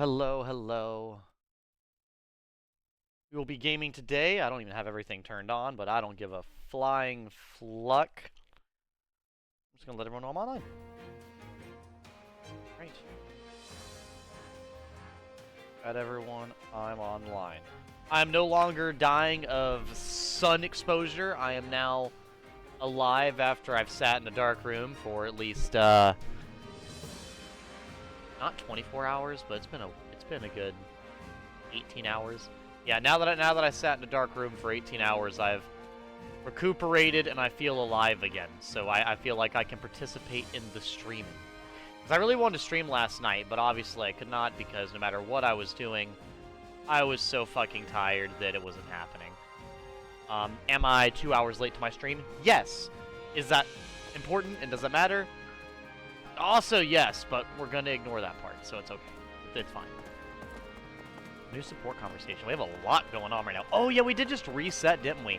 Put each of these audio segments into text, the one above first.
hello, hello. We will be gaming today. I don't even have everything turned on, but I don't give a flying fluck. I'm just gonna let everyone know I'm online. Great. Got everyone, I'm online. I'm no longer dying of sun exposure. I am now alive after I've sat in a dark room for at least, not 24 hours, but it's been a good 18 hours. Yeah, now that I sat in a dark room for 18 hours, I've recuperated and I feel alive again. So I feel like I can participate in the streaming. Because I really wanted to stream last night, but obviously I could not because no matter what I was doing, I was so fucking tired that it wasn't happening. Am I 2 hours late to my stream? Yes. Is that important and does it matter? Also, yes, but we're gonna ignore that part, so it's okay. It's fine. New support conversation. We have a lot going on right now. Oh, yeah, we did just reset, didn't we?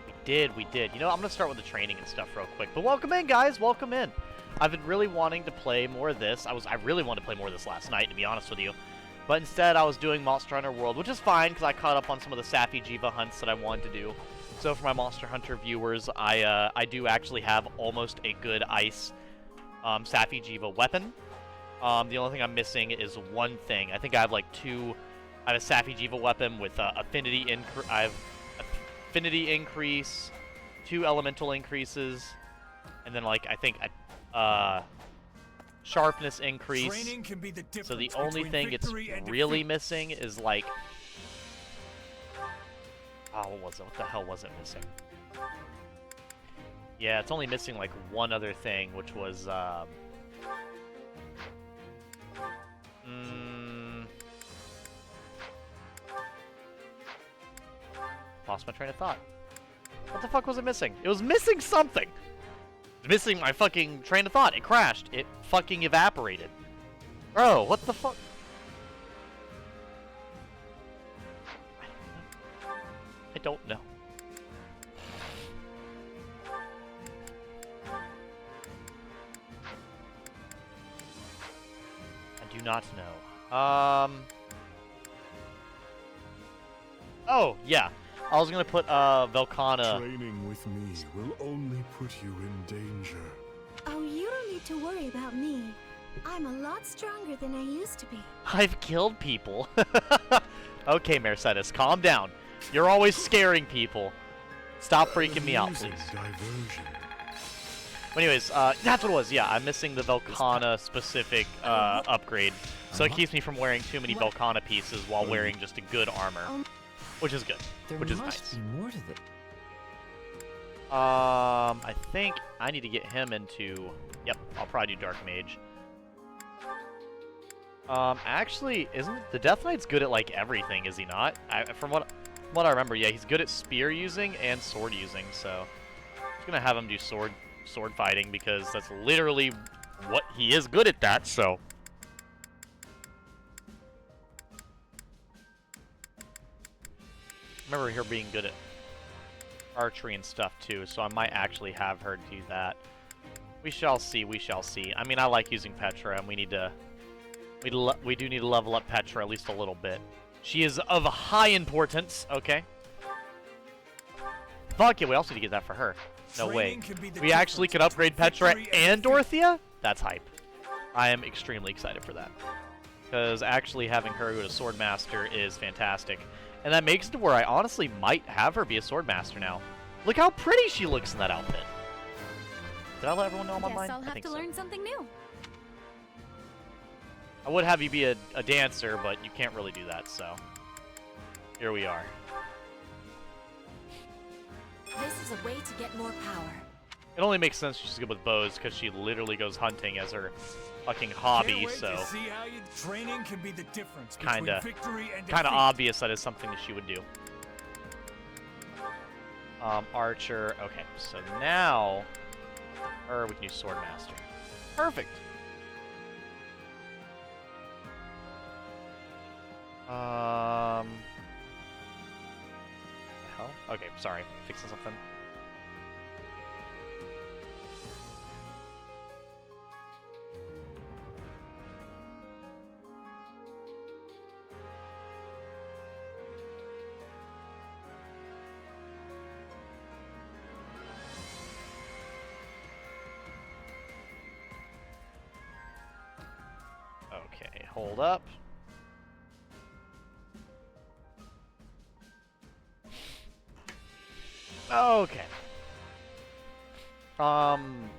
We did. You know, I'm gonna start with the training and stuff real quick. But welcome in, guys. Welcome in. I've been really wanting to play more of this. I really wanted to play more of this last night, to be honest with you. But instead, I was doing Monster Hunter World, which is fine, because I caught up on some of the Sappy Jiva hunts that I wanted to do. So for my Monster Hunter viewers, I do actually have almost a good ice Sappy Jiva weapon. The only thing I'm missing is one thing. I think I have like two. I have a Sappy Jiva weapon with affinity increase, 2 elemental increases, and then like I think a sharpness increase. Training can be the difference. So the only thing it's really missing is like, oh, what was it? What the hell was it missing? Yeah, it's only missing like one other thing, which was lost my train of thought. What the fuck was it missing? It was missing something! It was missing my fucking train of thought. It crashed. It fucking evaporated. Bro, what the fuck? I don't know. I do not know. Oh, yeah. I was gonna put Velcana. Training with me will only put you in danger. Oh, you don't need to worry about me. I'm a lot stronger than I used to be. I've killed people. Okay, Mercedes, calm down. You're always scaring people. Stop freaking me out, please. Diversion. But anyways, that's what it was. Yeah, I'm missing the Velcana specific upgrade, so it keeps me from wearing too many Velcana pieces while wearing just a good armor. Which is good. Which is nice. There must be more to this. I think I need to get him into... Yep, I'll probably do Dark Mage. Actually, isn't... The Death Knight's good at, like, everything, is he not? From what I remember, yeah, he's good at spear using and sword using, so... I'm just gonna have him do sword fighting, because that's literally what he is good at that, so... I remember her being good at archery and stuff too, so I might actually have her do that. We shall see, we shall see. I mean, I like using Petra, and we do need to level up Petra at least a little bit. She is of high importance, okay? Fuck yeah, we also need to get that for her. No way. We actually could upgrade Petra and Dorothea? That's hype. I am extremely excited for that. Because actually having her go to Swordmaster is fantastic. And that makes it to where I honestly might have her be a Swordmaster now. Look how pretty she looks in that outfit. Did I let everyone know I'm online? Guess I'll have to learn something new. I would have you be a dancer, but you can't really do that, so... Here we are. This is a way to get more power. It only makes sense she's good with bows, because she literally goes hunting as her fucking hobby, so... Training can be the difference Kinda defeat. obvious that is something that she would do. Archer. Okay, so now... we can use Swordmaster. Perfect! Hell? Okay, sorry. Fixing something. Okay, hold up. Okay. I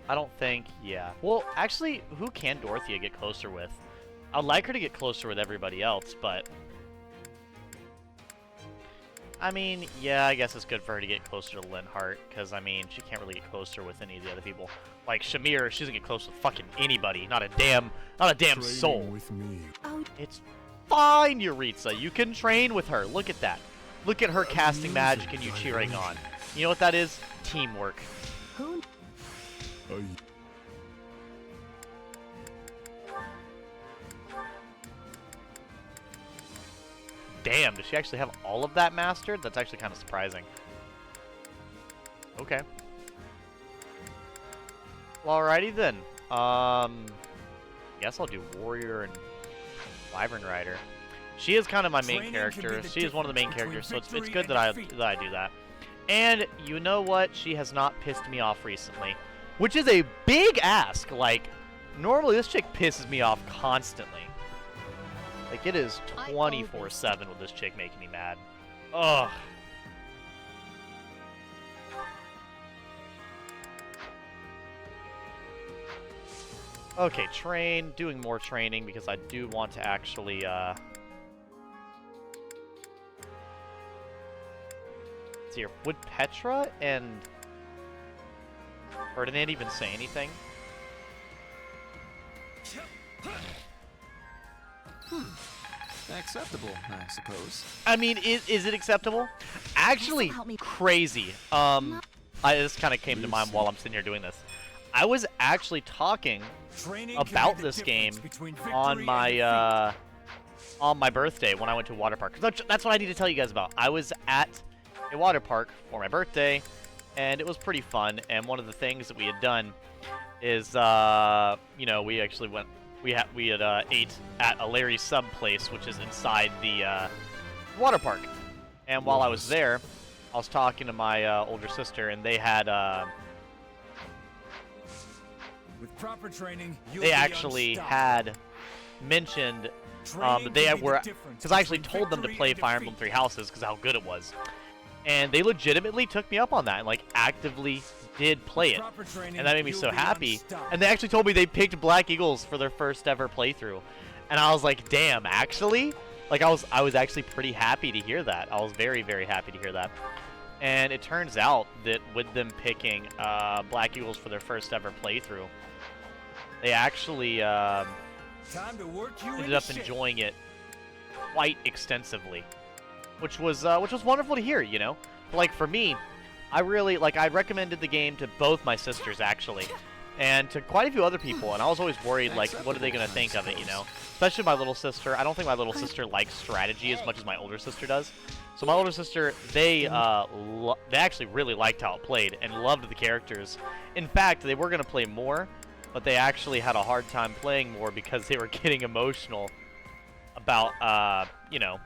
don't think, yeah. Well, actually, who can Dorothea get closer with? I'd like her to get closer with everybody else, but... I mean, yeah, I guess it's good for her to get closer to Linhart, because, I mean, she can't really get closer with any of the other people. Like, Shamir, she doesn't get close with fucking anybody. Not a damn soul. With me. Oh, It's fine, Yuritsa. You can train with her. Look at that. Look at her casting magic and you cheering on. You know what that is? Teamwork. who? Damn, does she actually have all of that mastered? That's actually kind of surprising. Okay. Well, alrighty then. Guess I'll do Warrior and Wyvern Rider. She is kind of my main character. She is one of the main characters, so it's good that I do that. And you know what? She has not pissed me off recently, which is a big ask. Like, normally this chick pisses me off constantly. Like, it is 24/7 with this chick making me mad. Ugh. Okay, train. Doing more training because I do want to actually, Let's see here. Would Petra and Ferdinand even say anything? Acceptable, I suppose. I mean, is it acceptable? Actually, crazy. This kind of came to mind while I'm sitting here doing this. I was actually talking about this game on my birthday when I went to a water park. That's what I need to tell you guys about. I was at a water park for my birthday, and it was pretty fun. And one of the things that we had done is, you know, we actually went. We had ate at a Larry's Sub place, which is inside the water park. And while I was there, I was talking to my older sister, and they had with proper training, they actually had mentioned that they were, because I actually told them to play Fire Emblem Three Houses because of how good it was, and they legitimately took me up on that and like actively did play it, and that made me so happy. And they actually told me they picked Black Eagles for their first ever playthrough, and I was like, damn, actually, like I was actually pretty happy to hear that. I was very, very happy to hear that. And it turns out that with them picking Black Eagles for their first ever playthrough, they actually ended up enjoying it quite extensively, which was wonderful to hear, you know. But, like, for me, I recommended the game to both my sisters, actually, and to quite a few other people, and I was always worried, like, what are they going to think of it, you know? Especially my little sister. I don't think my little sister likes strategy as much as my older sister does. So my older sister, they actually really liked how it played and loved the characters. In fact, they were going to play more, but they actually had a hard time playing more because they were getting emotional about, you know,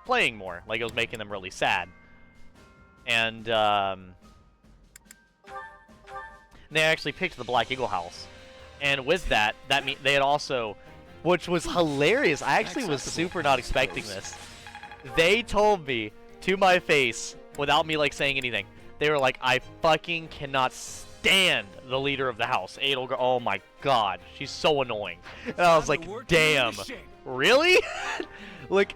playing more. Like, it was making them really sad. And they actually picked the Black Eagle house. And with that they had also, which was hilarious. I actually was super not expecting this. They told me to my face, without me like saying anything, they were like, I fucking cannot stand the leader of the house, Edelgard. Oh my god, she's so annoying. And I was like, damn, really? Like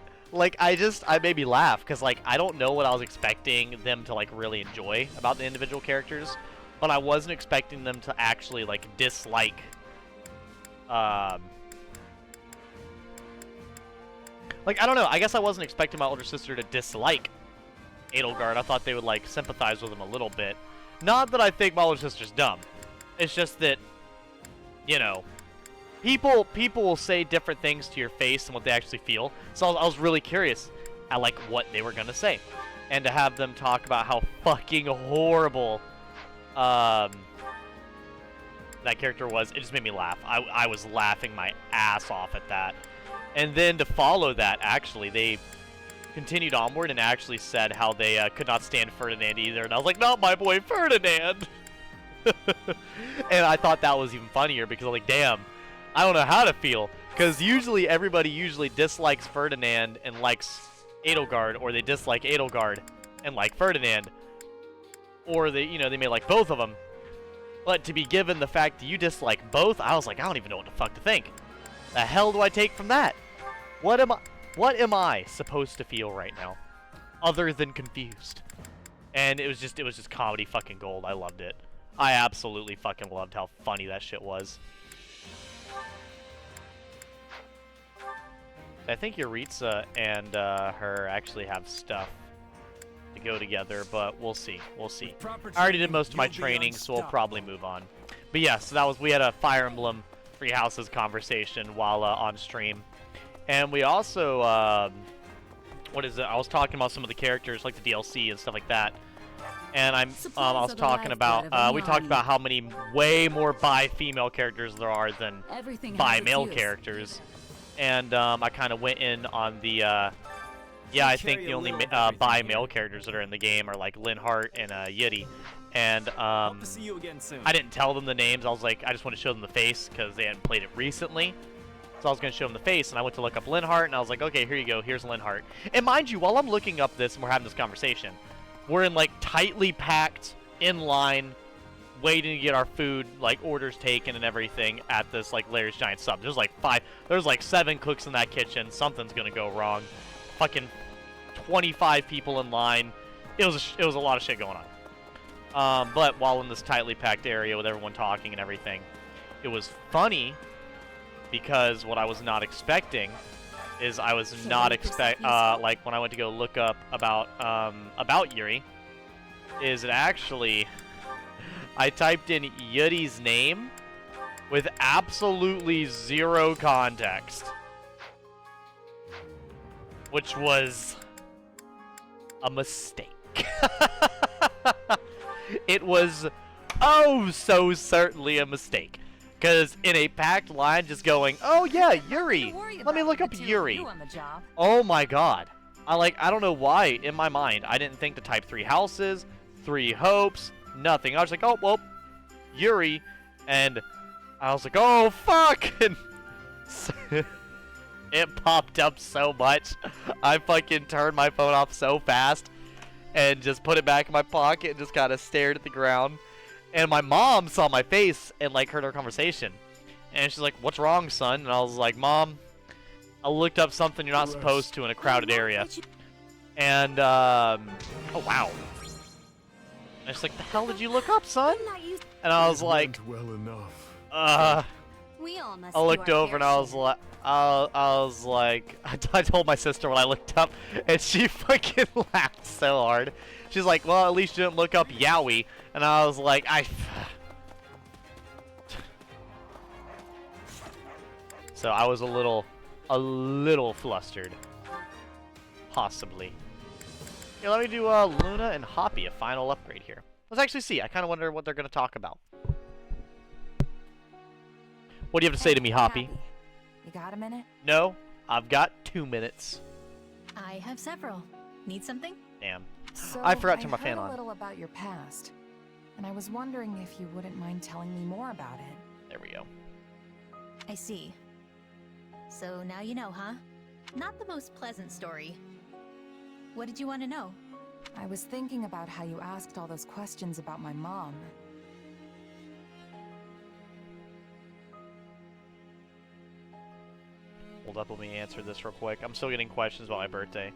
I made me laugh because like I don't know what I was expecting them to like really enjoy about the individual characters, but I wasn't expecting them to actually like dislike like, I don't know, I guess I wasn't expecting my older sister to dislike Edelgard. I thought they would like sympathize with him a little bit. Not that I think my older sister's dumb. It's just that, you know, people will say different things to your face than what they actually feel. So I was really curious at like what they were gonna say, and to have them talk about how fucking horrible that character was, it just made me laugh. I was laughing my ass off at that. And then to follow that, actually, they continued onward and actually said how they could not stand Ferdinand either. And I was like, not my boy Ferdinand! And I thought that was even funnier because I'm like, damn, I don't know how to feel. Because usually everybody dislikes Ferdinand and likes Edelgard, or they dislike Edelgard and like Ferdinand, or they may like both of them. But to be given the fact that you dislike both, I was like, I don't even know what the fuck to think. The hell do I take from that? What am I supposed to feel right now, other than confused? And it was just comedy fucking gold. I loved it. I absolutely fucking loved how funny that shit was. I think Yuritsa and her actually have stuff to go together, but we'll see. We'll see. I already did most of my training, so we'll probably move on. But yeah, so we had a Fire Emblem Three Houses conversation while on stream. And we also, I was talking about some of the characters, like the DLC and stuff like that. And I was talking about, we talked about how many way more bi-female characters there are than bi-male characters. And I kind of went in on the, yeah, I think the only bi-male characters that are in the game are like Linhardt and Yeti. And Hope to see you again soon. I didn't tell them the names. I was like, I just want to show them the face because they hadn't played it recently. So I was going to show them the face, and I went to look up Linhardt, and I was like, okay, here you go. Here's Linhardt. And mind you, while I'm looking up this and we're having this conversation, we're in like tightly packed, in line, waiting to get our food, like orders taken and everything at this like Larry's Giant Sub. There's like 7 cooks in that kitchen. Something's going to go wrong. Fucking 25 people in line. It was a lot of shit going on. But while in this tightly packed area with everyone talking and everything, it was funny because what I was not expecting is I was not like when I went to go look up about Yuri, is it actually I typed in Yuri's name with absolutely zero context, which was a mistake. It was oh so certainly a mistake. Because in a packed line, just going, oh yeah, Yuri. Let me look up Yuri. Oh my god. I don't know why, in my mind, I didn't think to type 3 houses, 3 hopes, nothing. I was like, oh, well, Yuri. And I was like, oh, fuck. And it popped up so much. I fucking turned my phone off so fast and just put it back in my pocket and just kind of stared at the ground. And my mom saw my face and, like, heard our conversation. And she's like, what's wrong, son? And I was like, Mom, I looked up something you're not supposed to in a crowded area. And, oh, wow. And she's like, the hell did you look up, son? And I was like, well enough. I looked over and I was like, I told my sister when I looked up, and she fucking laughed so hard. She's like, well, at least you didn't look up Yowie. And I was like, So I was a little flustered. Possibly. Here, let me do Luna and Hoppy, a final upgrade here. Let's actually see. I kind of wonder what they're going to talk about. What do you have to say to me, Hoppy? You got a minute? No, I've got 2 minutes. I have several. Need something? Damn. So I forgot to turn my fan heard on. a little about your past, and I was wondering if you wouldn't mind telling me more about it. There we go. I see. So now you know, huh? Not the most pleasant story. What did you want to know? I was thinking about how you asked all those questions about my mom. Hold up, let me answer this real quick. I'm still getting questions about my birthday.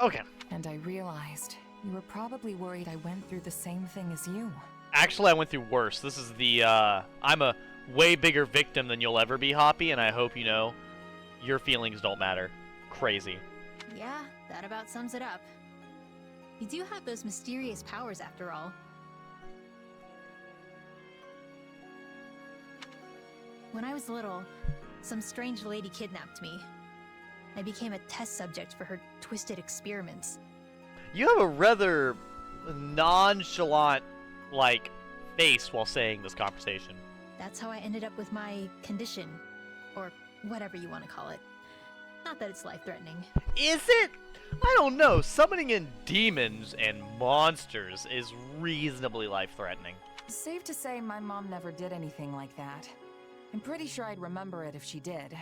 Okay. And I realized you were probably worried I went through the same thing as you. Actually, I went through worse. This is the, I'm a way bigger victim than you'll ever be, Hoppy, and I hope you know your feelings don't matter. Crazy. Yeah, that about sums it up. You do have those mysterious powers after all. When I was little, some strange lady kidnapped me. I became a test subject for her twisted experiments. You have a rather nonchalant, like, face while saying this conversation. That's how I ended up with my condition, or whatever you want to call it. Not that it's life-threatening. Is it? I don't know. Summoning in demons and monsters is reasonably life-threatening. Safe to say my mom never did anything like that. I'm pretty sure I'd remember it if she did.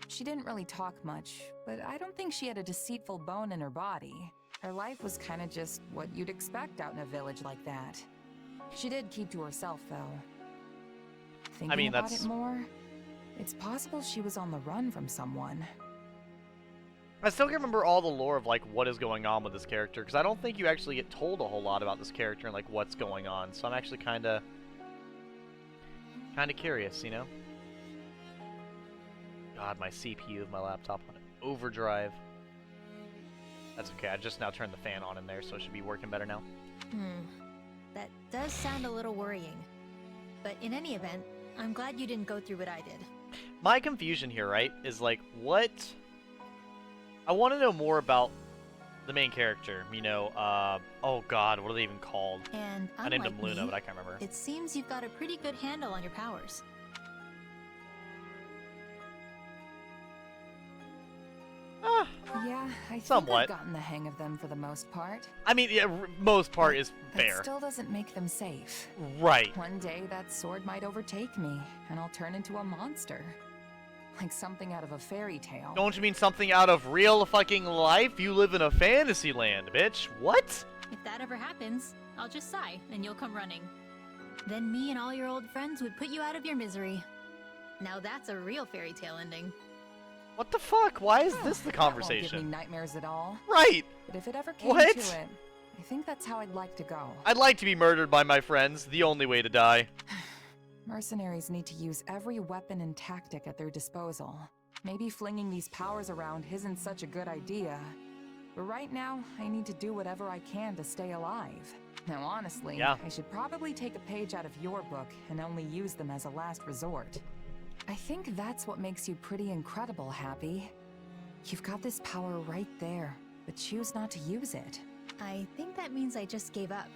She didn't really talk much, but I don't think she had a deceitful bone in her body. Her life was kind of just what you'd expect out in a village like that. She did keep to herself, though. Thinking about it more, it's possible she was on the run from someone. I still can't remember all the lore of, like, what is going on with this character, because I don't think you actually get told a whole lot about this character and, like, what's going on. So I'm actually kind of curious, you know? God, my CPU of my laptop on overdrive. That's okay, I just now turned the fan on in there, so it should be working better now. That does sound a little worrying. But in any event, I'm glad you didn't go through what I did. My confusion here, right, is like, what... I want to know more about the main character, you know, oh god, what are they even called? And I named him unlike Luna, me, but I can't remember. it seems you've got a pretty good handle on your powers. Yeah, I think somewhat. I've gotten the hang of them for the most part. I mean, yeah, most part is fair. That still doesn't make them safe. Right. One day that sword might overtake me, and I'll turn into a monster. Like something out of a fairy tale. Don't you mean something out of real fucking life? You live in a fantasy land, bitch. What? If that ever happens, I'll just sigh, and you'll come running. Then me and all your old friends would put you out of your misery. Now that's a real fairy tale ending. What the fuck? Why is this the That won't conversation? give me nightmares at all. Right. But if it ever came What? to it, I think that's how I'd like to go. I'd like to be murdered by my friends. The only way to die. Mercenaries need to use every weapon and tactic at their disposal. Maybe flinging these powers around isn't such a good idea. But right now, I need to do whatever I can to stay alive. Now honestly, Yeah. I should probably take a page out of your book and only use them as a last resort. I think that's what makes you pretty incredible, Happy. You've got this power right there, but choose not to use it. I think that means I just gave up.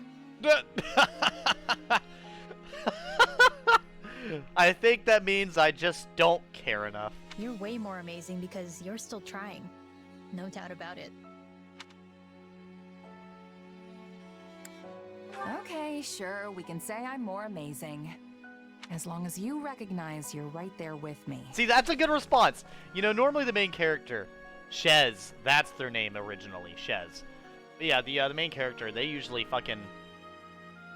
I think that means I just don't care enough. You're way more amazing because you're still trying. No doubt about it. Okay, sure, we can say I'm more amazing. As long as you recognize you're right there with me. See, that's a good response. You know, normally the main character, Shez, that's their name originally, Shez. But yeah, the main character, they usually fucking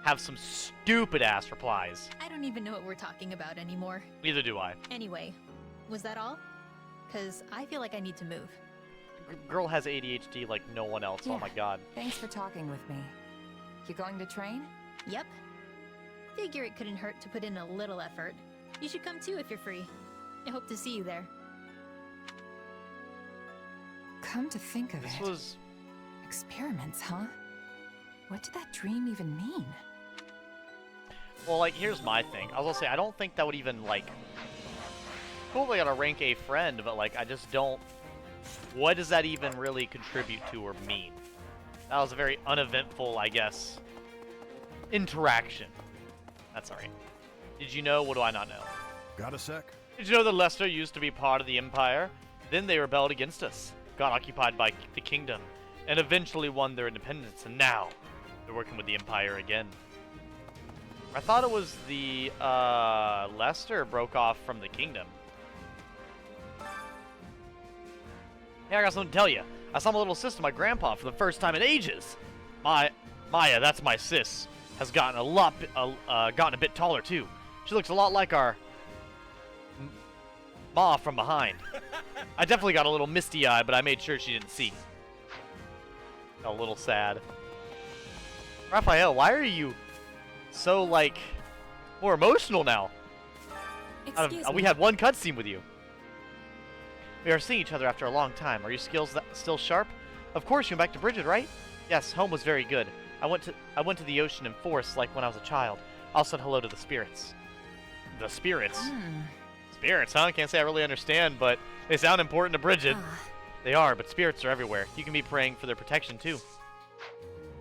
have some stupid-ass replies. I don't even know what we're talking about anymore. Neither do I. Anyway, was that all? 'Cause I feel like I need to move. Girl has ADHD like no one else, oh Yeah. my god. Thanks for talking with me. You going to train? Yep. Figure it couldn't hurt to put in a little effort. You should come too if you're free. I hope to see you there. Come to think of This it. was... Experiments, huh? What did that dream even mean? Well, like, here's my thing. I was gonna say, I don't think that would even, like... Cool, they got a rank A friend, but, like, I just don't... What does that even really contribute to or mean? That was a very uneventful, I guess, interaction. That's alright. Did you know? What do I not know? Got a sec? Did you know that Leicester used to be part of the Empire? Then they rebelled against us, got occupied by the Kingdom, and eventually won their independence, and now they're working with the Empire again. I thought it was the, Leicester broke off from the Kingdom. Hey, I got something to tell you. I saw my little sister, my grandpa, for the first time in ages. Maya, that's my sis, has gotten a bit taller too. She looks a lot like our ma from behind. I definitely got a little misty eye, but I made sure she didn't see. A little sad. Raphael, why are you so, like, more emotional now? We had one cutscene with you. We are seeing each other after a long time. Are your skills still sharp? Of course, you went back to Bridget, right? Yes, home was very good. I went to the ocean and forest like when I was a child. I also said hello to the spirits. The spirits? Spirits, huh? Can't say I really understand, but they sound important to Bridget. They are, but spirits are everywhere. You can be praying for their protection too.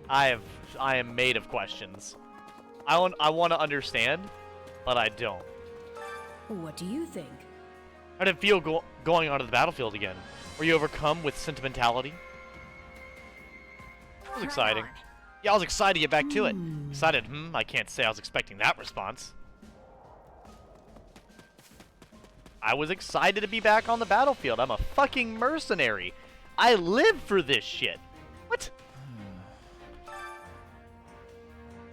I am made of questions. I want to understand, but I don't. What do you think? How did it feel going onto the battlefield again? Were you overcome with sentimentality? It was exciting. Yeah, I was excited to get back to it. Excited, I can't say I was expecting that response. I was excited to be back on the battlefield. I'm a fucking mercenary. I live for this shit. What?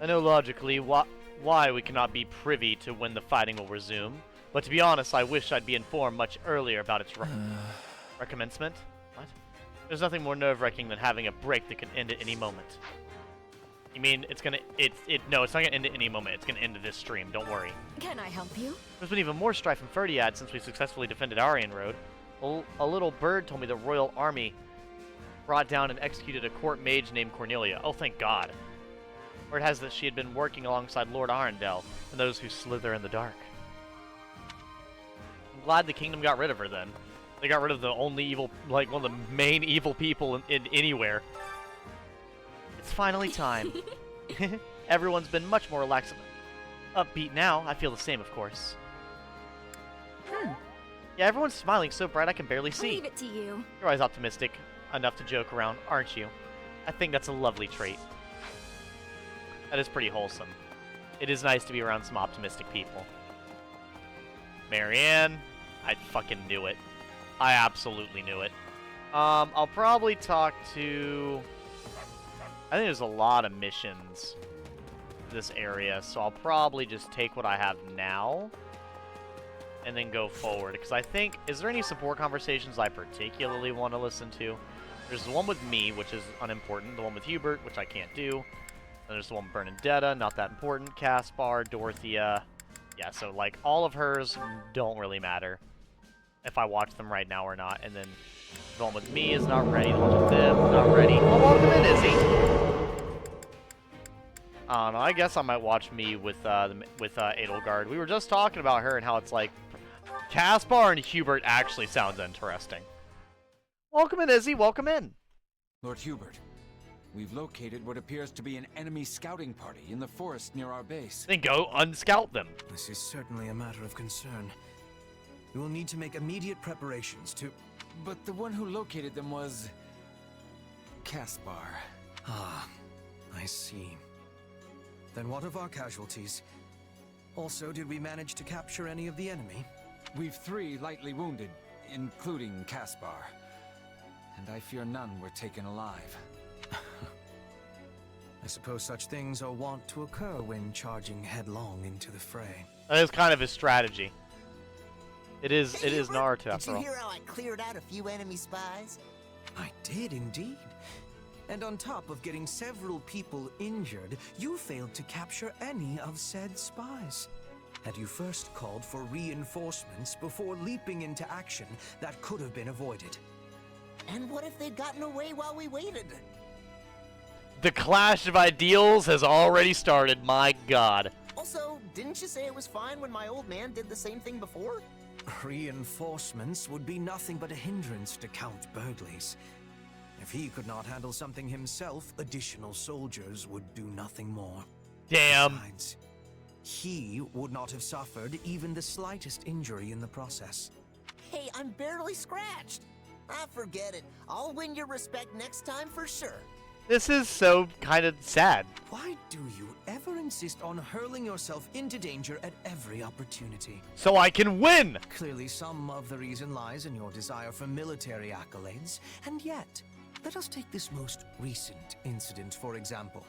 I know logically why we cannot be privy to when the fighting will resume, but to be honest, I wish I'd be informed much earlier about its recommencement. What? There's nothing more nerve-wracking than having a break that can end at any moment. You mean it's gonna... No, it's not gonna end at any moment. It's gonna end at this stream. Don't worry. Can I help you? There's been even more strife in Ferdiad since we successfully defended Aryan Road. A little bird told me the royal army brought down and executed a court mage named Cornelia. Oh, thank God. Word has that she had been working alongside Lord Arundel and those who slither in the dark. I'm glad the kingdom got rid of her then. They got rid of the only evil, like one of the main evil people in anywhere. It's finally time. Everyone's been much more relaxed and upbeat now. I feel the same, of course. Yeah, everyone's smiling so bright I can barely see. Leave it to you. You're always optimistic enough to joke around, aren't you? I think that's a lovely trait. That is pretty wholesome. It is nice to be around some optimistic people. Marianne, I fucking knew it. I absolutely knew it. I'll probably talk to... I think there's a lot of missions in this area, so I'll probably just take what I have now and then go forward. Because I think... Is there any support conversations I particularly want to listen to? There's the one with me, which is unimportant. The one with Hubert, which I can't do. And there's the one with Bernadetta, not that important. Caspar, Dorothea. Yeah, so, like, all of hers don't really matter if I watch them right now or not. And then the one with me is not ready. The one with them, not ready. Oh, welcome in, Izzy! I don't know. I guess I might watch me with Edelgard. We were just talking about her and how it's like... Caspar and Hubert actually sounds interesting. Welcome in, Izzy. Welcome in. Lord Hubert, we've located what appears to be an enemy scouting party in the forest near our base. Then go unscout them. This is certainly a matter of concern. We will need to make immediate preparations to... But the one who located them was... Caspar. Ah, I see. Then what of our casualties? Also, did we manage to capture any of the enemy? We've 3 lightly wounded, including Caspar. And I fear none were taken alive. I suppose such things are wont to occur when charging headlong into the fray. That is kind of his strategy. It is Naruto, after all. Did you hear how I cleared out a few enemy spies? I did indeed. And on top of getting several people injured, you failed to capture any of said spies. Had you first called for reinforcements before leaping into action, that could have been avoided. And what if they'd gotten away while we waited? The clash of ideals has already started, my god. Also, didn't you say it was fine when my old man did the same thing before? Reinforcements would be nothing but a hindrance to Count Burgley's. If he could not handle something himself, additional soldiers would do nothing more. Damn. Besides, he would not have suffered even the slightest injury in the process. Hey, I'm barely scratched. Ah, forget it. I'll win your respect next time for sure. This is so kind of sad. Why do you ever insist on hurling yourself into danger at every opportunity? So I can win! Clearly some of the reason lies in your desire for military accolades, and yet, let us take this most recent incident for example.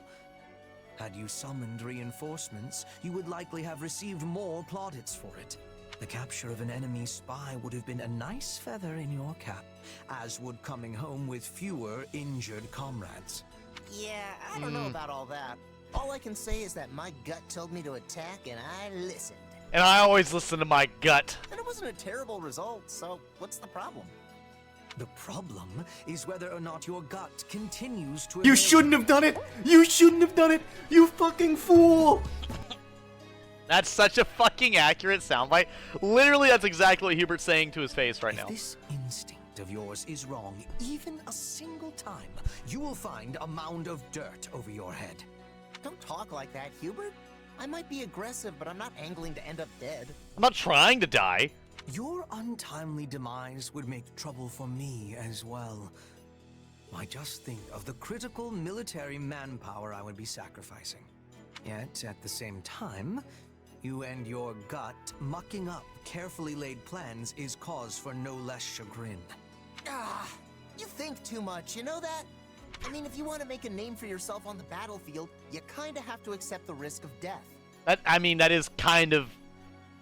Had you summoned reinforcements, you would likely have received more plaudits for it. The capture of an enemy spy would have been a nice feather in your cap, as would coming home with fewer injured comrades. Yeah, I don't know about all that. All I can say is that my gut told me to attack and I listened. And I always listen to my gut. And it wasn't a terrible result, so what's the problem? The problem is whether or not your gut continues to... You shouldn't have done it! You shouldn't have done it! You fucking fool! That's such a fucking accurate soundbite. Literally, that's exactly what Hubert's saying to his face right now. If this instinct of yours is wrong, even a single time, you will find a mound of dirt over your head. Don't talk like that, Hubert. I might be aggressive, but I'm not angling to end up dead. I'm not trying to die. Your untimely demise would make trouble for me as well. Why, just think of the critical military manpower I would be sacrificing. Yet, at the same time, you and your gut mucking up carefully laid plans is cause for no less chagrin. Ah, you think too much, you know that? I mean, if you want to make a name for yourself on the battlefield, you kinda have to accept the risk of death. I mean, that is kind of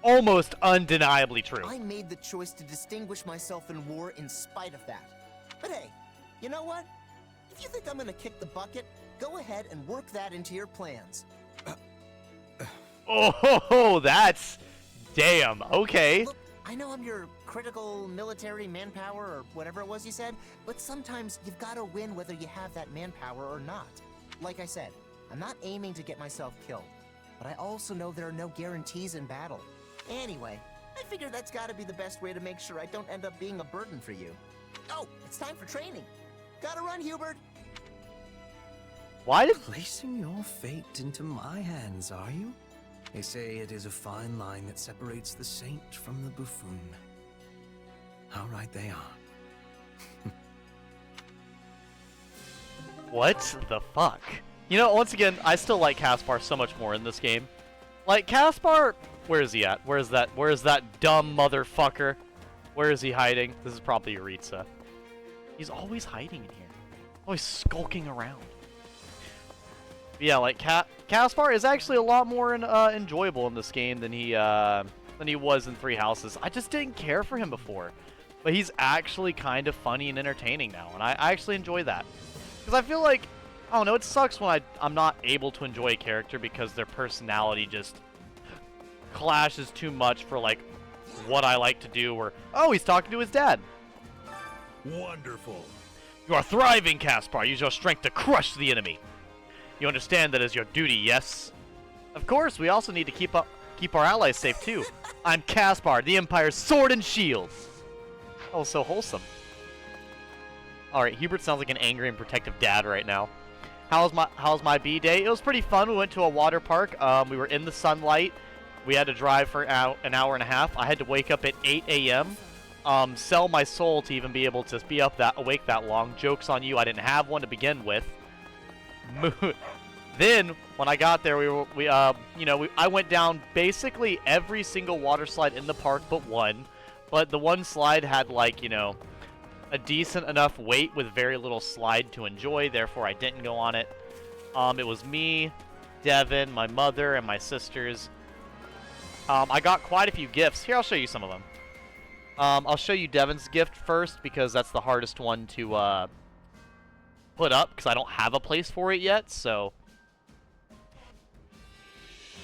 almost undeniably true. I made the choice to distinguish myself in war in spite of that. But hey, you know what? If you think I'm gonna kick the bucket, go ahead and work that into your plans. Oh, that's... Damn, okay. Look, I know I'm your critical military manpower or whatever it was you said, but sometimes you've got to win whether you have that manpower or not. Like I said, I'm not aiming to get myself killed, but I also know there are no guarantees in battle. Anyway, I figure that's got to be the best way to make sure I don't end up being a burden for you. Oh, it's time for training. Gotta run, Hubert. Why did... Placing your fate into my hands, are you? They say it is a fine line that separates the saint from the buffoon. How right they are. What the fuck? You know, once again, I still like Caspar so much more in this game. Like, Caspar... Where is he at? Where is that dumb motherfucker? Where is he hiding? This is probably Yuritsa. He's always hiding in here. Always skulking around. Yeah, like, Caspar is actually a lot more enjoyable in this game than he was in Three Houses. I just didn't care for him before. But he's actually kind of funny and entertaining now, and I actually enjoy that. Because I feel like, I don't know, it sucks when I'm not able to enjoy a character because their personality just clashes too much for, like, what I like to do, or, oh, he's talking to his dad. Wonderful. You are thriving, Caspar. Use your strength to crush the enemy. You understand that is your duty, yes? Of course, we also need to keep our allies safe, too. I'm Caspar, the Empire's sword and shield. Oh, so wholesome. Alright, Hubert sounds like an angry and protective dad right now. How's my B-day? It was pretty fun. We went to a water park. We were in the sunlight. We had to drive for an hour and a half. I had to wake up at 8 a.m. Sell my soul to even be able to be awake that long. Joke's on you, I didn't have one to begin with. Then, when I got there, I went down basically every single water slide in the park but one. But the one slide had, like, you know, a decent enough weight with very little slide to enjoy, therefore I didn't go on it. It was me, Devin, my mother, and my sisters. I got quite a few gifts. Here, I'll show you some of them. I'll show you Devin's gift first, because that's the hardest one to put up, because I don't have a place for it yet, so...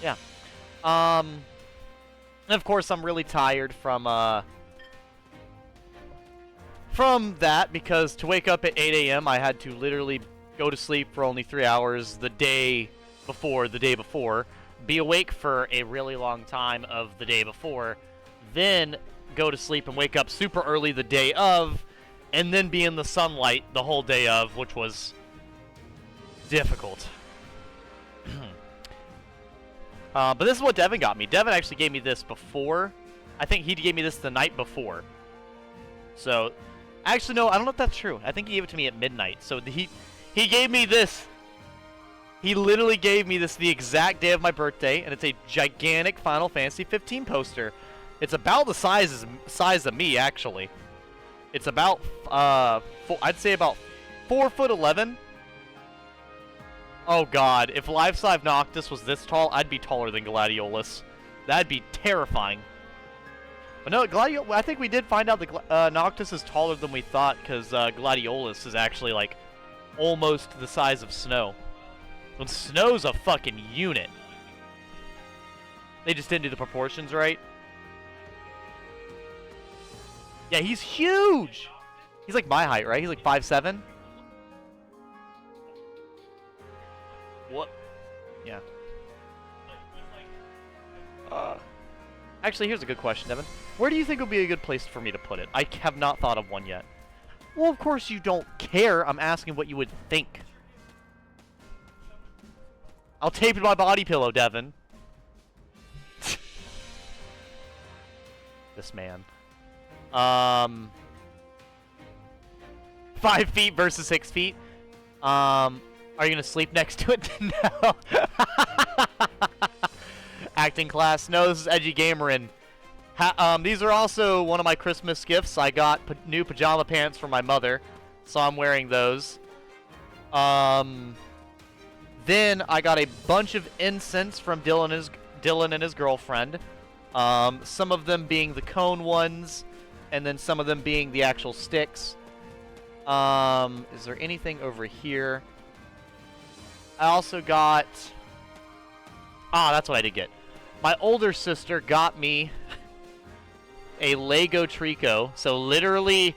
Yeah. And of course, I'm really tired from that, because to wake up at 8 a.m., I had to literally go to sleep for only 3 hours the day before, be awake for a really long time of the day before, then go to sleep and wake up super early the day of, and then be in the sunlight the whole day of, which was difficult. But this is what Devin got me. Devin actually gave me this before. I think he gave me this the night before. So, actually, no, I don't know if that's true. I think he gave it to me at midnight. So he gave me this. He literally gave me this the exact day of my birthday, and it's a gigantic Final Fantasy 15 poster. It's about the size of me, actually. It's about, I'd say about 4'11". Oh god, if Life-Size Noctis was this tall, I'd be taller than Gladiolus. That'd be terrifying. But no, I think we did find out that Noctis is taller than we thought, because Gladiolus is actually, like, almost the size of Snow. When Snow's a fucking unit. They just didn't do the proportions right. Yeah, he's huge! He's like my height, right? He's like 5'7"? What? Yeah. Actually, here's a good question, Devin. Where do you think would be a good place for me to put it? I have not thought of one yet. Well, of course you don't care. I'm asking what you would think. I'll tape it to my body pillow, Devin. this man. 5 feet versus 6 feet. Are you gonna sleep next to it? No. Acting class. No, this is Edgy Gamerin. These are also one of my Christmas gifts. I got new pajama pants for my mother, so I'm wearing those. Then I got a bunch of incense from Dylan and his girlfriend. Some of them being the cone ones, and then some of them being the actual sticks. Is there anything over here? I also got... that's what I did get. My older sister got me a Lego Trico, so literally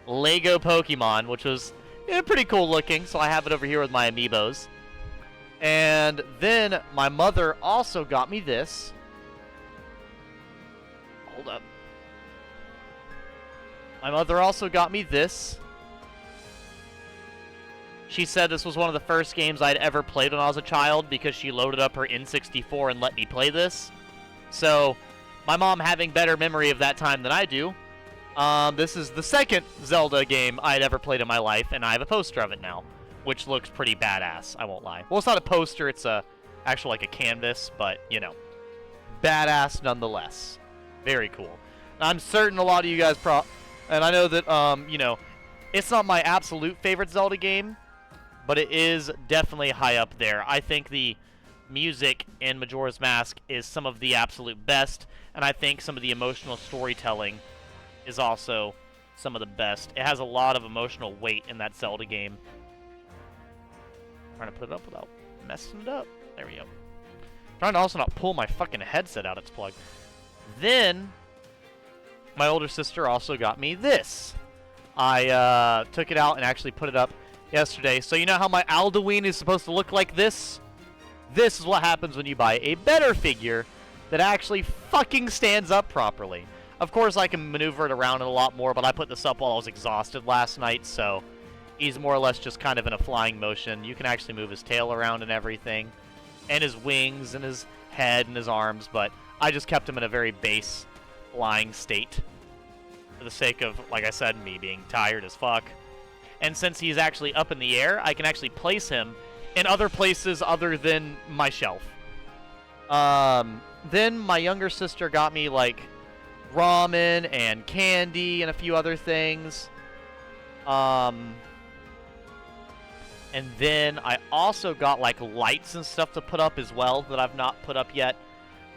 Lego Pokemon, which was pretty cool looking, so I have it over here with my amiibos. And then my mother also got me this. Hold up. My mother also got me this. She said this was one of the first games I'd ever played when I was a child because she loaded up her N64 and let me play this. So, my mom having better memory of that time than I do, this is the second Zelda game I'd ever played in my life, and I have a poster of it now, which looks pretty badass, I won't lie. Well, it's not a poster, it's actual like a canvas, but, you know, badass nonetheless. Very cool. I'm certain a lot of you guys and I know that, you know, it's not my absolute favorite Zelda game, but it is definitely high up there. I think the music in Majora's Mask is some of the absolute best, and I think some of the emotional storytelling is also some of the best. It has a lot of emotional weight in that Zelda game. Trying to put it up without messing it up. There we go. Trying to also not pull my fucking headset out its plug. Then, my older sister also got me this. I took it out and actually put it up yesterday. So you know how my Alduin is supposed to look like this? This is what happens when you buy a better figure that actually fucking stands up properly. Of course, I can maneuver it around a lot more, but I put this up while I was exhausted last night, so he's more or less just kind of in a flying motion. You can actually move his tail around and everything, and his wings and his head and his arms, but I just kept him in a very base flying state for the sake of, like I said, me being tired as fuck. And since he's actually up in the air, I can actually place him in other places other than my shelf. Then my younger sister got me, like, ramen and candy and a few other things. And then I also got, like, lights and stuff to put up as well that I've not put up yet.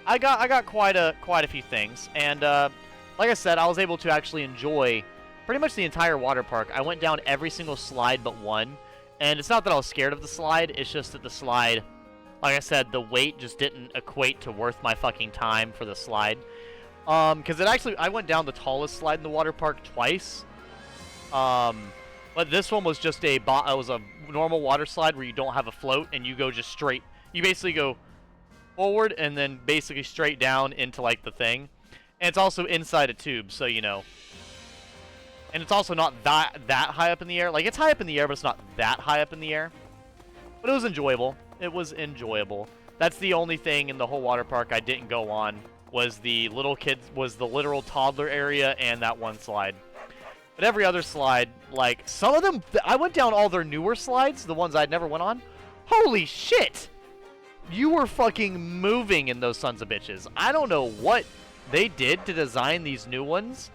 I got quite a few things. And, like I said, I was able to actually enjoy pretty much the entire water park. I went down every single slide but one. And it's not that I was scared of the slide, it's just that the slide, like I said, the weight just didn't equate to worth my fucking time for the slide. Because it actually, I went down the tallest slide in the water park twice. But this one was just it was a normal water slide where you don't have a float and you go just straight. You basically go forward and then basically straight down into, like, the thing. And it's also inside a tube, so, you know. And it's also not that high up in the air. Like, it's high up in the air, but it's not that high up in the air. But it was enjoyable. It was enjoyable. That's the only thing in the whole water park I didn't go on, was the little kids, was the literal toddler area and that one slide. But every other slide, like, some of them, I went down all their newer slides, the ones I'd never went on. Holy shit! You were fucking moving in those sons of bitches. I don't know what they did to design these new ones.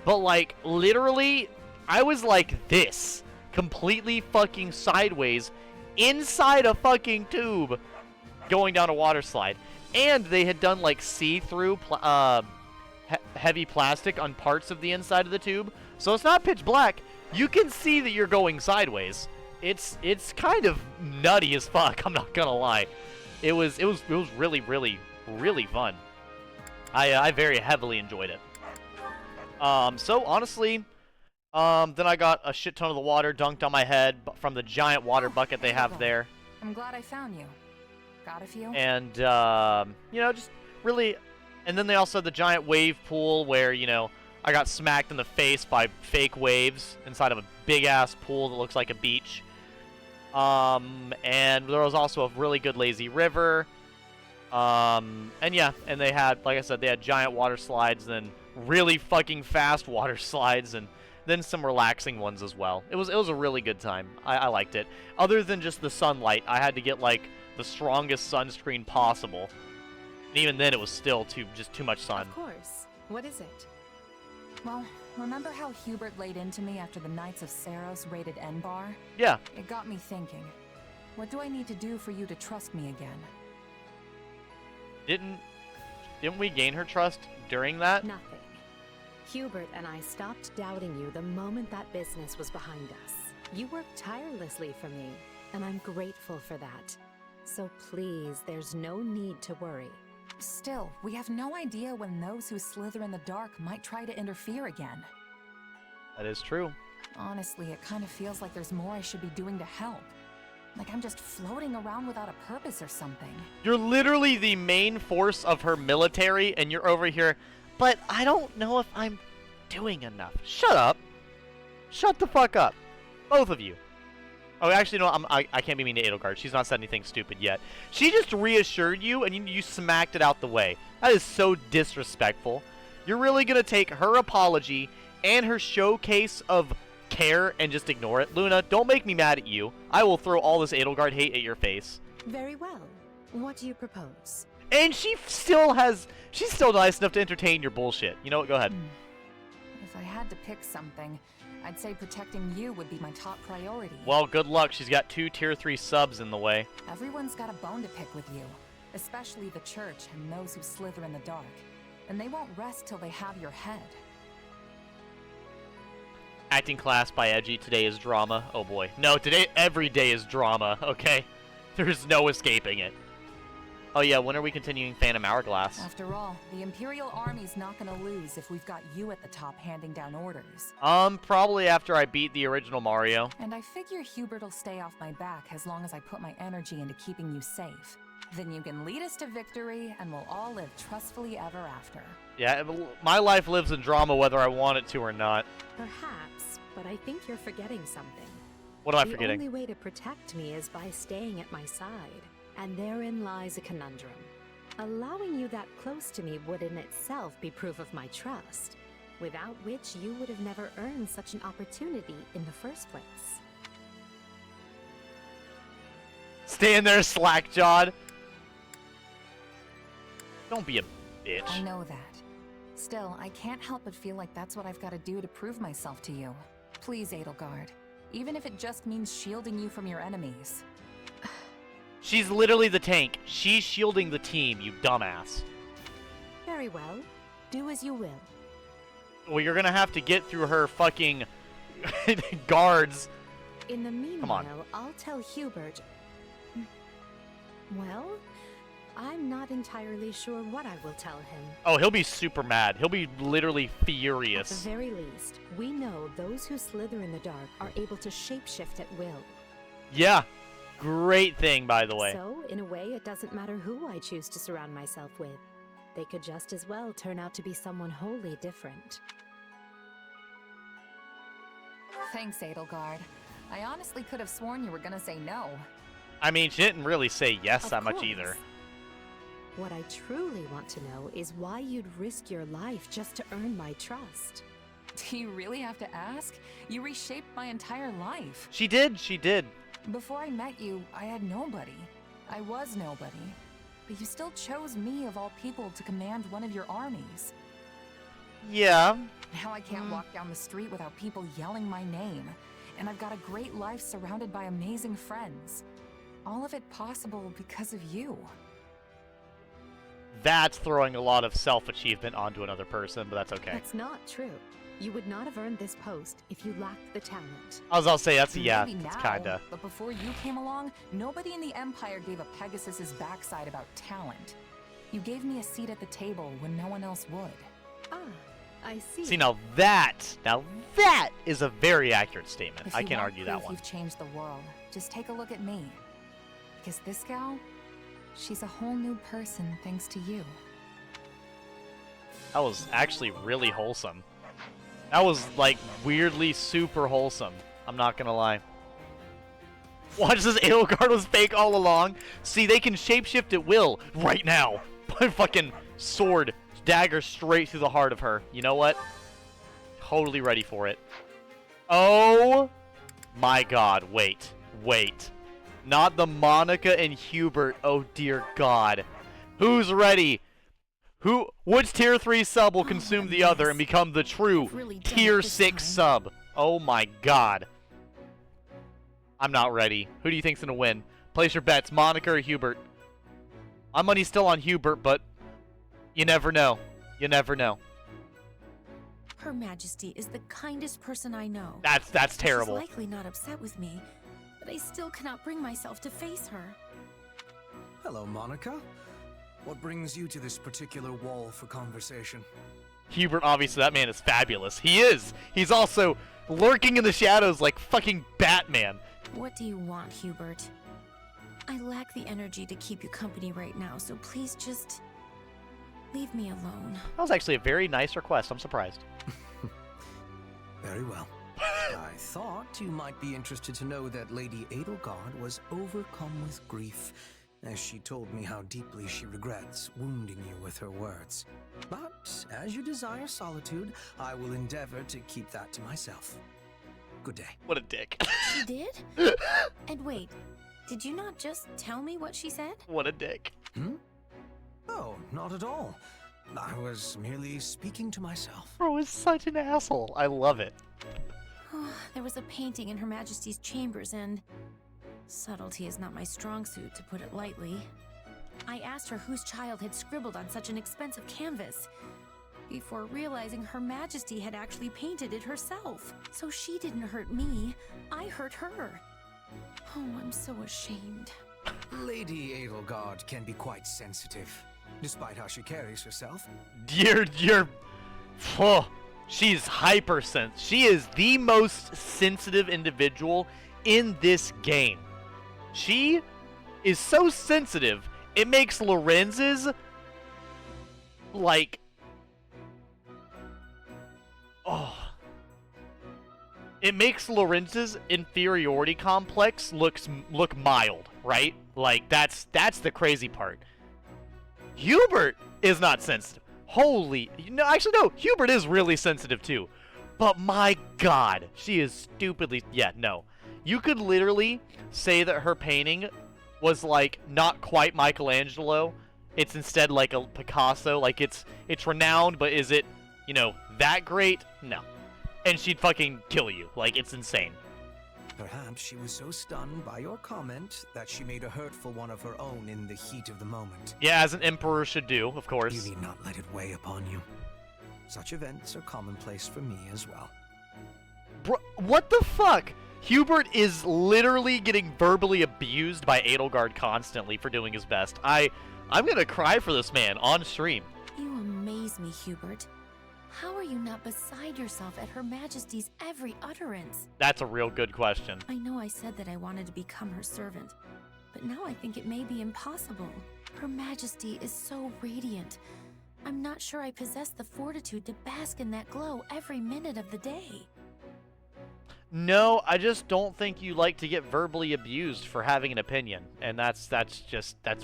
But, like, literally, I was like this. Completely fucking sideways. Inside a fucking tube. Going down a water slide. And they had done, like, see-through heavy plastic on parts of the inside of the tube. So it's not pitch black. You can see that you're going sideways. It's kind of nutty as fuck, I'm not gonna lie. It was really, really, really fun. I very heavily enjoyed it. So, honestly, then I got a shit ton of the water dunked on my head from the giant water bucket they have there. I'm glad I found you. Got a few? And, you know, just really... And then they also had the giant wave pool where, you know, I got smacked in the face by fake waves inside of a big-ass pool that looks like a beach. And there was also a really good lazy river. And yeah, and they had, like I said, they had giant water slides and really fucking fast water slides and then some relaxing ones as well. It was a really good time. I liked it. Other than just the sunlight, I had to get like the strongest sunscreen possible. And even then it was still just too much sun. Of course. What is it? Well, remember how Hubert laid into me after the Knights of Saros raided Enbar? Yeah. It got me thinking. What do I need to do for you to trust me again? Didn't we gain her trust during that? Nothing. Hubert and I stopped doubting you the moment that business was behind us. You worked tirelessly for me, and I'm grateful for that. So please, there's no need to worry. Still, we have no idea when those who slither in the dark might try to interfere again. That is true. Honestly, it kind of feels like there's more I should be doing to help. Like I'm just floating around without a purpose or something. You're literally the main force of her military, and you're over here, but I don't know if I'm doing enough. Shut up. Shut the fuck up. Both of you. Oh, actually, no, I can't be mean to Edelgard. She's not said anything stupid yet. She just reassured you, and you smacked it out the way. That is so disrespectful. You're really going to take her apology and her showcase of care and just ignore it? Luna, don't make me mad at you. I will throw all this Edelgard hate at your face. Very well. What do you propose? And she's still nice enough to entertain your bullshit. You know what? Go ahead. If I had to pick something, I'd say protecting you would be my top priority. Well, good luck. She's got 2 tier 3 subs in the way. Everyone's got a bone to pick with you, especially the church and those who slither in the dark. And they won't rest till they have your head. Acting class by Edgy. Today is drama. Oh boy. No, today, every day is drama, okay? There's no escaping it. Oh yeah, when are we continuing Phantom Hourglass? After all, the Imperial Army's not gonna lose if we've got you at the top handing down orders. Probably after I beat the original Mario. And I figure Hubert will stay off my back as long as I put my energy into keeping you safe. Then you can lead us to victory, and we'll all live trustfully ever after. Yeah, my life lives in drama whether I want it to or not. Perhaps, but I think you're forgetting something. What am I forgetting? The only way to protect me is by staying at my side, and therein lies a conundrum. Allowing you that close to me would in itself be proof of my trust, without which you would have never earned such an opportunity in the first place. Stand there, slack-jawed. Don't be a bitch. I know that. Still, I can't help but feel like that's what I've got to do to prove myself to you. Please, Edelgard. Even if it just means shielding you from your enemies. She's literally the tank. She's shielding the team, you dumbass. Very well. Do as you will. Well, you're gonna have to get through her fucking guards. In the meanwhile, I'll tell Hubert... Well, I'm not entirely sure what I will tell him. Oh, he'll be super mad. He'll be literally furious. At the very least, we know those who slither in the dark are able to shapeshift at will. Yeah. Great thing, by the way. So, in a way, it doesn't matter who I choose to surround myself with. They could just as well turn out to be someone wholly different. Thanks, Edelgard. I honestly could have sworn you were gonna say no. I mean, she didn't really say yes Of that much course. either. What I truly want to know is why you'd risk your life just to earn my trust. Do you really have to ask? You reshaped my entire life. She did. Before I met you, I had nobody. I was nobody. But you still chose me, of all people, to command one of your armies. Yeah. Now I can't walk down the street without people yelling my name. And I've got a great life surrounded by amazing friends. All of it possible because of you. That's throwing a lot of self-achievement onto another person, but that's okay. That's not true. You would not have earned this post if you lacked the talent. I'll say that's, yeah, Maybe it's now, kinda. But before you came along, nobody in the Empire gave a Pegasus's backside about talent. You gave me a seat at the table when no one else would. Ah, I see. See, now that is a very accurate statement. If I you can't want argue that proof one. You've changed the world. Just take a look at me. Because this gal, she's a whole new person thanks to you. That was actually really wholesome. That was, like, weirdly super wholesome. I'm not gonna lie. Watch this, Edelgard was fake all along. See, they can shapeshift at will right now. Fucking Sword, dagger straight through the heart of her. You know what? Totally ready for it. Oh my god, wait. Not the Monica and Hubert, oh dear god. Who's ready? Which tier 3 sub will consume the other and become the true tier 6 sub? Oh my god. I'm not ready. Who do you think's gonna win? Place your bets, Monica or Hubert. My money's still on Hubert, but you never know. You never know. Her Majesty is the kindest person I know. That's terrible. She's likely not upset with me, but I still cannot bring myself to face her. Hello, Monica. What brings you to this particular wall for conversation? Hubert, obviously, that man is fabulous. He is! He's also lurking in the shadows like fucking Batman. What do you want, Hubert? I lack the energy to keep you company right now, so please just leave me alone. That was actually a very nice request. I'm surprised. Very well. I thought you might be interested to know that Lady Edelgard was overcome with grief, as she told me how deeply she regrets wounding you with her words. But, as you desire solitude, I will endeavor to keep that to myself. Good day. What a dick. She did? And wait, did you not just tell me what she said? What a dick. Hmm? Oh, not at all. I was merely speaking to myself. Bro is such an asshole. I love it. There was a painting in Her Majesty's chambers, and subtlety is not my strong suit, to put it lightly. I asked her whose child had scribbled on such an expensive canvas, before realizing Her Majesty had actually painted it herself. So she didn't hurt me, I hurt her. Oh, I'm so ashamed. Lady Edelgard can be quite sensitive, despite how she carries herself. She's hypersensitive. She is the most sensitive individual in this game. She is so sensitive, it makes Lorenz's, like, it makes Lorenz's inferiority complex look mild, right? Like, that's the crazy part. Hubert is not sensitive. Actually no, Hubert is really sensitive too. But my god, she is stupidly, no. You could literally say that her painting was like not quite Michelangelo. It's instead like a Picasso. Like it's renowned, but is it, that great? No. And she'd fucking kill you. Like, it's insane. Perhaps she was so stunned by your comment that she made a hurtful one of her own in the heat of the moment. Yeah, as an emperor should do, of course. You need not let it weigh upon you. Such events are commonplace for me as well. Bro, what the fuck? Hubert is literally getting verbally abused by Edelgard constantly for doing his best. I'm gonna cry for this man on stream. You amaze me, Hubert. How are you not beside yourself at Her Majesty's every utterance? That's a real good question. I know I said that I wanted to become her servant, but now I think it may be impossible. Her Majesty is so radiant. I'm not sure I possess the fortitude to bask in that glow every minute of the day. No, I just don't think you like to get verbally abused for having an opinion, and that's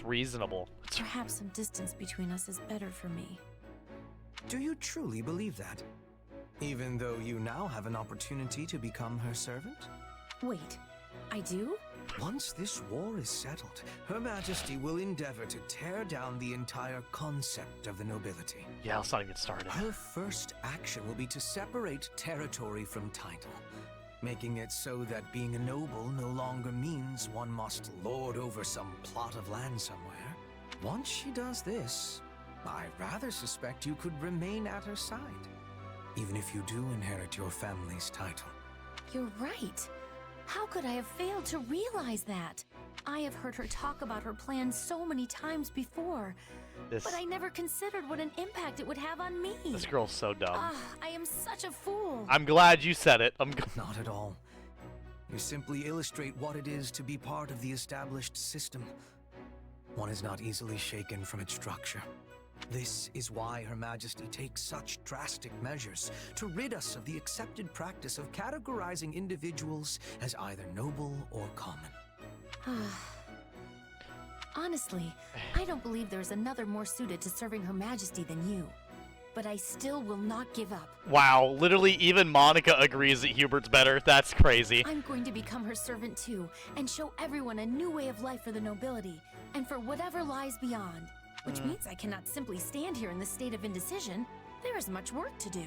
reasonable. Perhaps some distance between us is better for me. Do you truly believe that? Even though you now have an opportunity to become her servant? Wait, I do? Once this war is settled, Her Majesty will endeavor to tear down the entire concept of the nobility. Yeah, let's not get started. Her first action will be to separate territory from title, making it so that being a noble no longer means one must lord over some plot of land somewhere. Once she does this, I rather suspect you could remain at her side, even if you do inherit your family's title. You're right. How could I have failed to realize that? I have heard her talk about her plans so many times before, but I never considered what an impact it would have on me. This girl's so dumb. I am such a fool. I'm glad you said it. Not at all. You simply illustrate what it is to be part of the established system. One is not easily shaken from its structure. This is why Her Majesty takes such drastic measures to rid us of the accepted practice of categorizing individuals as either noble or common. Honestly, I don't believe there's another more suited to serving Her Majesty than you. But I still will not give up. Wow, literally even Monica agrees that Hubert's better. That's crazy. I'm going to become her servant too, and show everyone a new way of life for the nobility, and for whatever lies beyond. Which means I cannot simply stand here in this state of indecision. There is much work to do.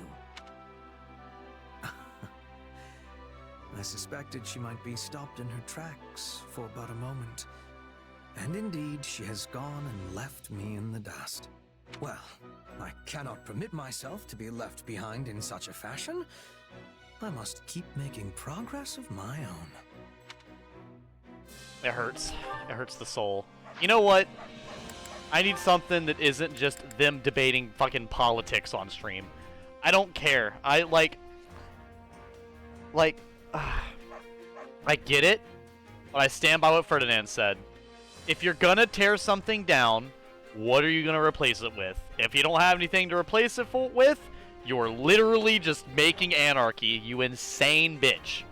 I suspected she might be stopped in her tracks for but a moment. And indeed, she has gone and left me in the dust. Well, I cannot permit myself to be left behind in such a fashion. I must keep making progress of my own. It hurts. It hurts the soul. You know what? I need something that isn't just them debating fucking politics on stream. I don't care. I get it, but I stand by what Ferdinand said. If you're gonna tear something down, what are you gonna replace it with? If you don't have anything to replace it with, you're literally just making anarchy, you insane bitch.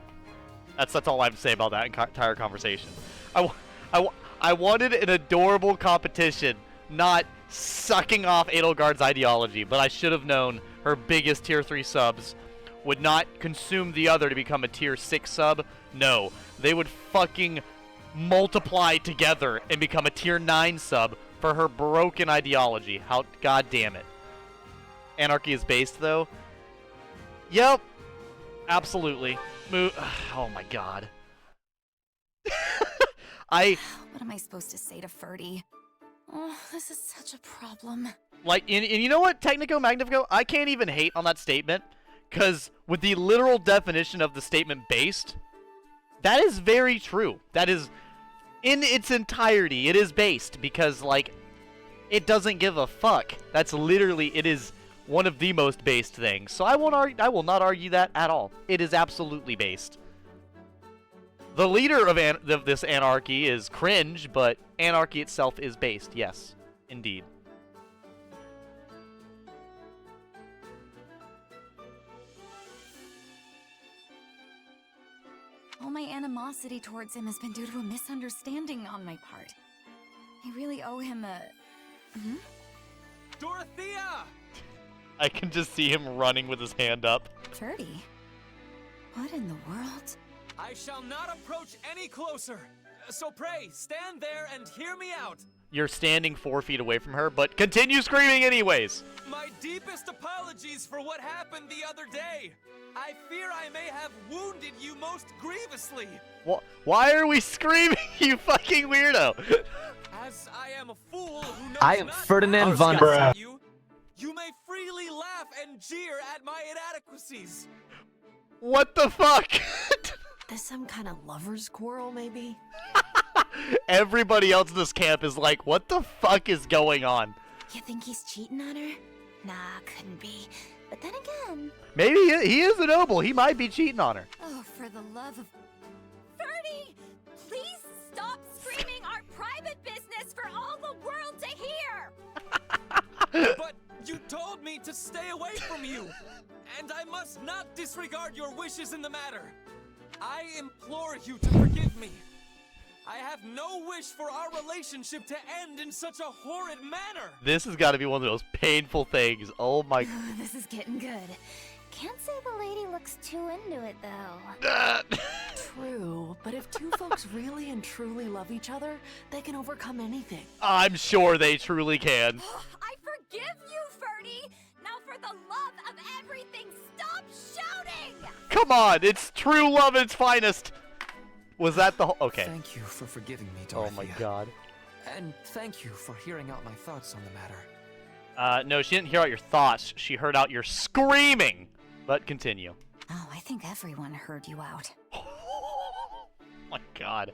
That's all I have to say about that entire conversation. I wanted an adorable competition, not sucking off Edelgard's ideology, but I should have known her biggest tier 3 subs would not consume the other to become a tier 6 sub. No, they would fucking multiply together and become a tier 9 sub for her broken ideology. How god damn it. Anarchy is based though. Yep. Absolutely. Oh my god. What am I supposed to say to Ferdy? Oh, this is such a problem. Like, and you know what, Technico Magnifico? I can't even hate on that statement, because with the literal definition of the statement based, that is very true. That is, in its entirety, it is based, because, like, it doesn't give a fuck. That's literally, it is one of the most based things. So I will not argue that at all. It is absolutely based. The leader of this anarchy is cringe, but anarchy itself is based. Yes, indeed. All my animosity towards him has been due to a misunderstanding on my part. I really owe him a... Dorothea! I can just see him running with his hand up. Ferdy? What in the world? I shall not approach any closer. So pray, stand there and hear me out. You're standing 4 feet away from her, but continue screaming anyways. My deepest apologies for what happened the other day. I fear I may have wounded you most grievously. Why are we screaming, you fucking weirdo? As I am a fool who knows I am not Ferdinand how to von... You may freely laugh and jeer at my inadequacies. What the fuck? There's some kind of lover's quarrel, maybe? Everybody else in this camp is like, what the fuck is going on? You think he's cheating on her? Nah, couldn't be. But then again... Maybe he is a noble. He might be cheating on her. Oh, for the love of... Ferdy! Please stop screaming our private business for all the world to hear! But you told me to stay away from you, and I must not disregard your wishes in the matter. I implore you to forgive me. I have no wish for our relationship to end in such a horrid manner. This has got to be one of those painful things. Oh my... This is getting good. Can't say the lady looks too into it, though. True, but if two folks really and truly love each other, they can overcome anything. I'm sure they truly can. I forgive you, Ferdy! Now for the love of everything, stop shouting! Come on, it's true love at its finest. Was that the whole... Okay. Thank you for forgiving me, Dorothea. Oh my god. And thank you for hearing out my thoughts on the matter. No, she didn't hear out your thoughts. She heard out your screaming. But continue. Oh, I think everyone heard you out. Oh my god.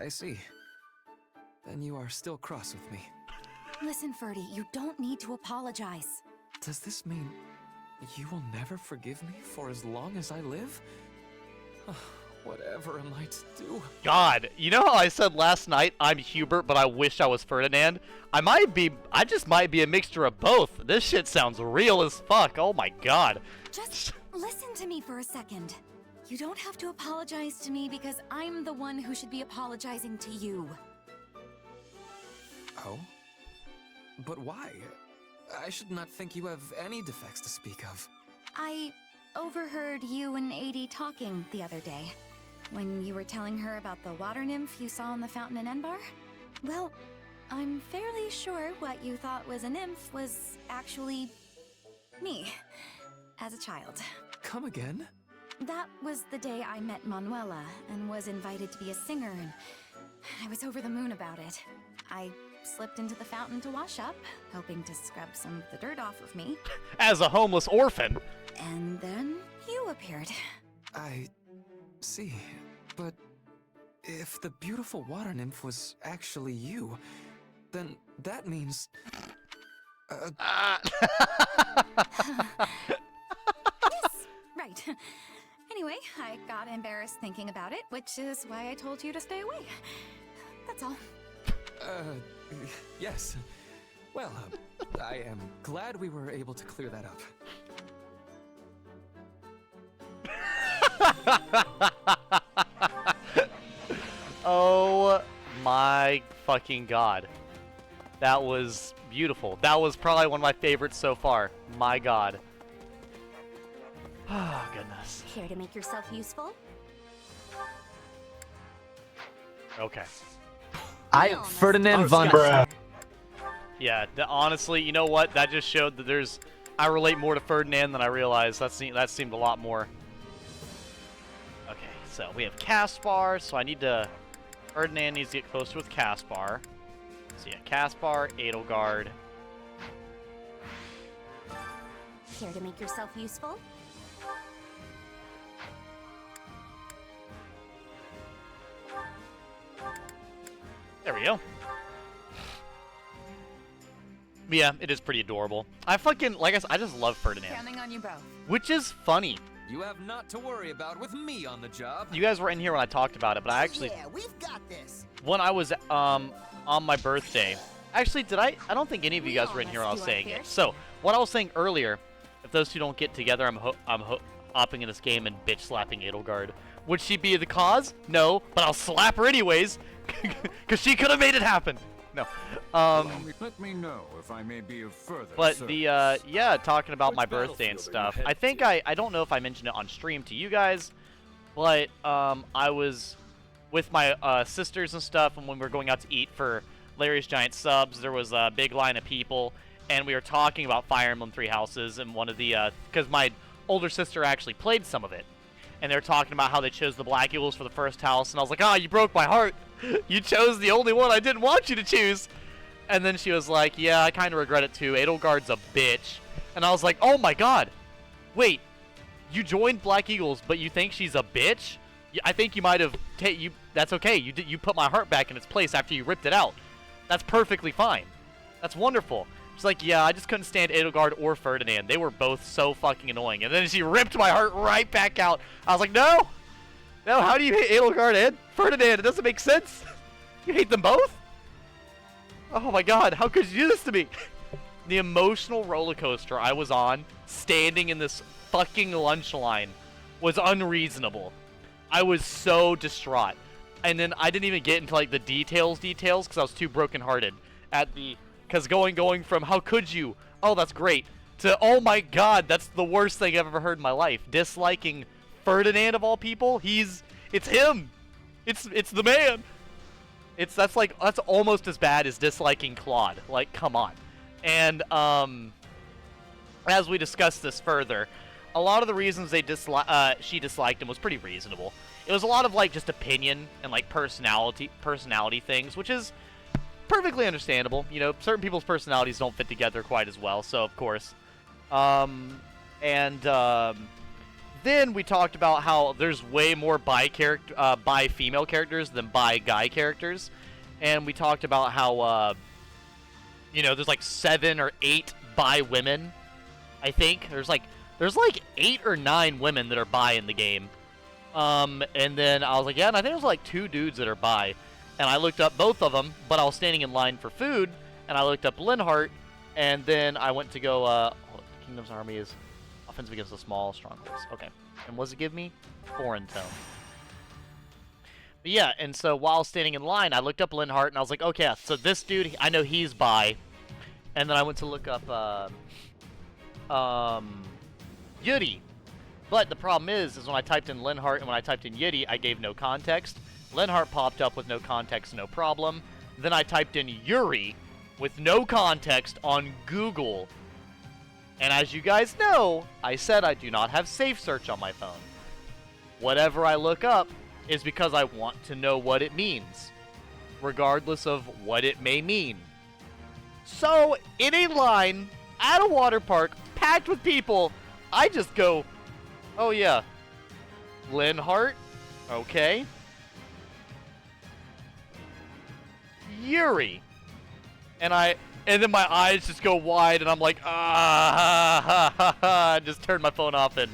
I see. Then you are still cross with me. Listen, Ferdy, you don't need to apologize. Does this mean you will never forgive me for as long as I live? Whatever am I to do? God, you know how I said last night I'm Hubert, but I wish I was Ferdinand? I just might be a mixture of both. This shit sounds real as fuck. Oh my god. Just listen to me for a second. You don't have to apologize to me because I'm the one who should be apologizing to you. Oh? But why? I should not think you have any defects to speak of. I overheard you and Adie talking the other day. When you were telling her about the water nymph you saw in the fountain in Enbar? Well, I'm fairly sure what you thought was a nymph was actually me, as a child. Come again? That was the day I met Manuela and was invited to be a singer, and I was over the moon about it. I slipped into the fountain to wash up, hoping to scrub some of the dirt off of me. As a homeless orphan. And then you appeared. I see. But if the beautiful water nymph was actually you, then that means... Yes, right. Anyway, I got embarrassed thinking about it, which is why I told you to stay away. That's all. Yes. Well, I am glad we were able to clear that up. Oh my fucking god. That was beautiful. That was probably one of my favorites so far. My god. Oh, goodness. Care to make yourself useful? Okay. Ferdinand von... Yeah, honestly, you know what? That just showed that there's... I relate more to Ferdinand than I realized. That seemed a lot more. Okay, so we have Caspar, so I need to... Ferdinand needs to get closer with Caspar. So yeah, Caspar, Edelgard. Care to make yourself useful? There we go. Yeah, it is pretty adorable. I fucking, like I said, I just love Ferdinand. Counting on you both. Which is funny. You have not to worry about with me on the job. You guys were in here when I talked about it, but I actually... Yeah, we've got this. When I was, on my birthday... Actually, did I don't think any of you guys were in here when I was saying it. So, what I was saying earlier, if those two don't get together, I'm hopping in this game and bitch slapping Edelgard. Would she be the cause? No, but I'll slap her anyways, because she could have made it happen. No. Let me know if I may be of further But service. the, yeah, talking about Which my birthday and battlefield are you stuff, headed I think I don't know if I mentioned it on stream to you guys, but, I was with my, sisters and stuff, and when we were going out to eat for Larry's Giant Subs, there was a big line of people, and we were talking about Fire Emblem Three Houses, and one of the, because my older sister actually played some of it, and they were talking about how they chose the Black Eagles for the first house, and I was like, you broke my heart. You chose the only one I didn't want you to choose. And then she was like, yeah, I kind of regret it too. Edelgard's a bitch. And I was like, oh my god. Wait, you joined Black Eagles, but you think she's a bitch? I think you might have... That's okay. You put my heart back in its place after you ripped it out. That's perfectly fine. That's wonderful. She's like, yeah, I just couldn't stand Edelgard or Ferdinand. They were both so fucking annoying. And then she ripped my heart right back out. I was like, no! No, how do you hate Edelgard and Ferdinand? It doesn't make sense. You hate them both? Oh my god, how could you do this to me? The emotional roller coaster I was on, standing in this fucking lunch line, was unreasonable. I was so distraught. And then I didn't even get into like the details, because I was too brokenhearted at the... Because going from, how could you? Oh, that's great. To, oh my god, that's the worst thing I've ever heard in my life. Disliking Ferdinand of all people? It's him! It's the man! That's almost as bad as disliking Claude. Like, come on. And, as we discuss this further, a lot of the reasons she disliked him was pretty reasonable. It was a lot of, like, just opinion and, like, personality things, which is perfectly understandable. You know, certain people's personalities don't fit together quite as well, so, of course. Then we talked about how there's way more bi female characters than bi guy characters. And we talked about how, you know, there's like 7 or 8 bi women, I think. There's like 8 or 9 women that are bi in the game. And then I was like, yeah, and I think there's like 2 dudes that are bi. And I looked up both of them, but I was standing in line for food, and I looked up Linhardt, and then I went to go, Kingdom's Army is offensive against the small strongholds. Okay. And what does it give me? Foreign tone. But yeah, and so while standing in line, I looked up Linhart, and I was like, okay, so this dude, I know he's bi. And then I went to look up, Yuri. But the problem is when I typed in Linhart and when I typed in Yuri, I gave no context. Linhart popped up with no context, no problem. Then I typed in Yuri with no context on Google. And as you guys know, I said I do not have safe search on my phone. Whatever I look up is because I want to know what it means, regardless of what it may mean. So, in a line, at a water park, packed with people, I just go, oh yeah, Linhart, okay. Yuri. And then my eyes just go wide, and I'm like, I just turned my phone off and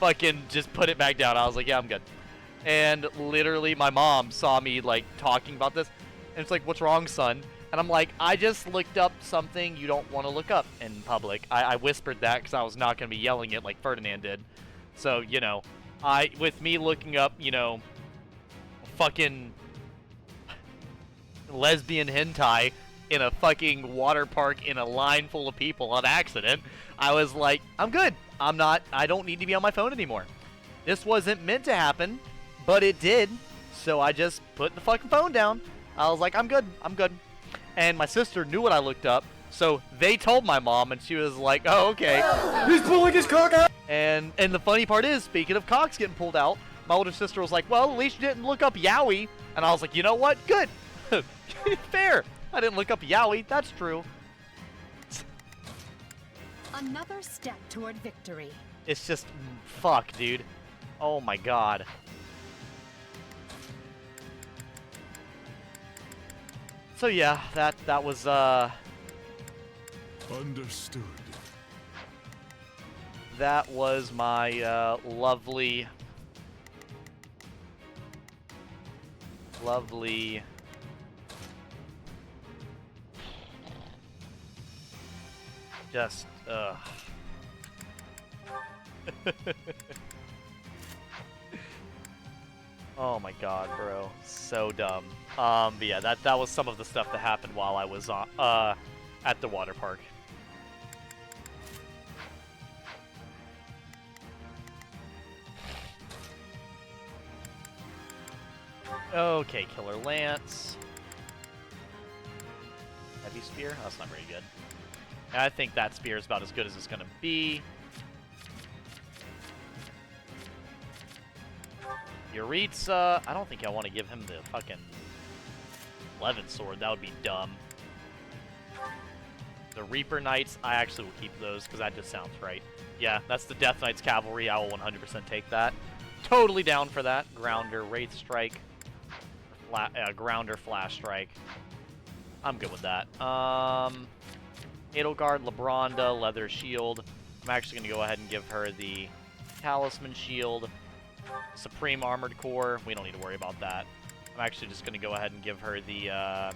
fucking just put it back down. I was like, yeah, I'm good. And literally, my mom saw me, like, talking about this, and it's like, what's wrong, son? And I'm like, I just looked up something you don't want to look up in public. I whispered that because I was not going to be yelling it like Ferdinand did. So, you know, with me looking up, you know, fucking lesbian hentai in a fucking water park in a line full of people on accident, I was like, I'm good. I don't need to be on my phone anymore. This wasn't meant to happen, but it did. So I just put the fucking phone down. I was like, I'm good. And my sister knew what I looked up, so they told my mom, and she was like, oh, okay. He's pulling his cock out! And the funny part is, speaking of cocks getting pulled out, my older sister was like, well, at least you didn't look up yaoi. And I was like, you know what? Good. Fair. I didn't look up yaoi. That's true. Another step toward victory. It's just, fuck, dude. Oh my god. So yeah, that was, Understood. That was my, lovely... Just, Oh my god, bro. So dumb. But yeah, that was some of the stuff that happened while I was at the water park. Okay, Killer Lance. Heavy Spear? Oh, that's not very good. I think that spear is about as good as it's gonna be. Yuritsa, I don't think I want to give him the fucking Levin sword. That would be dumb. The Reaper Knights, I actually will keep those because that just sounds right. Yeah, that's the Death Knights Cavalry. I will 100% take that. Totally down for that. Grounder, Wraith Strike, Grounder, Flash Strike. I'm good with that. Edelgard, Labronda, Leather Shield. I'm actually going to go ahead and give her the Talisman Shield. Supreme Armored Core. We don't need to worry about that. I'm actually just going to go ahead and give her the...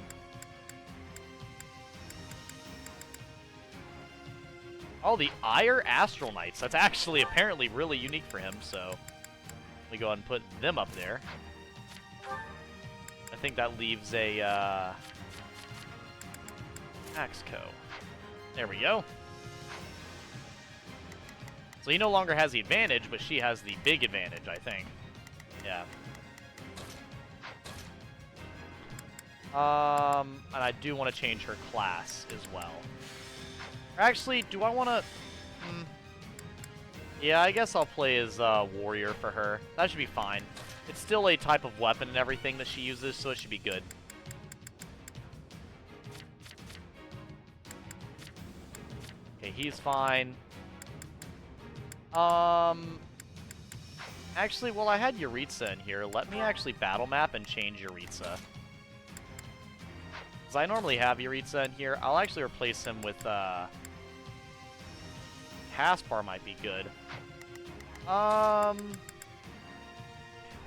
Oh, the Ire Astral Knights. That's actually apparently really unique for him, so... Let me go ahead and put them up there. I think that leaves a, Axco. There we go. So he no longer has the advantage, but she has the big advantage, I think. Yeah. And I do want to change her class as well. Actually, do I want to... Yeah, I guess I'll play as Warrior for her. That should be fine. It's still a type of weapon and everything that she uses, so it should be good. Okay, he's fine. Actually, well, I had Yuritsa in here. Let me actually battle map and change Yuritsa. Because I normally have Yuritsa in here. I'll actually replace him with, Caspar might be good.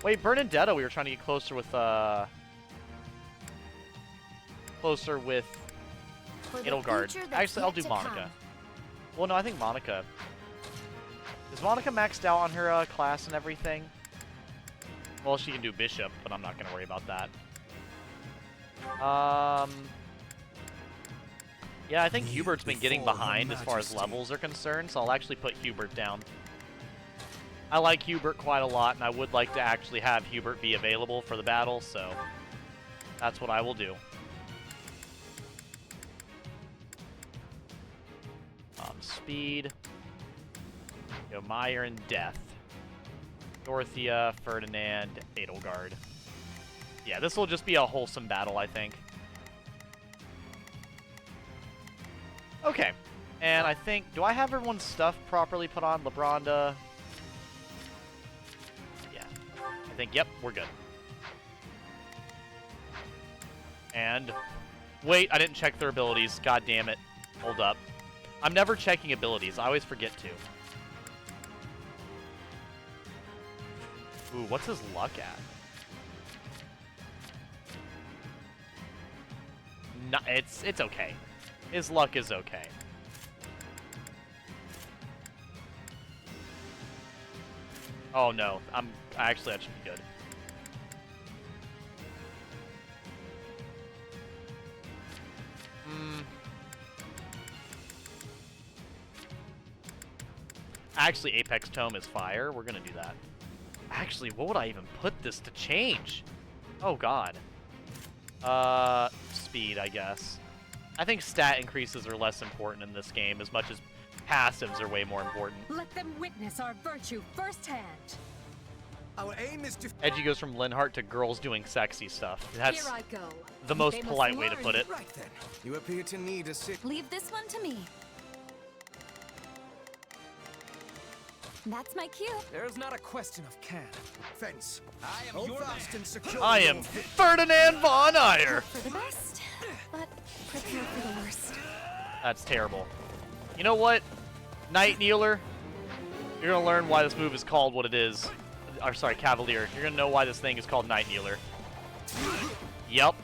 Wait, Bernadetta, we were trying to get closer with, Edelgard. Actually, I'll do Monica. Well, no, I think Monica... Is Monica maxed out on her class and everything? Well, she can do bishop, but I'm not going to worry about that. Yeah, I think Hubert's been getting behind as far as levels are concerned, so I'll actually put Hubert down. I like Hubert quite a lot, and I would like to actually have Hubert be available for the battle, so that's what I will do. Speed. Go Meyer and Death. Dorothea, Ferdinand, Edelgard. Yeah, this will just be a wholesome battle, I think. Okay. And I think... Do I have everyone's stuff properly put on? LeBronda? Yeah. I think, yep, we're good. And... Wait, I didn't check their abilities. God damn it. Hold up. I'm never checking abilities. I always forget to. Ooh, what's his luck at? No, it's okay. His luck is okay. Oh no, actually that should be good. Actually, Apex Tome is fire. We're gonna do that. Actually, what would I even put this to change? Oh god. Speed, I guess. I think stat increases are less important in this game, as much as passives are way more important. Let them witness our virtue firsthand. Our aim is to... Edgy goes from Linhart to girls doing sexy stuff. That's Here I go. the most They must polite way to learn. put it. Right then. You appear to need a sit... Leave this one to me. That's my cue. There's not a question of can. Fence. I am Hold your fast man. and secure. I am Ferdinand von Eyre. For the best, but prepare for the worst. That's terrible. You know what? Knight Kneeler, you're gonna learn why this move is called what it is. Or sorry, Cavalier. You're gonna know why this thing is called Knight Kneeler. Yep.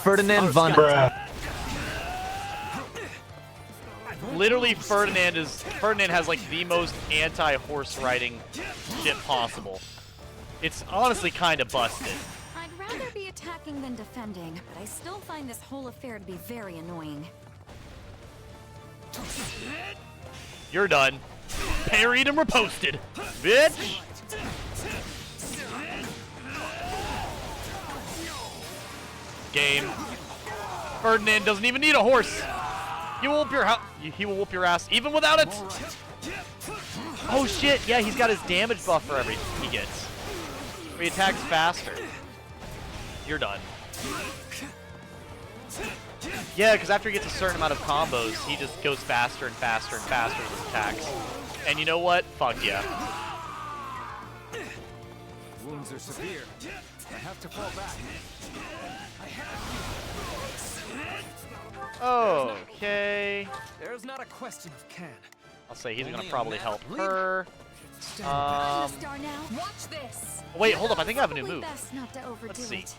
Ferdinand von... Literally, Ferdinand has like the most anti-horse riding shit possible. It's honestly kind of busted. I'd rather be attacking than defending, but I still find this whole affair to be very annoying. You're done. Parried and riposted, bitch. Game. Ferdinand doesn't even need a horse. He will whoop your ass even without it. Oh shit! Yeah, he's got his damage buff for every he gets. He attacks faster. You're done. Yeah, because after he gets a certain amount of combos, he just goes faster and faster and faster with his attacks. And you know what? Fuck yeah. Wounds are severe. I have to fall back. Okay. There's not a question of can. I'll say he's gonna probably help her. I'm the star now. Watch this. Wait, hold up. I think I have a new Probably move. best not to overdo Let's see. it.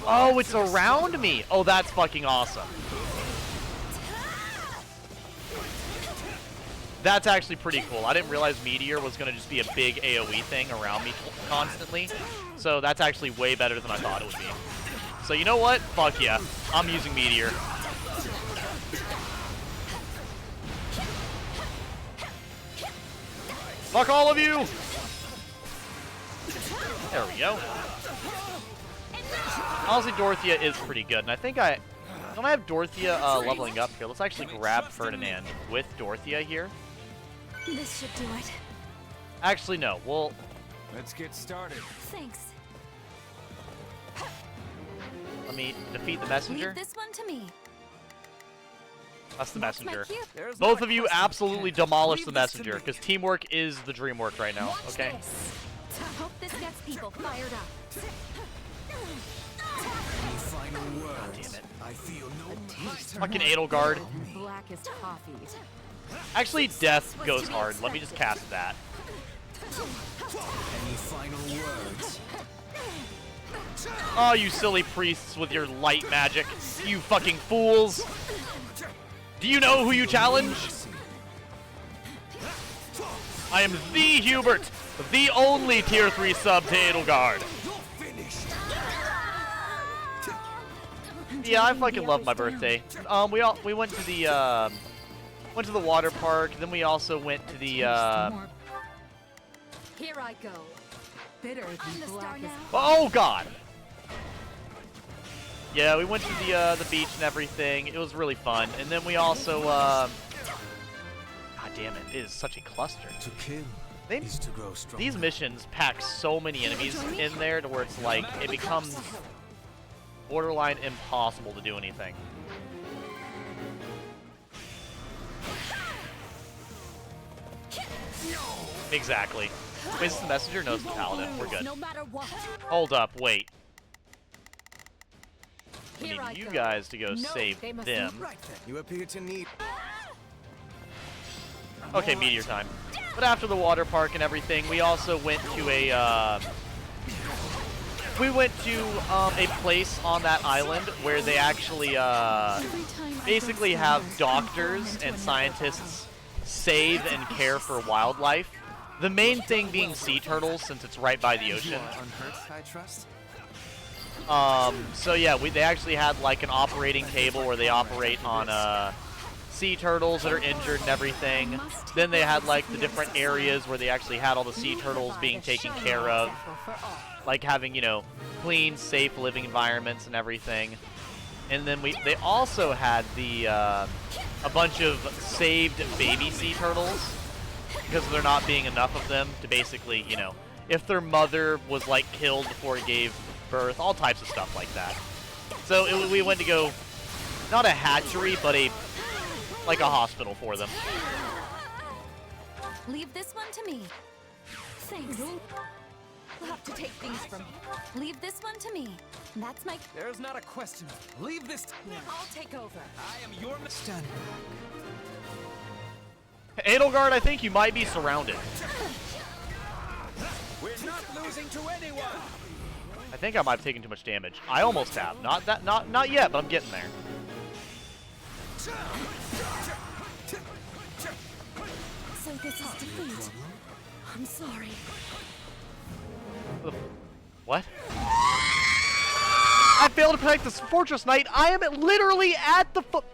Oh, it's around me. Oh, that's fucking awesome. That's actually pretty cool. I didn't realize Meteor was going to just be a big AoE thing around me constantly. So that's actually way better than I thought it would be. So you know what? Fuck yeah. I'm using Meteor. Fuck all of you! There we go. Honestly, Dorothea is pretty good, and I think don't I have Dorothea leveling up here? Let's actually grab Ferdinand with Dorothea here. This should do it. Actually, no. Well, Let's get started. Thanks. let me defeat the messenger. Leave this one to me. That's the That's my messenger. cue. There's Both not of a you question of absolutely can. demolish Leave the this to messenger, me. because teamwork is the dream work right now, Watch okay? this. Hope this gets people fired up. Any final words? Damn it. I feel no Fucking Edelgard. Black as coffee. Actually, Death goes hard. Let me just cast that. Any final words? Oh, you silly priests with your light magic. You fucking fools. Do you know who you challenge? I am the Hubert, the only tier 3 sub to Edelgard. Yeah, I fucking love my birthday. We went to the water park. Then we also went to the Here I go. Bitter than black as oh god. Yeah, we went to the beach and everything. It was really fun. And then we also god damn it, it is such a cluster. To kill is to grow strong. These missions pack so many enemies in there to where it's like it becomes borderline impossible to do anything. Exactly. Wait, is this the messenger? No, it's the paladin. We're good. no matter what. Hold up, wait. I Here I need you go. guys to go No, save they must them. Right then, you appear to need. Okay, meteor time. But after the water park and everything, we also went to a a place on that island where they actually basically have doctors and scientists save and care for wildlife. The main thing being sea turtles, since it's right by the ocean. Unhurt, I trust. So yeah, they actually had like an operating table where they operate on sea turtles that are injured and everything. Then they had like the different areas where they actually had all the sea turtles being taken care of, like having, you know, clean, safe living environments and everything. And then they also had the a bunch of saved baby sea turtles because there not being enough of them to basically, you know, if their mother was like killed before it gave birth, all types of stuff like that. So we went to go, not a hatchery, but like a hospital for them. Leave this one to me. Thanks. We'll have to take things from here. Leave this one to me. That's my... There's not a question. Leave this to me. I'll take over. I am your Stand Edelgard, I think you might be surrounded. We're not losing to anyone. I think I might have taken too much damage. I almost have. Not yet, but I'm getting there. So this is defeat. I'm sorry. What? I failed to protect this fortress knight. I am literally at the foot.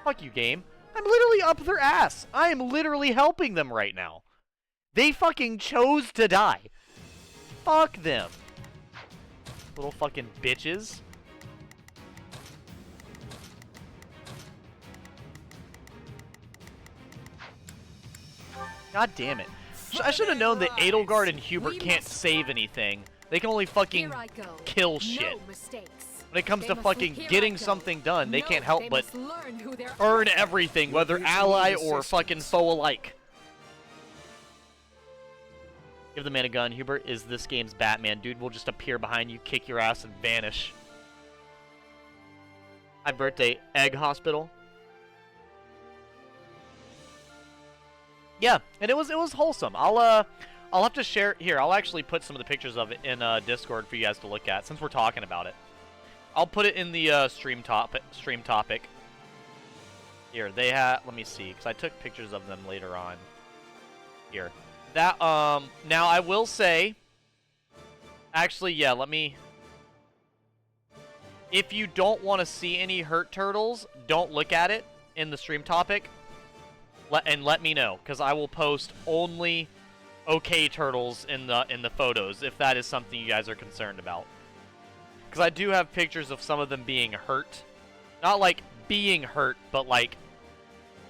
Fuck you, game. I'm literally up their ass. I am literally helping them right now. They fucking chose to die. Fuck them. Little fucking bitches. God damn it. I should have known that Edelgard and Hubert can't save anything. They can only fucking kill shit. When it comes to fucking getting something done, they can't help but earn everything, whether ally or fucking foe alike. Give the man a gun. Hubert is this game's Batman. Dude will just appear behind you, kick your ass, and vanish. My birthday, Egg Hospital. Yeah, and it was wholesome. I'll have to share here. I'll actually put some of the pictures of it in Discord for you guys to look at since we're talking about it. I'll put it in the stream topic. Here, they have. Let me see, because I took pictures of them later on. Here, that now I will say. Actually, yeah. Let me. If you don't want to see any hurt turtles, don't look at it in the stream topic. Let me know, because I will post only okay turtles in the photos if that is something you guys are concerned about. Because I do have pictures of some of them being hurt, not like being hurt, but like,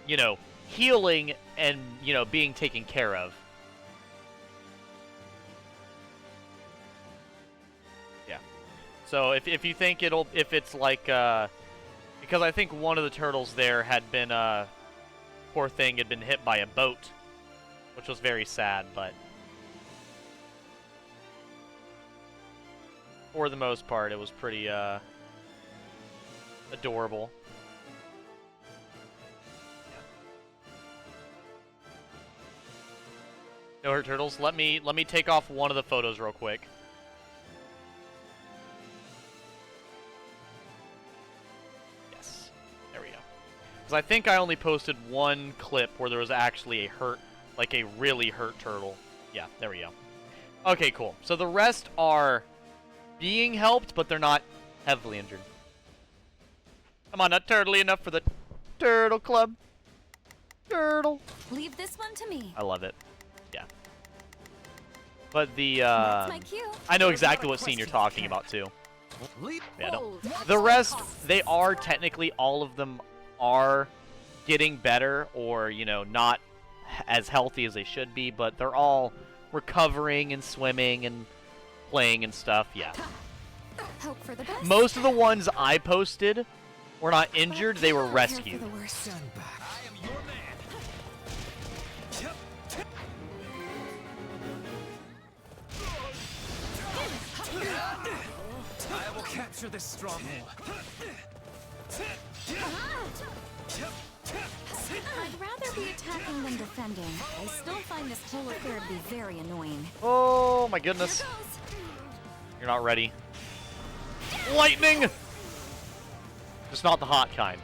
you know, healing and, you know, being taken care of. Yeah. So if you think if it's like because I think one of the turtles there had been poor thing had been hit by a boat, which was very sad, but for the most part, it was pretty adorable. No hurt turtles. Let me take off one of the photos real quick. Yes. Because I think I only posted one clip where there was actually a hurt, like a really hurt turtle. Yeah, there we go. Okay, cool. So the rest are being helped, but they're not heavily injured. Come on, not turtly enough for the turtle club. Turtle. Leave this one to me. I love it. Yeah. But the, That's my cue. I know exactly what scene you're talking about, too. Yeah, no. The rest, they are technically, all of them are getting better or, you know, not as healthy as they should be, but they're all recovering and swimming and playing and stuff, yeah. Hope for the best. Most of the ones I posted were not injured, they were rescued. Stand back. I am your man. I will capture this stronghold. I'd rather be attacking than defending. I still find this whole affair to be very annoying. Oh my goodness. You're not ready. Lightning! Just not the hot kind.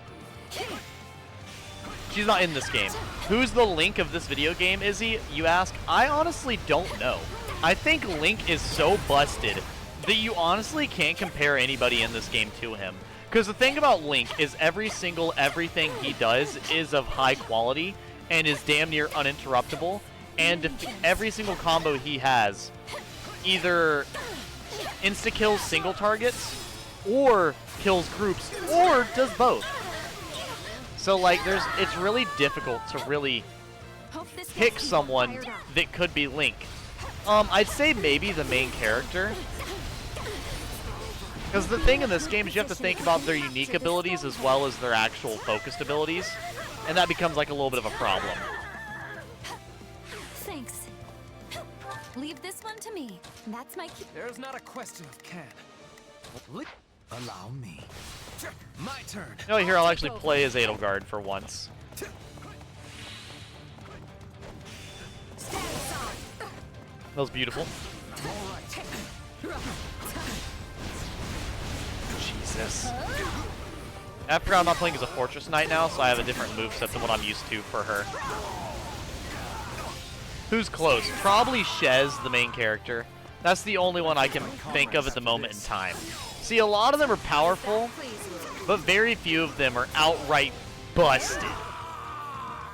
She's not in this game. Who's the Link of this video game, Izzy? You ask? I honestly don't know. I think Link is so busted that you honestly can't compare anybody in this game to him. Because the thing about Link is everything he does is of high quality and is damn near uninterruptible. And every single combo he has either insta-kills single targets or kills groups or does both. So like it's really difficult to really pick someone that could be Link. I'd say maybe the main character. Because the thing in this game is you have to think about their unique abilities as well as their actual focused abilities. And that becomes like a little bit of a problem. Thanks. Leave this one to me. That's my cue. There's not a question of can. Allow me. My turn. You know, here I'll actually play as Edelgard for once. That was beautiful. Jesus. I forgot I'm not playing as a Fortress Knight now, so I have a different moveset than what I'm used to for her. Who's close? Probably Shez, the main character. That's the only one I can think of at the moment in time. See, a lot of them are powerful, but very few of them are outright busted.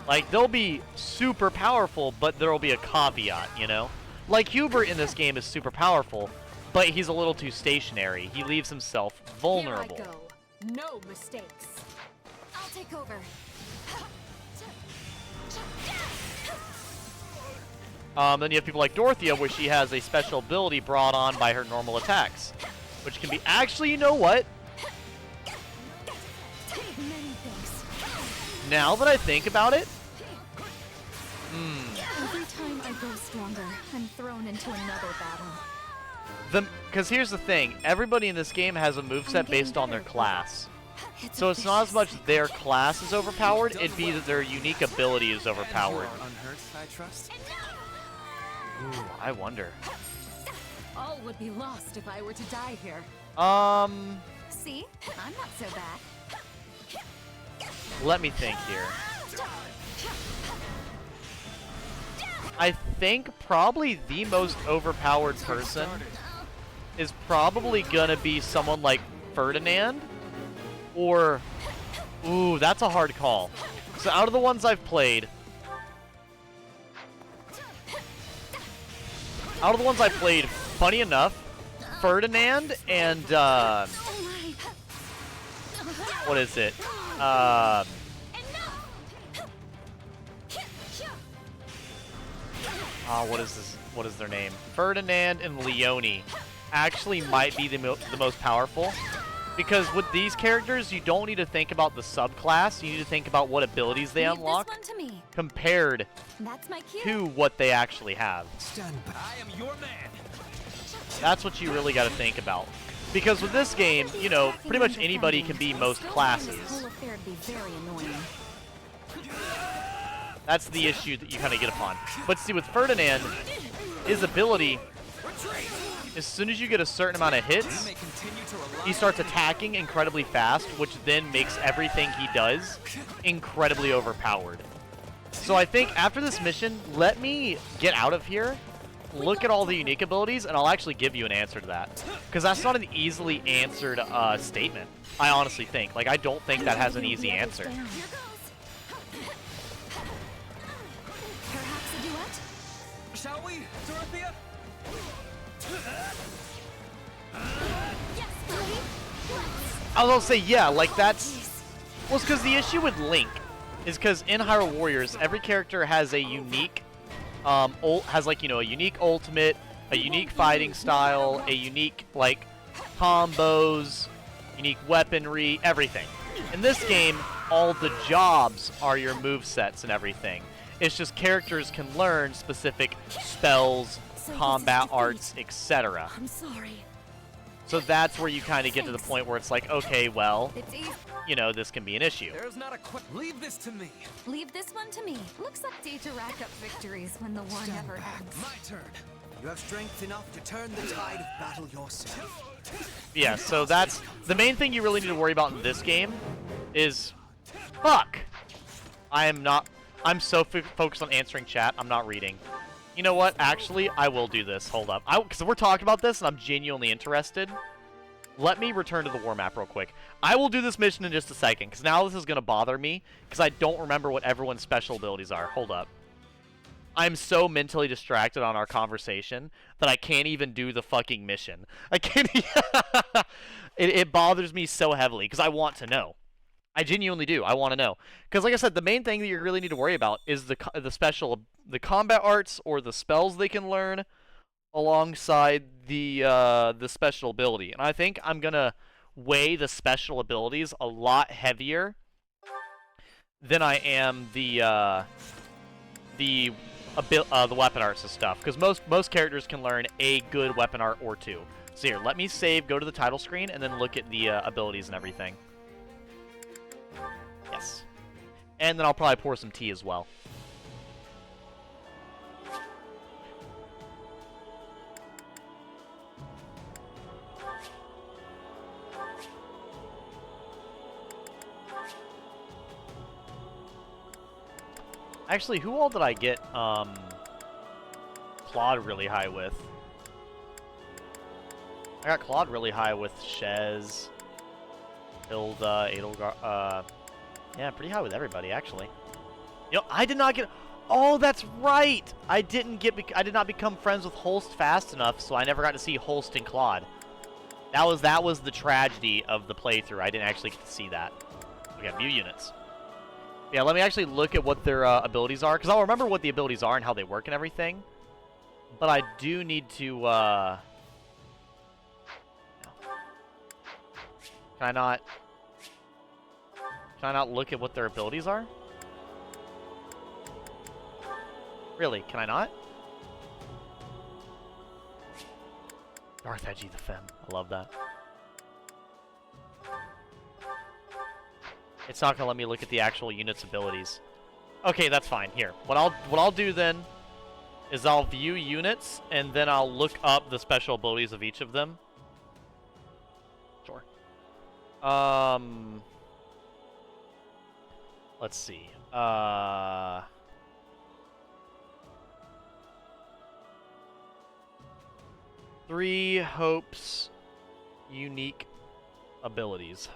Like, they'll be super powerful, but there'll be a caveat, you know? Like, Hubert in this game is super powerful, but he's a little too stationary. He leaves himself vulnerable. Here I go. No mistakes. I'll take over. Then you have people like Dorothea, where she has a special ability brought on by her normal attacks. Which can be... Actually, you know what? Now that I think about it... Every time I grow stronger, I'm thrown into another battle. Because here's the thing. Everybody in this game has a moveset based on their class. So it's not as much their class is overpowered, it'd be that their unique ability is overpowered. Unhurt, I trust. Ooh, I wonder. All would be lost if I were to die here. See? I'm not so bad. Let me think here. I think probably the most overpowered person is probably gonna be someone like Ferdinand, or... Ooh, that's a hard call. So out of the ones I've played... funny enough, Ferdinand and, what is it? What is this? What is their name? Ferdinand and Leone actually might be the most powerful. Because with these characters, you don't need to think about the subclass. You need to think about what abilities they unlock compared to what they actually have. Stand back. I am your man. That's what you really got to think about. Because with this game, you know, pretty much anybody can be most classes. That's the issue that you kind of get upon. But see, with Ferdinand, his ability as soon as you get a certain amount of hits, he starts attacking incredibly fast, which then makes everything he does incredibly overpowered. So I think after this mission, let me get out of here, look at all the unique abilities, and I'll actually give you an answer to that. Because that's not an easily answered statement, I honestly think. Like, I don't think that has an easy answer. Perhaps a duet? Shall we, Dorothea? I was gonna say, yeah, like that's... Well, it's because the issue with Link is because in Hyrule Warriors, every character has a unique, has like, you know, a unique ultimate, a unique fighting style, a unique, like, combos, unique weaponry, everything. In this game, all the jobs are your movesets and everything. It's just characters can learn specific spells, combat arts, etc. I'm sorry. So that's where you kind of get to the point where it's like, okay, well, you know, this can be an issue. There's not a leave this to me. Leave this one to me. Looks like day to rack up victories when the war never ends. My turn. You have strength enough to turn the tide of battle yourself. Yeah, so that's the main thing you really need to worry about in this game is, fuck. I'm so focused on answering chat, I'm not reading. You know what? Actually, I will do this. Hold up. Because we're talking about this, and I'm genuinely interested. Let me return to the war map real quick. I will do this mission in just a second, because now this is going to bother me, because I don't remember what everyone's special abilities are. Hold up. I'm so mentally distracted on our conversation that I can't even do the fucking mission. I can't... it bothers me so heavily, because I want to know. I genuinely do. I want to know. Because like I said, the main thing that you really need to worry about is the combat arts or the spells they can learn alongside the special ability. And I think I'm going to weigh the special abilities a lot heavier than I am the weapon arts and stuff. Because most characters can learn a good weapon art or two. So here, let me save, go to the title screen, and then look at the abilities and everything. Yes. And then I'll probably pour some tea as well. Actually, who all did I get Claude really high with? I got Claude really high with Shez, Hilda, Edelgard, yeah, pretty high with everybody, actually. You know, I did not get... Oh, that's right! I did not become friends with Holst fast enough, so I never got to see Holst and Claude. That was the tragedy of the playthrough. I didn't actually get to see that. Okay, view units. Yeah, let me actually look at what their abilities are, because I'll remember what the abilities are and how they work and everything. But I do need to, Can I not look at what their abilities are? Really, can I not? Darth Edgy the Femme. I love that. It's not gonna let me look at the actual unit's abilities. Okay, that's fine. Here. What I'll do then is I'll view units and then I'll look up the special abilities of each of them. Sure. Let's see. 3 Hope's unique abilities.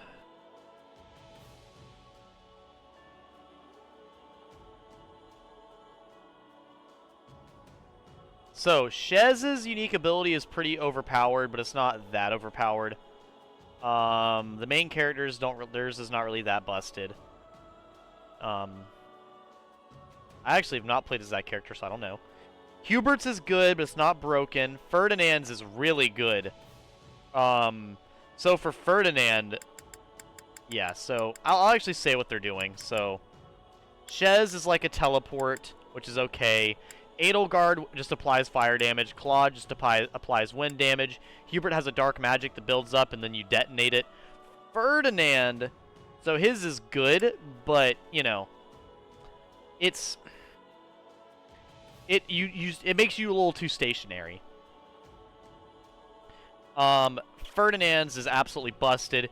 So, Shez's unique ability is pretty overpowered, but it's not that overpowered. The main characters theirs is not really that busted. I actually have not played as that character, so I don't know. Hubert's is good, but it's not broken. Ferdinand's is really good. So for Ferdinand, yeah, so I'll actually say what they're doing. So, Shez is like a teleport, which is okay. Edelgard just applies fire damage. Claude just applies wind damage. Hubert has a dark magic that builds up and then you detonate it. Ferdinand, so his is good, but, you know, it makes you a little too stationary. Ferdinand's is absolutely busted,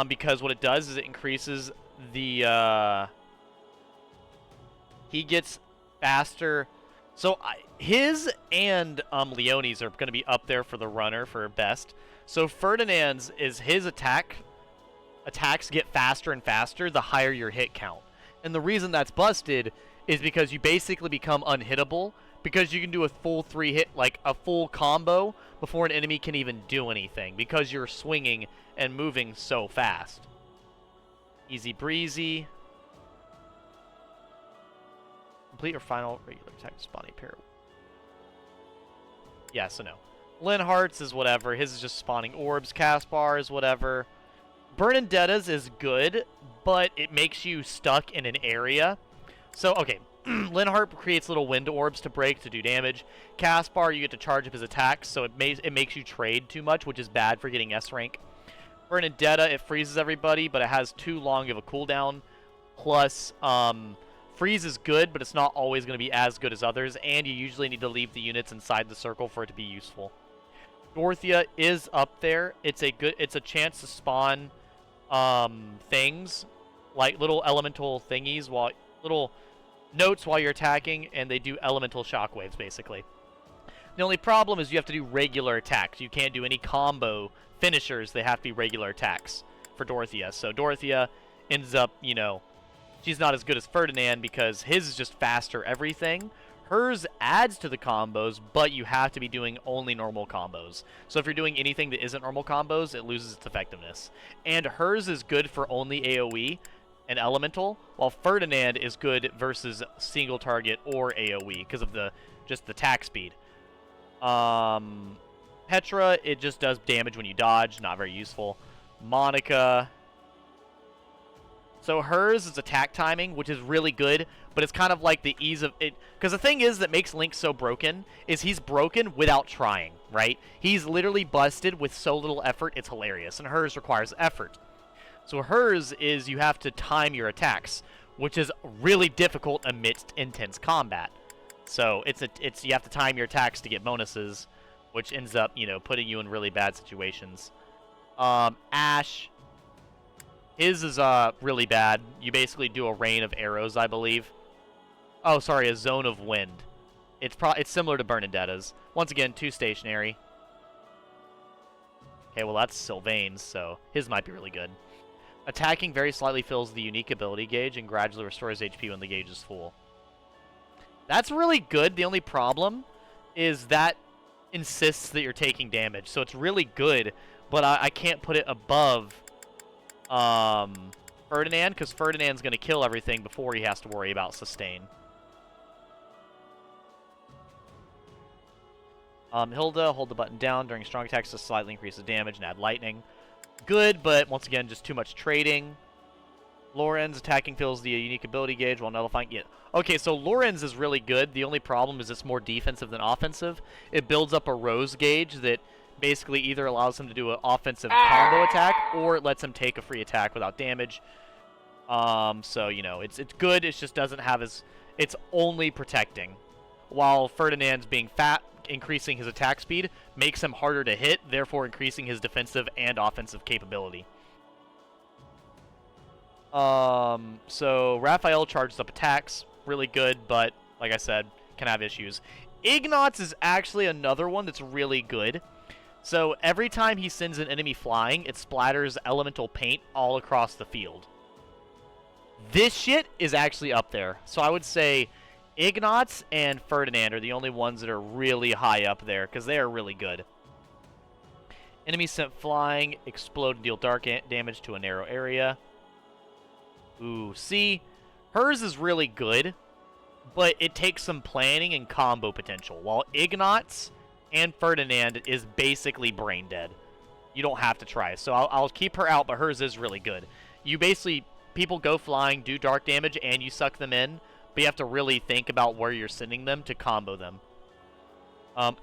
because what it does is it increases the, he gets faster. So his and Leone's are going to be up there for the runner for best. So Ferdinand's is his attacks get faster and faster the higher your hit count. And the reason that's busted is because you basically become unhittable because you can do a full 3-hit, like a full combo before an enemy can even do anything because you're swinging and moving so fast. Easy breezy. Complete your final regular attack spawning pair. Yeah, so no. Linhardt's is whatever. His is just spawning orbs. Caspar is whatever. Bernadetta's is good, but it makes you stuck in an area. So, okay. Linhardt creates little wind orbs to break to do damage. Caspar, you get to charge up his attacks, so it makes you trade too much, which is bad for getting S rank. Bernadetta, it freezes everybody, but it has too long of a cooldown. Plus, freeze is good, but it's not always going to be as good as others, and you usually need to leave the units inside the circle for it to be useful. Dorothea is up there. It's a chance to spawn things, like little elemental thingies, little notes while you're attacking, and they do elemental shockwaves, basically. The only problem is you have to do regular attacks. You can't do any combo finishers. They have to be regular attacks for Dorothea. So Dorothea ends up, you know, she's not as good as Ferdinand because his is just faster everything. Hers adds to the combos, but you have to be doing only normal combos. So if you're doing anything that isn't normal combos, it loses its effectiveness. And hers is good for only AoE and elemental, while Ferdinand is good versus single target or AoE because of just the attack speed. Petra, it just does damage when you dodge, not very useful. Monica, so hers is attack timing, which is really good, but it's kind of like the ease of it. Because the thing is that makes Link so broken is he's broken without trying, right? He's literally busted with so little effort, it's hilarious. And hers requires effort. So hers is you have to time your attacks, which is really difficult amidst intense combat. So you have to time your attacks to get bonuses, which ends up, you know, putting you in really bad situations. Ash, his is really bad. You basically do a rain of arrows, I believe. Oh, sorry, a zone of wind. It's similar to Bernadetta's. Once again, 2 stationary. Okay, well that's Sylvain's, so his might be really good. Attacking very slightly fills the unique ability gauge and gradually restores HP when the gauge is full. That's really good. The only problem is that insists that you're taking damage. So it's really good, but I can't put it above Ferdinand, because Ferdinand's going to kill everything before he has to worry about sustain. Hilda, hold the button down during strong attacks to slightly increase the damage and add lightning. Good, but once again, just too much trading. Lorenz, attacking fills the unique ability gauge while nullifying it. Okay, so Lorenz is really good. The only problem is it's more defensive than offensive. It builds up a rose gauge that basically either allows him to do an offensive combo attack or it lets him take a free attack without damage. So, you know, it's good. It just doesn't have it's only protecting. While Ferdinand's being fat, increasing his attack speed makes him harder to hit, therefore increasing his defensive and offensive capability. So Raphael charges up attacks, really good, but like I said, can have issues. Ignatz is actually another one that's really good. So every time he sends an enemy flying, it splatters elemental paint all across the field. This shit is actually up there. So I would say Ignatz and Ferdinand are the only ones that are really high up there, because they are really good. Enemies sent flying, explode and deal dark damage to a narrow area. Ooh, see, hers is really good, but it takes some planning and combo potential, while Ignatz and Ferdinand is basically brain dead. You don't have to try. So I'll keep her out, but hers is really good. You basically, people go flying, do dark damage, and you suck them in, but you have to really think about where you're sending them to combo them.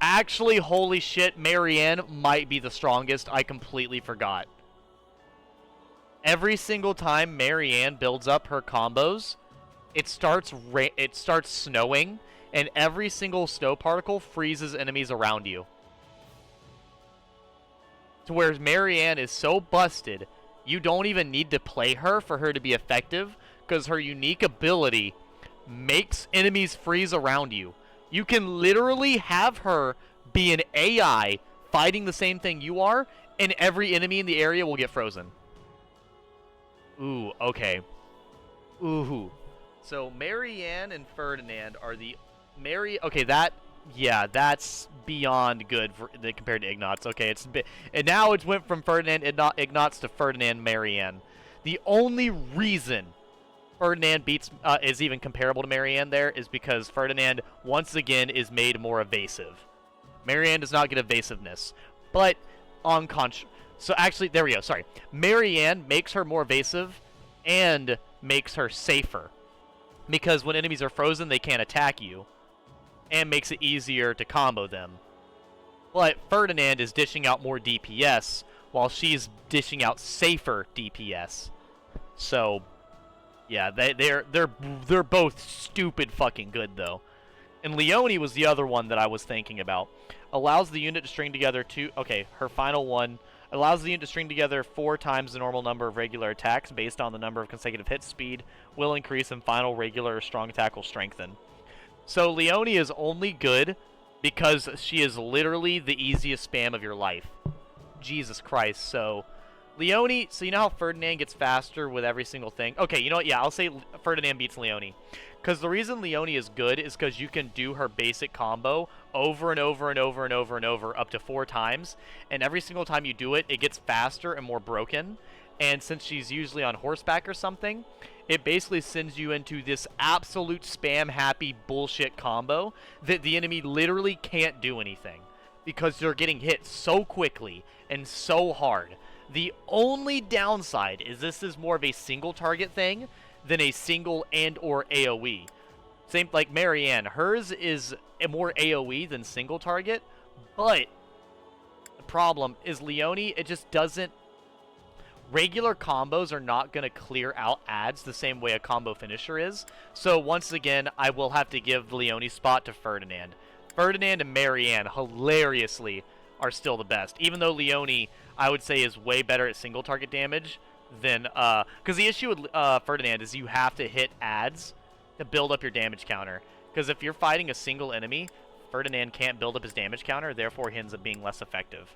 Actually, holy shit, Marianne might be the strongest. I completely forgot. Every single time Marianne builds up her combos, it starts snowing, and every single snow particle freezes enemies around you. to where Marianne is so busted, you don't even need to play her for her to be effective, because her unique ability makes enemies freeze around you. You can literally have her be an AI fighting the same thing you are, and every enemy in the area will get frozen. Ooh, okay. Ooh. So Marianne and Ferdinand are the okay, that's beyond good compared to Ignatz. Okay, and now it's went from Ferdinand Ignatz to Ferdinand Marianne. The only reason Ferdinand is even comparable to Marianne there is because Ferdinand once again is made more evasive. Marianne does not get evasiveness, but so actually, there we go. Sorry, Marianne makes her more evasive and makes her safer, because when enemies are frozen, they can't attack you, and makes it easier to combo them. But Ferdinand is dishing out more DPS, while she's dishing out safer DPS. So, yeah, they're both stupid fucking good though. And Leonie was the other one that I was thinking about. Allows the unit to string together her final one. Allows the unit to string together 4 times the normal number of regular attacks based on the number of consecutive hits. Speed will increase and final regular or strong attack will strengthen. So Leonie is only good because she is literally the easiest spam of your life. Jesus Christ. So Leonie, so you know how Ferdinand gets faster with every single thing? Okay, you know what? Yeah, I'll say Ferdinand beats Leonie. Because the reason Leonie is good is because you can do her basic combo over and over and over and over and over up to 4 times. And every single time you do it, it gets faster and more broken. And since she's usually on horseback or something, it basically sends you into this absolute spam-happy bullshit combo that the enemy literally can't do anything, because they're getting hit so quickly and so hard. The only downside is this is more of a single target thing than a single and or AoE. Same like Marianne. Hers is a more AoE than single target, but the problem is Leonie, it just doesn't... Regular combos are not going to clear out ads the same way a combo finisher is. So once again, I will have to give Leonie's spot to Ferdinand. Ferdinand and Marianne, hilariously, are still the best. Even though Leonie, I would say, is way better at single target damage than... Because the issue with Ferdinand is you have to hit ads to build up your damage counter. Because if you're fighting a single enemy, Ferdinand can't build up his damage counter, therefore he ends up being less effective.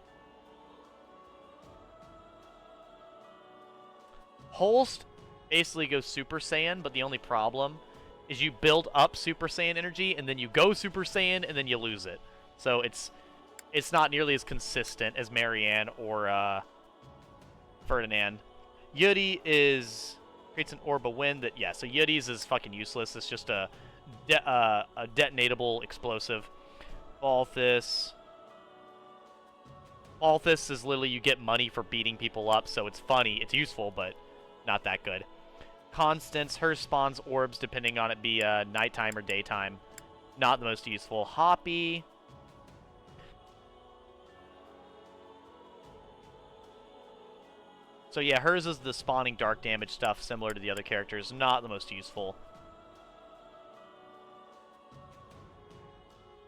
Holst basically goes Super Saiyan, but the only problem is you build up Super Saiyan energy, and then you go Super Saiyan, and then you lose it. So it's not nearly as consistent as Marianne or Ferdinand. Yudi creates an orb of wind that, yeah, so Yudi's is fucking useless. It's just a detonatable explosive. Balthus is literally you get money for beating people up, so it's funny. It's useful, but not that good. Constance, her spawns orbs depending on it be nighttime or daytime. Not the most useful. Hoppy. So yeah, hers is the spawning dark damage stuff similar to the other characters. Not the most useful.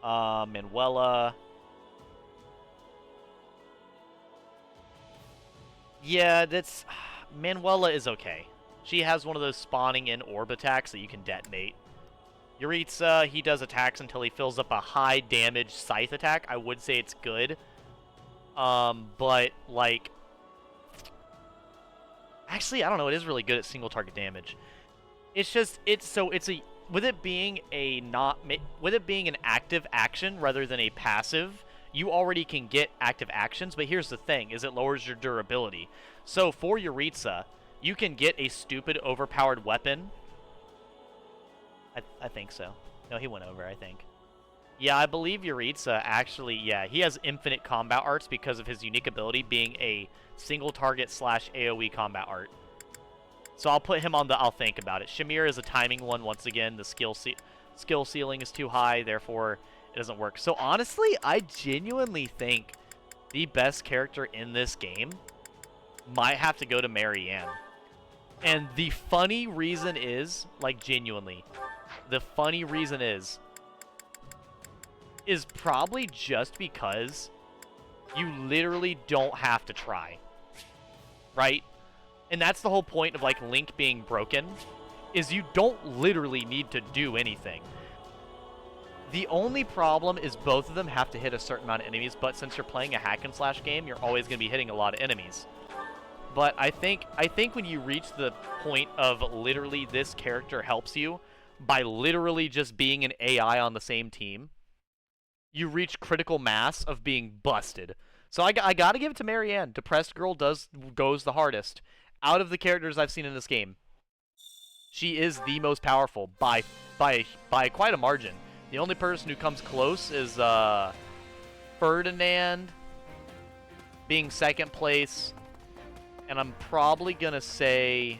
Manuela. Yeah, that's... Manuela is okay. She has one of those spawning in orb attacks that you can detonate. Yuritsa, he does attacks until he fills up a high damage scythe attack. I would say it's good. But, like... Actually, I don't know. It is really good at single target damage. It's just... With it being an active action rather than a passive, you already can get active actions, but here's the thing, is it lowers your durability. So for Yuritsa, you can get a stupid overpowered weapon. I think so. No, he went over, I think. Yeah, I believe Yuritsa actually, yeah, he has infinite combat arts because of his unique ability being a single target / AoE combat art. So I'll put him on the I'll think about it. Shamir is a timing one once again. The skill ceiling is too high, therefore it doesn't work. So honestly, I genuinely think the best character in this game might have to go to Marianne. And the funny reason is, like genuinely, the funny reason is probably just because You literally don't have to try. Right? And that's the whole point of, like, Link being broken, is you don't literally need to do anything. The only problem is both of them have to hit a certain amount of enemies, but since you're playing a hack and slash game, you're always going to be hitting a lot of enemies. But I think when you reach the point of literally this character helps you by literally just being an AI on the same team, you reach critical mass of being busted. So I gotta give it to Marianne. Depressed Girl goes the hardest. Out of the characters I've seen in this game, she is the most powerful by quite a margin. The only person who comes close is Ferdinand being second place, and I'm probably gonna say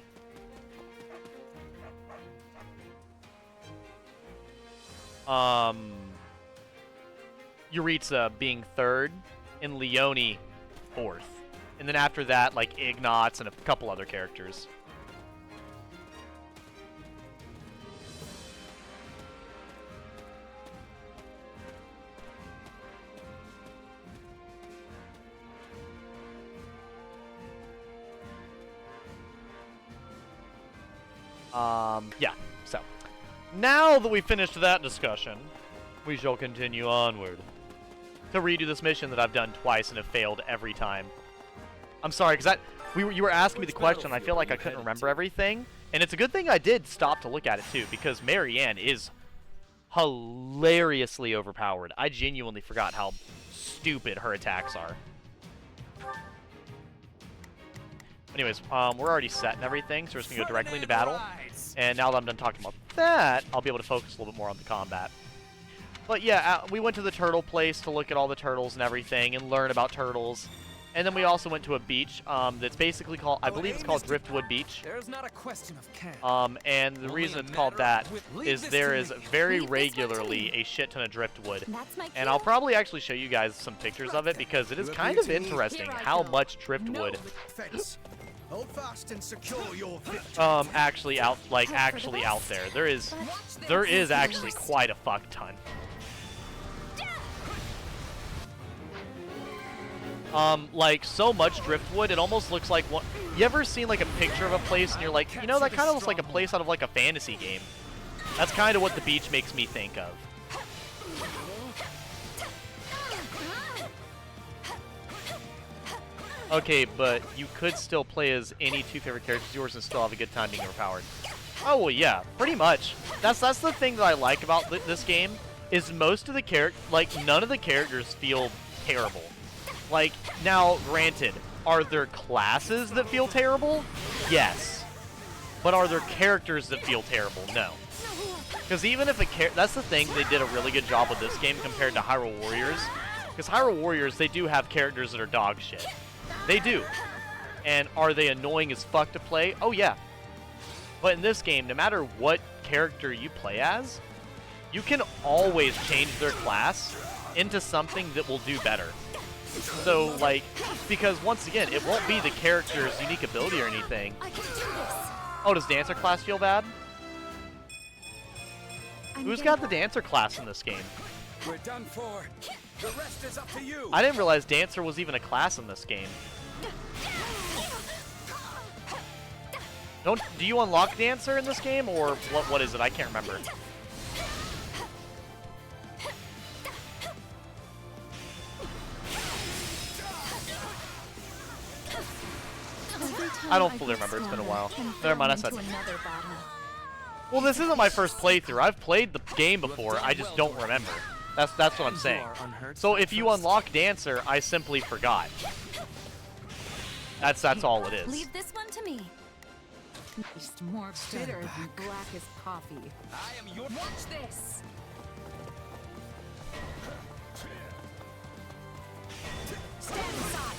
Yuritsa being third, and Leone fourth. And then after that, like, Ignatz and a couple other characters. Yeah, so. Now that we've finished that discussion, we shall continue onward to redo this mission that I've done twice and have failed every time. I'm sorry, because you were asking me the question, and I feel like I couldn't remember everything. And it's a good thing I did stop to look at it, too, because Marianne is hilariously overpowered. I genuinely forgot how stupid her attacks are. Anyways, we're already set and everything, so we're just going to go directly into battle. And now that I'm done talking about that, I'll be able to focus a little bit more on the combat. But yeah, we went to the turtle place to look at all the turtles and everything and learn about turtles. And then we also went to a beach that's basically called, I believe it's called Driftwood Beach. There's not a question of and the reason it's called that is there is very regularly a shit ton of driftwood. And I'll probably actually show you guys some pictures of it because it is kind of interesting how much driftwood Hold fast and secure your actually out there. There is actually quite a fuck ton. Like, so much driftwood, it almost looks like what... You ever seen, like, a picture of a place and you're like, you know, that kind of looks like a place out of, like, a fantasy game. That's kind of what the beach makes me think of. Okay, but you could still play as any two favorite characters of yours and still have a good time being overpowered. Oh, well, yeah, pretty much. That's the thing that I like about this game, is most of the none of the characters feel terrible. Like, now, granted, are there classes that feel terrible? Yes. But are there characters that feel terrible? No. Because even if that's the thing, they did a really good job with this game compared to Hyrule Warriors. Because Hyrule Warriors, they do have characters that are dog shit. They do. And are they annoying as fuck to play? Oh, yeah. But in this game, no matter what character you play as, you can always change their class into something that will do better. So, like, because once again, it won't be the character's unique ability or anything. Oh, does Dancer class feel bad? Who's got the Dancer class in this game? We're done for. The rest is up to you. I didn't realize Dancer was even a class in this game. Do you unlock Dancer in this game, or what is it? I can't remember. I don't fully remember. It's been a while. Never mind, I said. Well, this isn't my first playthrough. I've played the game before. I just don't remember. That's what I'm saying. So if you unlock Dancer, I simply forgot. That's all it is. Leave this one to me. It's more bitter than black as coffee. I am your. Watch this. Stand aside.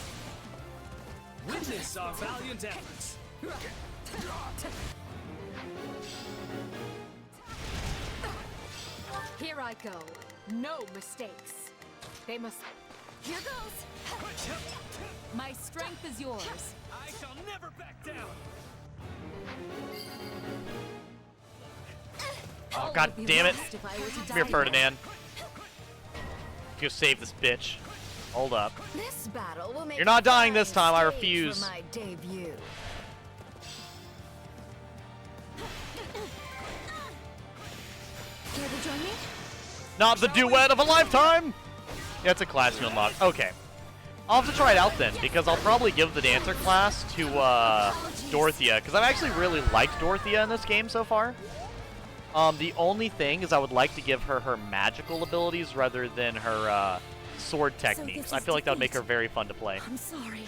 Witness our valiant efforts. Here I go. No mistakes. They must... Here goes. My strength is yours. I shall never back down. Oh, god damn it. Come here, Ferdinand. Go save this bitch. Hold up. This battle will make You're not dying a this time, I stage refuse. For my debut. Care to join me? Not the duet of a lifetime! Yeah, it's a class you unlock. Okay. I'll have to try it out then, because I'll probably give the dancer class to Dorothea, because I've actually really liked Dorothea in this game so far. The only thing is I would like to give her her magical abilities rather than her sword techniques. I feel like that would make her very fun to play. I'm sorry.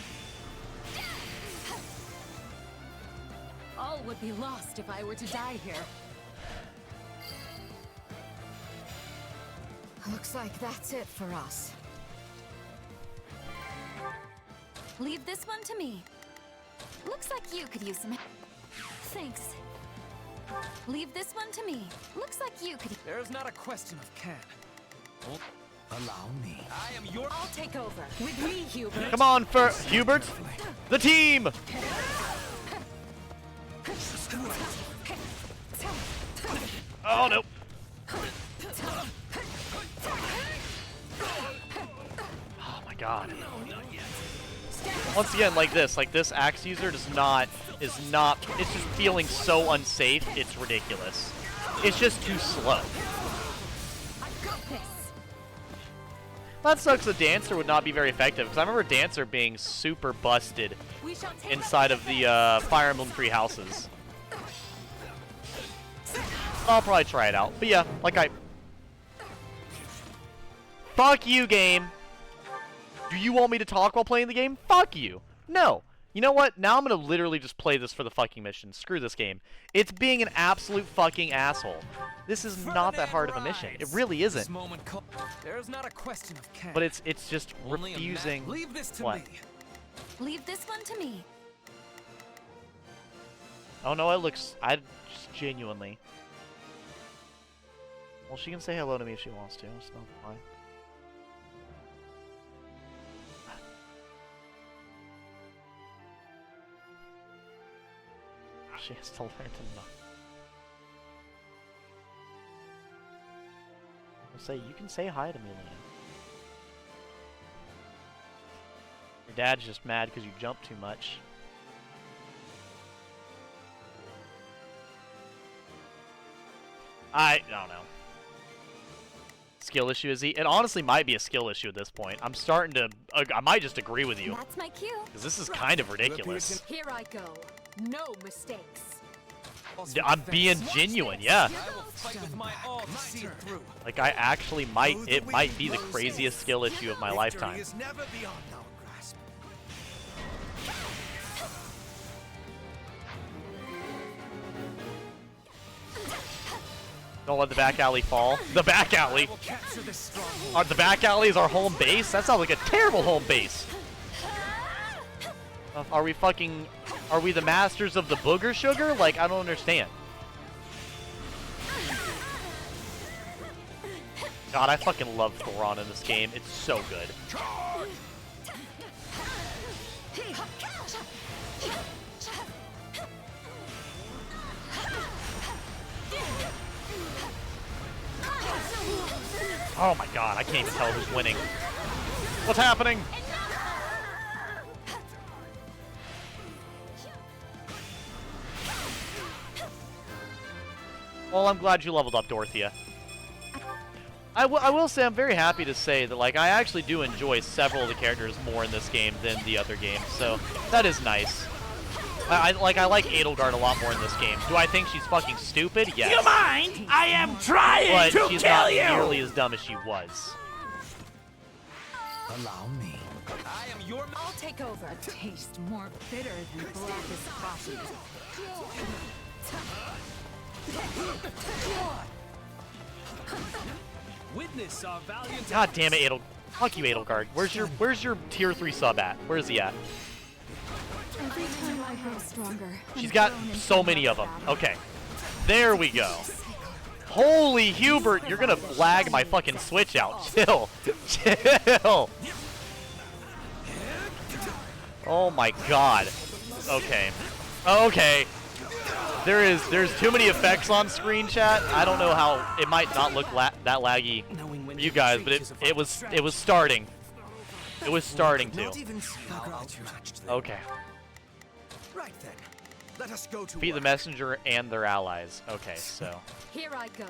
All would be lost if I were to die here. Looks like that's it for us. Leave this one to me. Looks like you could use some help. Thanks. Leave this one to me. Looks like you could. There's not a question of can. Allow me. I am your. I'll take over. With me, Hubert. Come on, Hubert! The team! Oh, no. Oh my god. Once again, like this axe user is just feeling so unsafe, it's ridiculous. It's just too slow. That sucks the dancer would not be very effective, because I remember dancer being super busted inside of the Fire Emblem Tree houses. I'll probably try it out. But yeah, fuck you, game. Do you want me to talk while playing the game? Fuck you. No. You know what? Now I'm gonna literally just play this for the fucking mission. Screw this game. It's being an absolute fucking asshole. This is not that hard of a mission. It really isn't. There's not a question of can. But it's just refusing. Leave this to what? me. Leave this one to me. Oh no, it looks. I just genuinely. Well, she can say hello to me if she wants to. It's not fine. She has to learn to know. I'll say, you can say hi to me, Lena. Your dad's just mad because you jumped too much. I don't know. Skill issue, is he? It honestly might be a skill issue at this point. I'm starting to... I might just agree with you. That's my cue. Because this is kind of ridiculous. Here I go. No mistakes. I'm being genuine, yeah. I will fight with my all to see it through. Like, I actually might... It might be the craziest skill issue of my lifetime. Is never beyond our grasp. Don't let the back alley fall. The back alley? The back alley is our home base? That sounds like a terrible home base. Are we fucking... Are we the masters of the booger sugar? Like, I don't understand. God, I fucking love Thoron in this game. It's so good. Oh my god, I can't even tell who's winning. What's happening? Well, I'm glad you leveled up, Dorothea. I will say I'm very happy to say that, like, I actually do enjoy several of the characters more in this game than the other games, so that is nice. I like Edelgard a lot more in this game. Do I think she's fucking stupid? Yes. Do you mind? I am trying but to she's kill not you! nearly as dumb as she was. Allow me. I am your. I'll take over. A taste more bitter than blackest coffee. Witness our valiant. God damn it, Fuck you, Edelgard. Where's your tier 3 sub at? Where is he at? Every time I grow stronger. She's got so many of them. Okay. There we go. Holy Hubert, you're gonna lag my fucking Switch out. Chill. Chill. Oh my god. Okay. Okay. There's too many effects on screen, chat. I don't know how it might not look that laggy for you guys, but it was starting. It was starting to. Not even see how outmatched they Okay. were. Right then, let us go to Defeat the work. messenger and their allies. Okay, so. Here I go.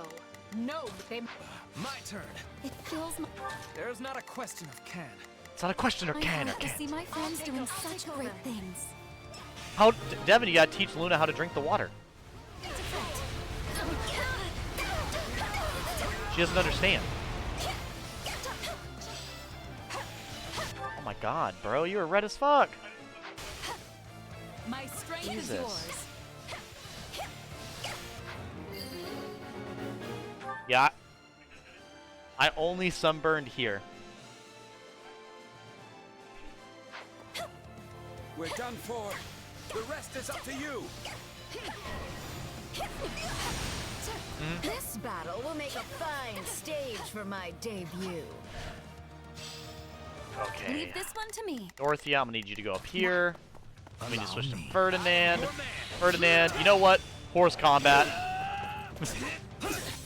No, they. My turn. It fills my... There's not a question of can. It's not a question of I'm can or glad to see can't. my friends doing such great things. How, Devin, you gotta teach Luna how to drink the water. She doesn't understand. Oh my god, bro, you were red as fuck. My strength is Jesus. yours. Yeah. I only sunburned here. We're done for. The rest is up to you. This battle will make a fine stage for my debut. Okay. Leave this one to me. Dorothea, I'm gonna need you to go up here. Let me just switch to Ferdinand. Ferdinand, you know what? Horse combat.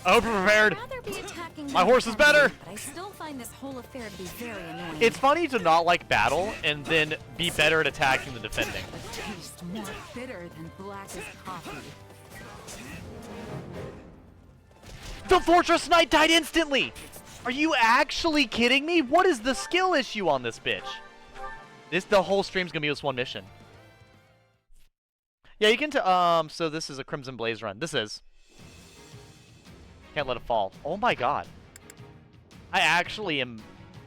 I hope you're prepared. I'd rather be attacking My than horse is better. defending, But I still find this whole affair to be very annoying. It's funny to not like battle and then be better at attacking than defending. Taste more bitter than black as coffee. The Fortress Knight died instantly! Are you actually kidding me? What is the skill issue on this bitch? The whole stream's gonna be this one mission. Yeah, you can so this is a Crimson Blaze run. This is. Can't let it fall. Oh my god. I actually am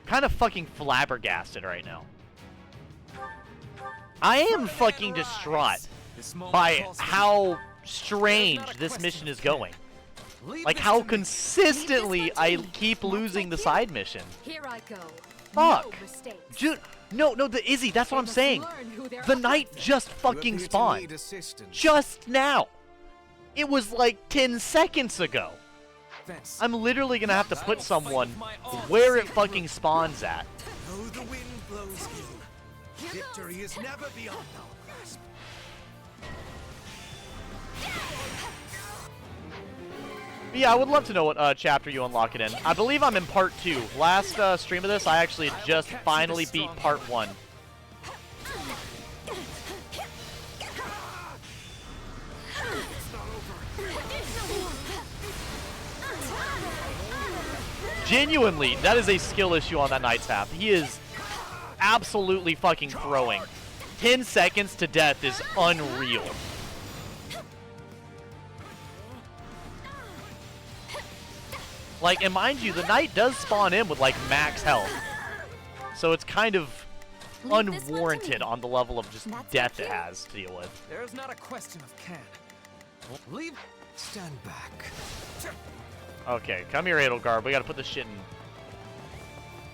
kind of fucking flabbergasted right now. I am fucking distraught by how strange this mission is going. Like how consistently I keep losing the side mission. Here I go. Fuck. No mistakes. Dude, no, the Izzy, that's what I'm saying. The knight just fucking spawned. Just now. It was like 10 seconds ago. I'm literally gonna have to put someone where it fucking spawns at. Though the wind blows ill, victory is never beyond our grasp. But yeah, I would love to know what chapter you unlock it in. I believe I'm in part 2. Last stream of this, I actually just finally beat part 1. Genuinely, that is a skill issue on that knight's half. He is absolutely fucking throwing. 10 seconds to death is unreal. Like, and mind you, the knight does spawn in with, like, max health. So it's kind of unwarranted on the level of just death it has to deal with. There's not a question of can. Leave. Stand back. Okay, come here, Edelgard. We gotta put this shit in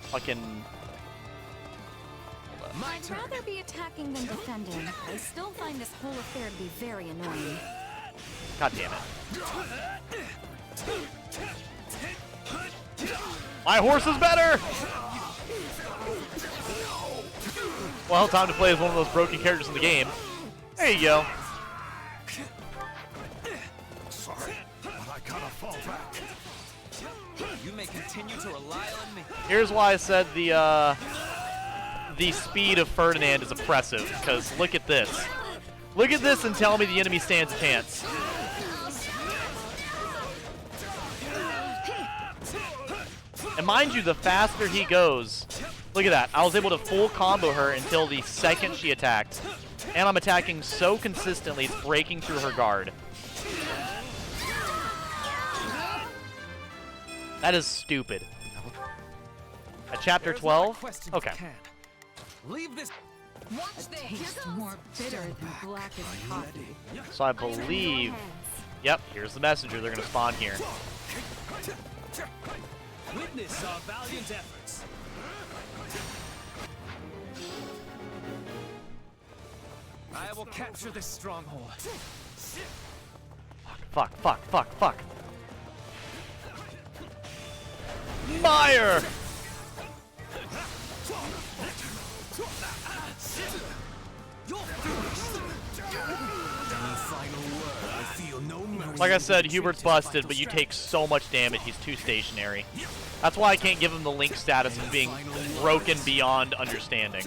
fucking... I'd rather be attacking than defending. I still find this whole affair to be very annoying. God damn it. My horse is better! Well, time to play as one of those broken characters in the game. There you go. Sorry, but I gotta fall back. You may continue to rely on me. Here's why I said the speed of Ferdinand is oppressive, because look at this. Look at this and tell me the enemy stands a chance. And mind you, the faster he goes, look at that. I was able to full combo her until the second she attacked. And I'm attacking so consistently, it's breaking through her guard. That is stupid. At chapter 12? Okay. Leave this. Watch this. Taste more bitter than black as coffee. So I believe... Yep, here's the messenger. They're going to spawn here. Witness our valiant efforts. I will capture this stronghold. Fuck, fuck, fuck, fuck. Fire! Like I said, Hubert's busted, but you take so much damage, he's too stationary. That's why I can't give him the Link status of being broken beyond understanding.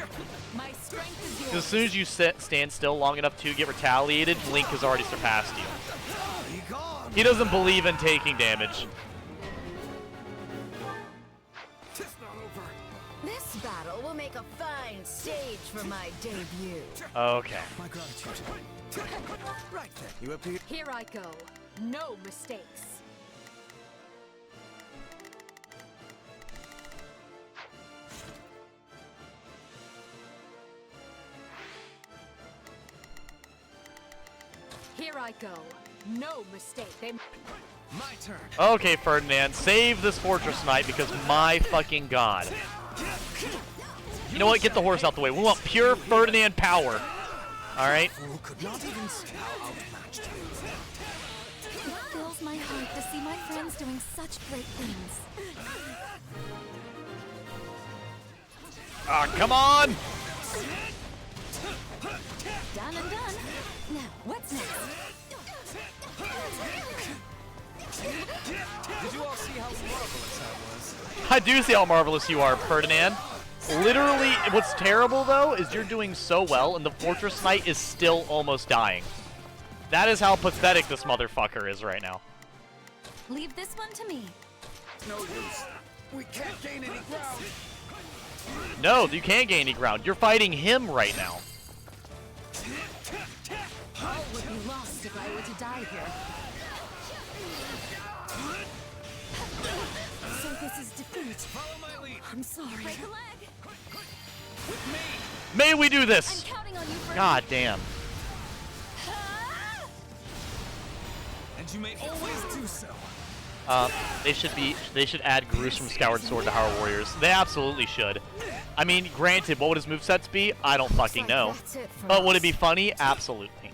Because as soon as you stand still long enough to get retaliated, Link has already surpassed you. He doesn't believe in taking damage. This battle will make a fine stage for my debut. Okay. My gratitude. Right then, you appear. Here I go. No mistakes. Here I go. No mistake. My turn. Okay, Ferdinand, save this Fortress Knight because my fucking god. You know what? Get the horse out the way. We want pure Ferdinand power. Alright? It fills my heart to see my friends doing such great things. Ah, come on! Done and done. Now, what's next? Did you all see how marvelous I was? I do see how marvelous you are, Ferdinand. Literally, what's terrible, though, is you're doing so well, and the Fortress Knight is still almost dying. That is how pathetic this motherfucker is right now. Leave this one to me. No use. We can't gain any ground. No, you can't gain any ground. You're fighting him right now. All would be lost if I were to die here. So this is defeat. Follow my lead. I'm sorry. Break a leg. With me. May we do this? I'm counting on you for God damn. And you may always do so. They should add Gruesome Scoured Sword to Hyrule Warriors. They absolutely should. I mean, granted, what would his movesets be? I don't fucking know. But would it be funny? Absolutely.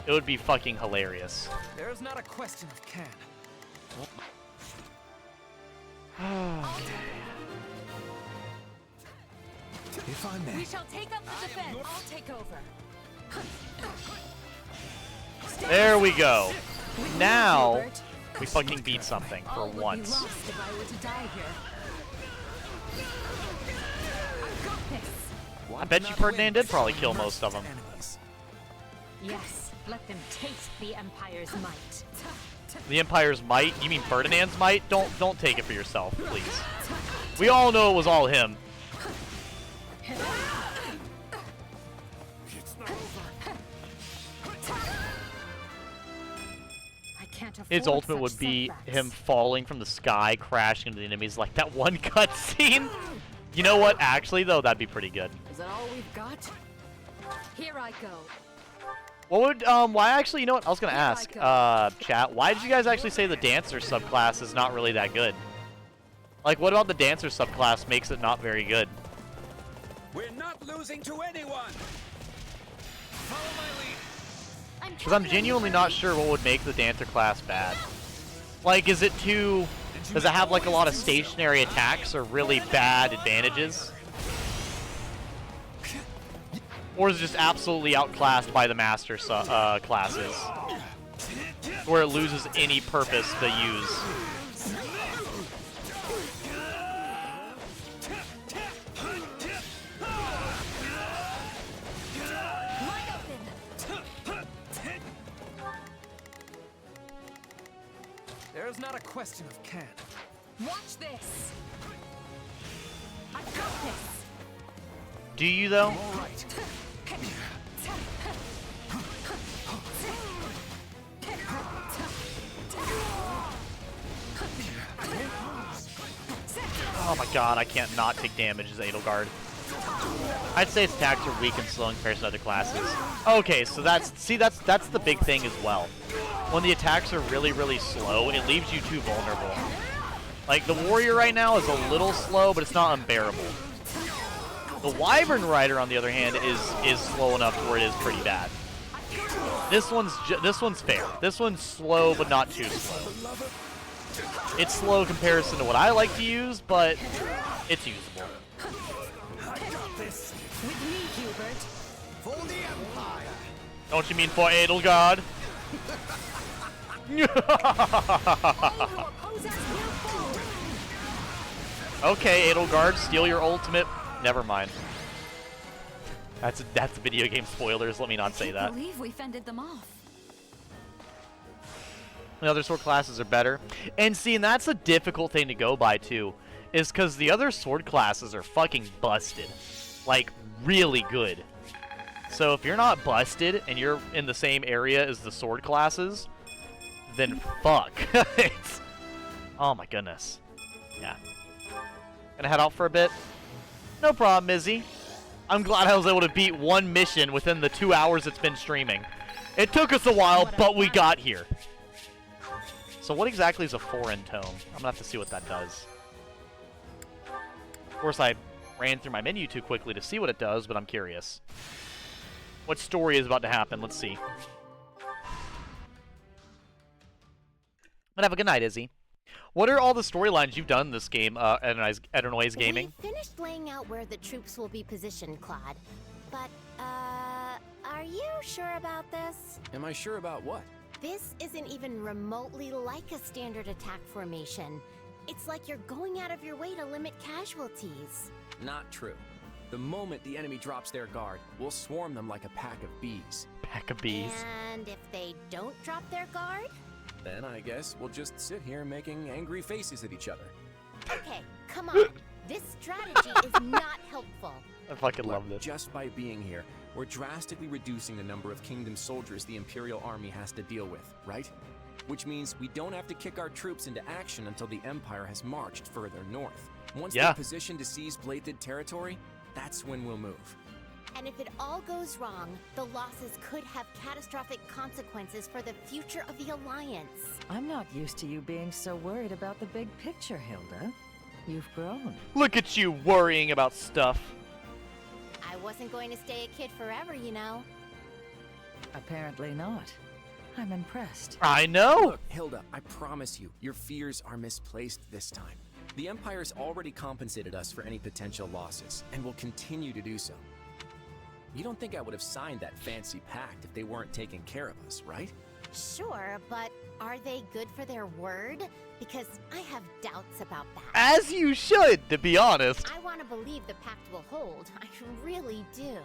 It would be fucking hilarious. There is not a question of can. If I may. We shall take up the defense. I'll take over. There we go. Now, we fucking beat something for once. Lost if I were to die here. I've got this. I bet you Ferdinand did probably kill most of them. Yes, let them taste the Empire's might. The Empire's might? You mean Ferdinand's might? Don't take it for yourself, please. We all know it was all him. His ultimate would be him falling from the sky, crashing into the enemies like that one cutscene. You know what? Actually, though, that'd be pretty good. Is that all we've got? Here I go. What would, why actually, you know what? I was gonna ask, chat, why did you guys actually say the Dancer subclass is not really that good? Like, what about the Dancer subclass makes it not very good? We're not losing to anyone. Follow my lead. Because I'm genuinely not sure what would make the Dancer class bad. Like, is it too... Does it have, like, a lot of stationary attacks or really bad advantages? Or is it just absolutely outclassed by the Master classes? Where it loses any purpose to use? There's not a question of can. Watch this. I got this. Do you, though? All right. Oh my god, I can't not take damage as Edelgard. I'd say its attacks are weak and slow in comparison to other classes. Okay, so that's the big thing as well. When the attacks are really, really slow, it leaves you too vulnerable. Like, the Warrior right now is a little slow, but it's not unbearable. The Wyvern Rider, on the other hand, is slow enough to where it is pretty bad. This one's fair. This one's slow, but not too slow. It's slow in comparison to what I like to use, but it's usable. With me, Hubert. For the Empire! Don't you mean for Edelgard? Okay, Edelgard, steal your ultimate. Never mind. That's video game spoilers. Let me not say that. I can't believe we fended them off. The other sword classes are better. And see, and that's a difficult thing to go by too, is because the other sword classes are fucking busted. Like, really good. So if you're not busted and you're in the same area as the sword classes, then fuck. Oh my goodness. Yeah. Gonna head out for a bit? No problem, Izzy. I'm glad I was able to beat one mission within the 2 hours it's been streaming. It took us a while, but we got here. So what exactly is a foreign tome? I'm gonna have to see what that does. Of course, I ran through my menu too quickly to see what it does, but I'm curious. What story is about to happen? Let's see. But have a good night, Izzy. What are all the storylines you've done in this game, Edelnoise Gaming? We finished laying out where the troops will be positioned, Claude. But, are you sure about this? Am I sure about what? This isn't even remotely like a standard attack formation. It's like you're going out of your way to limit casualties. Not true. The moment the enemy drops their guard, we'll swarm them like a pack of bees. Pack of bees. And if they don't drop their guard? Then I guess we'll just sit here making angry faces at each other. Okay, come on. This strategy is not helpful. I fucking love this. Just by being here, we're drastically reducing the number of kingdom soldiers the Imperial Army has to deal with, right? Which means we don't have to kick our troops into action until the Empire has marched further north. Once they're positioned to seize Bladed territory, that's when we'll move. And if it all goes wrong, the losses could have catastrophic consequences for the future of the Alliance. I'm not used to you being so worried about the big picture, Hilda. You've grown. Look at you worrying about stuff. I wasn't going to stay a kid forever, you know. Apparently not. I'm impressed. I know! Look, Hilda, I promise you, your fears are misplaced this time. The Empire's already compensated us for any potential losses, and will continue to do so. You don't think I would have signed that fancy pact if they weren't taking care of us, right? Sure, but are they good for their word? Because I have doubts about that. As you should, to be honest. I want to believe the pact will hold. I really do.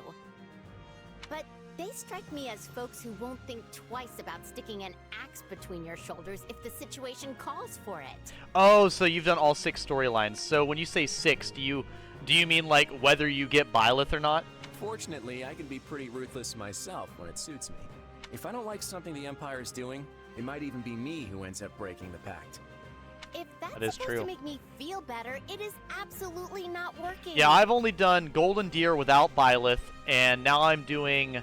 But they strike me as folks who won't think twice about sticking an axe between your shoulders if the situation calls for it. Oh, so you've done all 6 storylines. So when you say 6, do you mean like whether you get Byleth or not? Fortunately, I can be pretty ruthless myself when it suits me. If I don't like something the Empire is doing, it might even be me who ends up breaking the pact. If that's supposed to make me feel better, it is absolutely not working. Yeah, I've only done Golden Deer without Byleth, and now I'm doing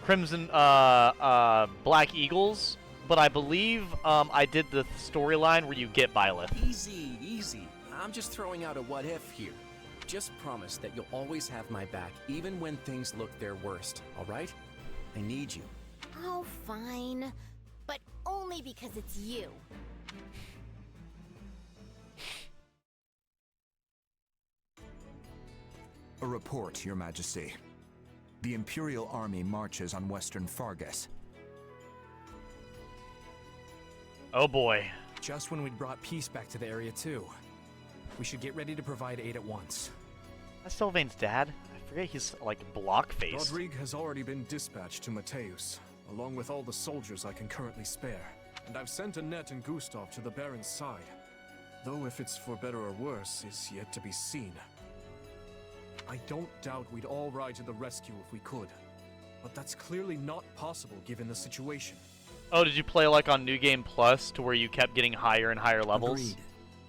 Crimson Black Eagles, but I believe I did the storyline where you get Byleth. Easy, easy. I'm just throwing out a what if here. Just promise that you'll always have my back, even when things look their worst, alright? I need you. Oh, fine. But only because it's you. A report, Your Majesty. The Imperial Army marches on western Fargus. Oh boy. Just when we'd brought peace back to the area too. We should get ready to provide aid at once. That's Sylvain's dad. I forget he's like block-faced. Rodrigue has already been dispatched to Mateus, along with all the soldiers I can currently spare. And I've sent Annette and Gustav to the Baron's side. Though if it's for better or worse is yet to be seen. I don't doubt we'd all ride to the rescue if we could. But that's clearly not possible given the situation. Oh, did you play like on New Game Plus to where you kept getting higher and higher levels? Agreed.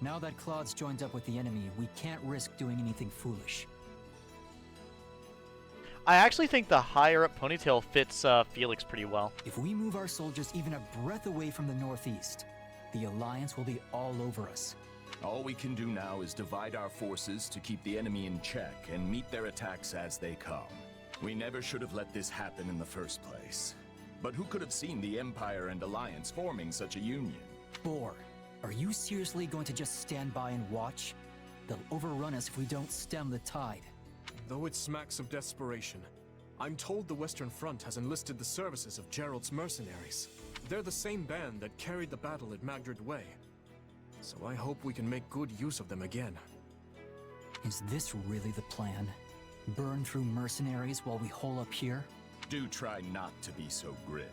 Now that Claude's joined up with the enemy, we can't risk doing anything foolish. I actually think the higher up ponytail fits Felix pretty well. If we move our soldiers even a breath away from the northeast, the Alliance will be all over us. All we can do now is divide our forces to keep the enemy in check and meet their attacks as they come. We never should have let this happen in the first place. But who could have seen the Empire and Alliance forming such a union? Boar, are you seriously going to just stand by and watch? They'll overrun us if we don't stem the tide. Though it smacks of desperation, I'm told the Western Front has enlisted the services of Gerald's mercenaries. They're the same band that carried the battle at Magdred Way. So I hope we can make good use of them again. Is this really the plan? Burn through mercenaries while we hole up here? Do try not to be so grim.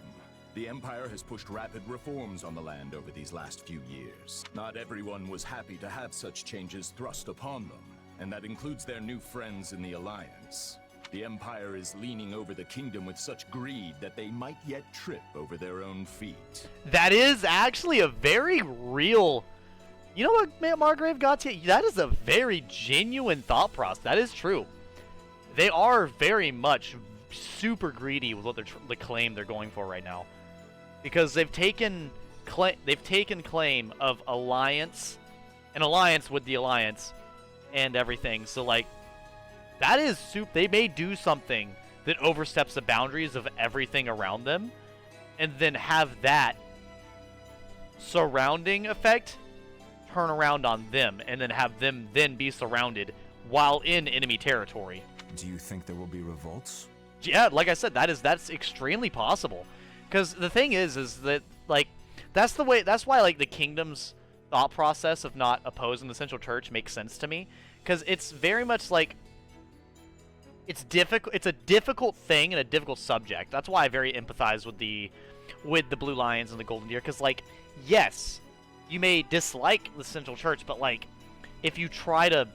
The Empire has pushed rapid reforms on the land over these last few years. Not everyone was happy to have such changes thrust upon them, and that includes their new friends in the Alliance. The Empire is leaning over the kingdom with such greed that they might yet trip over their own feet. That is actually a very real... You know what, Margrave got to? That is a very genuine thought process. That is true. They are very much super greedy with what the claim they're going for right now, because they've taken claim of an alliance with the Alliance and everything. So like, that is they may do something that oversteps the boundaries of everything around them, and then have that surrounding effect turn around on them, and then have them then be surrounded while in enemy territory. Do you think there will be revolts? Yeah, like I said, that's extremely possible. Because the thing is that like that's why like the kingdom's thought process of not opposing the Central Church makes sense to me. Because it's very much like it's a difficult thing and a difficult subject. That's why I very empathize with the Blue Lions and the Golden Deer. Because like, yes, you may dislike the Central Church, but like, if you try to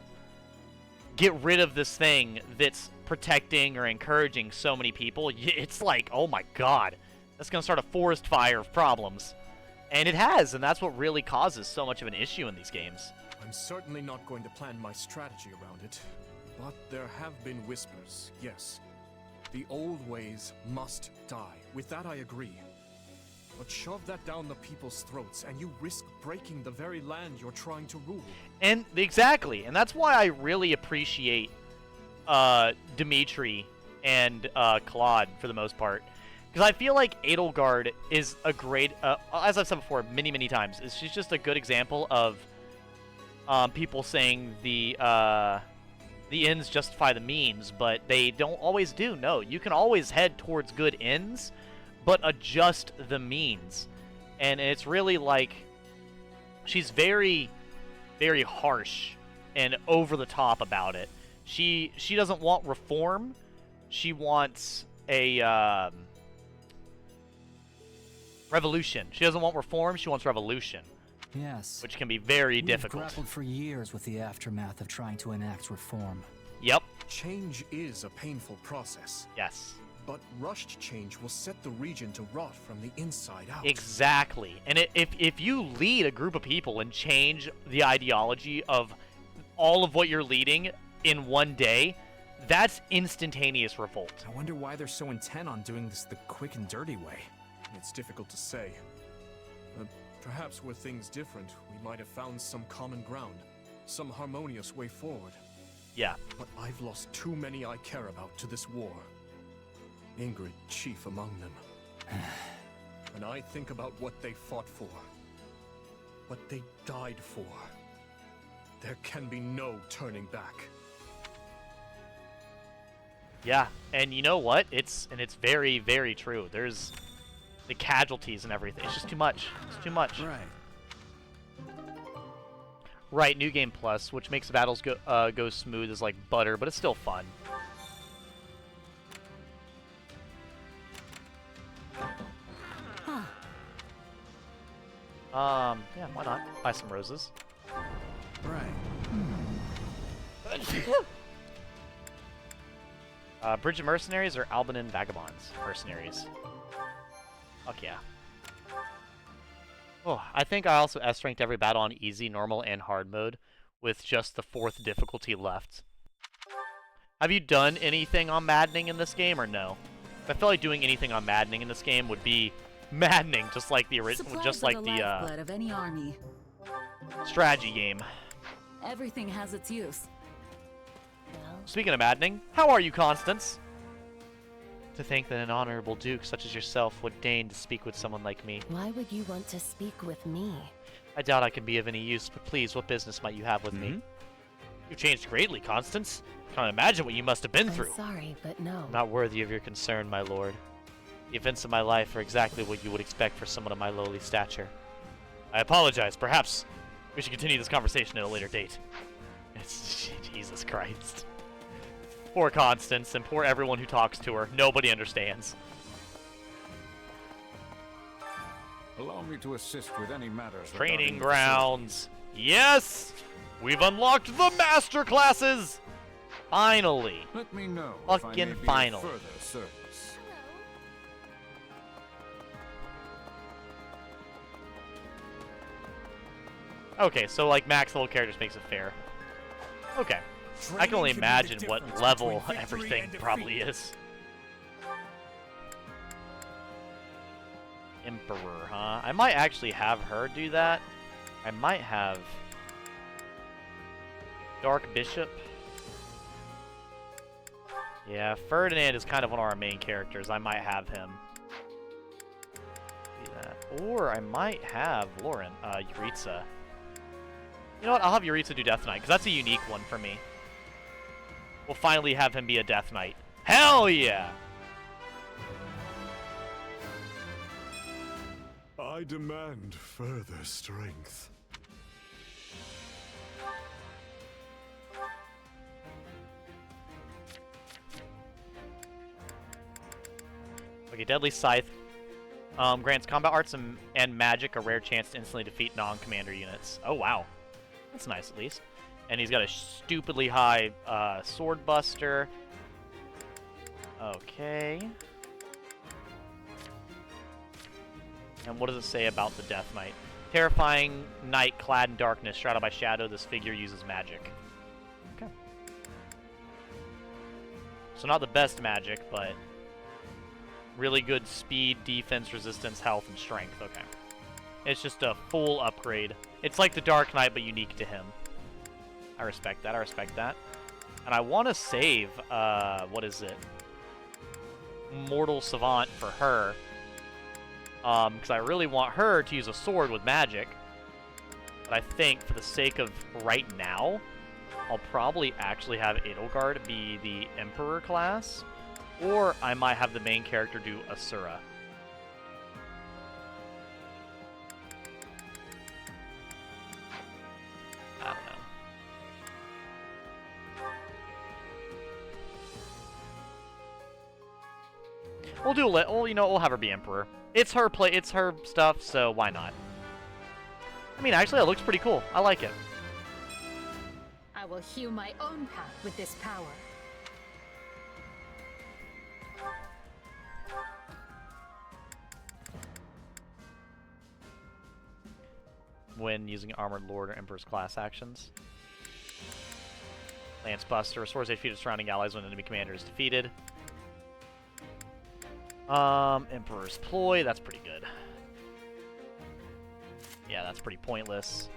get rid of this thing that's protecting or encouraging so many people, it's like, oh my god, that's going to start a forest fire of problems. And it has, and that's what really causes so much of an issue in these games. I'm certainly not going to plan my strategy around it, but there have been whispers, yes. The old ways must die. With that I agree. But shove that down the people's throats, and you risk breaking the very land you're trying to rule. And exactly, and that's why I really appreciate Dimitri and Claude for the most part, because I feel like Edelgard is a great, as I've said before many times, she's just a good example of people saying the ends justify the means, but they don't always do. No, you can always head towards good ends, but adjust the means. And it's really like, she's very, very harsh and over the top about it. She doesn't want reform. She wants a revolution. She doesn't want reform. She wants revolution. Yes. Which can be very We've difficult. grappled for years with the aftermath of trying to enact reform. Yep. Change is a painful process. Yes. But rushed change will set the region to rot from the inside out. Exactly. And if you lead a group of people and change the ideology of all of what you're leading in one day, that's instantaneous revolt. I wonder why they're so intent on doing this the quick and dirty way. It's difficult to say. Perhaps were things different, we might have found some common ground, some harmonious way forward. Yeah. But I've lost too many I care about to this war. Ingrid chief among them. When I think about what they fought for, what they died for, there can be no turning back. Yeah, and you know what? It's very, very true. There's the casualties and everything. It's just too much. It's too much. Right. Right, New Game Plus, which makes the battles go smooth as like butter, but it's still fun. Yeah, why not? Buy some roses. Right. Bridge of Mercenaries or Albanin Vagabonds? Mercenaries. Fuck yeah. Oh, I think I also S-ranked every battle on easy, normal, and hard mode, with just the 4th difficulty left. Have you done anything on maddening in this game, or no? I feel like doing anything on maddening in this game would be maddening, just like the original, just like the lifeblood of any army. strategy game. Everything has its use. Speaking of maddening, how are you, Constance? To think that an honorable duke such as yourself would deign to speak with someone like me. Why would you want to speak with me? I doubt I can be of any use, but please, what business might you have with me? You've changed greatly, Constance. Can't imagine what you must have been through. Sorry, but no. Not worthy of your concern, my lord. The events of my life are exactly what you would expect for someone of my lowly stature. I apologize. Perhaps we should continue this conversation at a later date. It's Jesus Christ. Poor Constance, and poor everyone who talks to her. Nobody understands. Allow me to assist with any matters. Training grounds. Yes! We've unlocked the master classes! Finally. Let me know. Fucking finally. Further service. Okay, so like max level characters makes it fair. Okay. I can only imagine what level everything probably is. Emperor, huh? I might actually have her do that. I might have Dark Bishop. Yeah, Ferdinand is kind of one of our main characters. I might have him do that. Or I might have Lauren, Yuritsa. You know what? I'll have Yuritsa do Death Knight, because that's a unique one for me. We'll finally have him be a Death Knight. Hell yeah! I demand further strength. Okay, Deadly Scythe grants combat arts and magic a rare chance to instantly defeat non-commander units. Oh, wow. That's nice, at least. And he's got a stupidly high Sword Buster. Okay. And what does it say about the Death Knight? Terrifying knight clad in darkness, shrouded by shadow, this figure uses magic. Okay. So not the best magic, but really good speed, defense, resistance, health, and strength. Okay. It's just a full upgrade. It's like the Dark Knight, but unique to him. I respect that. I respect that. And I want to save, what is it? Mortal Savant for her. Because I really want her to use a sword with magic. But I think, for the sake of right now, I'll probably actually have Edelgard be the Emperor class. Or I might have the main character do Asura. I don't know. We'll do well, you know, we'll have her be Emperor. It's her it's her stuff, so why not? I mean, actually, it looks pretty cool. I like it. I will hew my own path with this power. When using Armored Lord or Emperor's class actions. Lance Buster restores HP to surrounding allies when enemy commander is defeated. Emperor's Ploy, that's pretty good. Yeah, that's pretty pointless.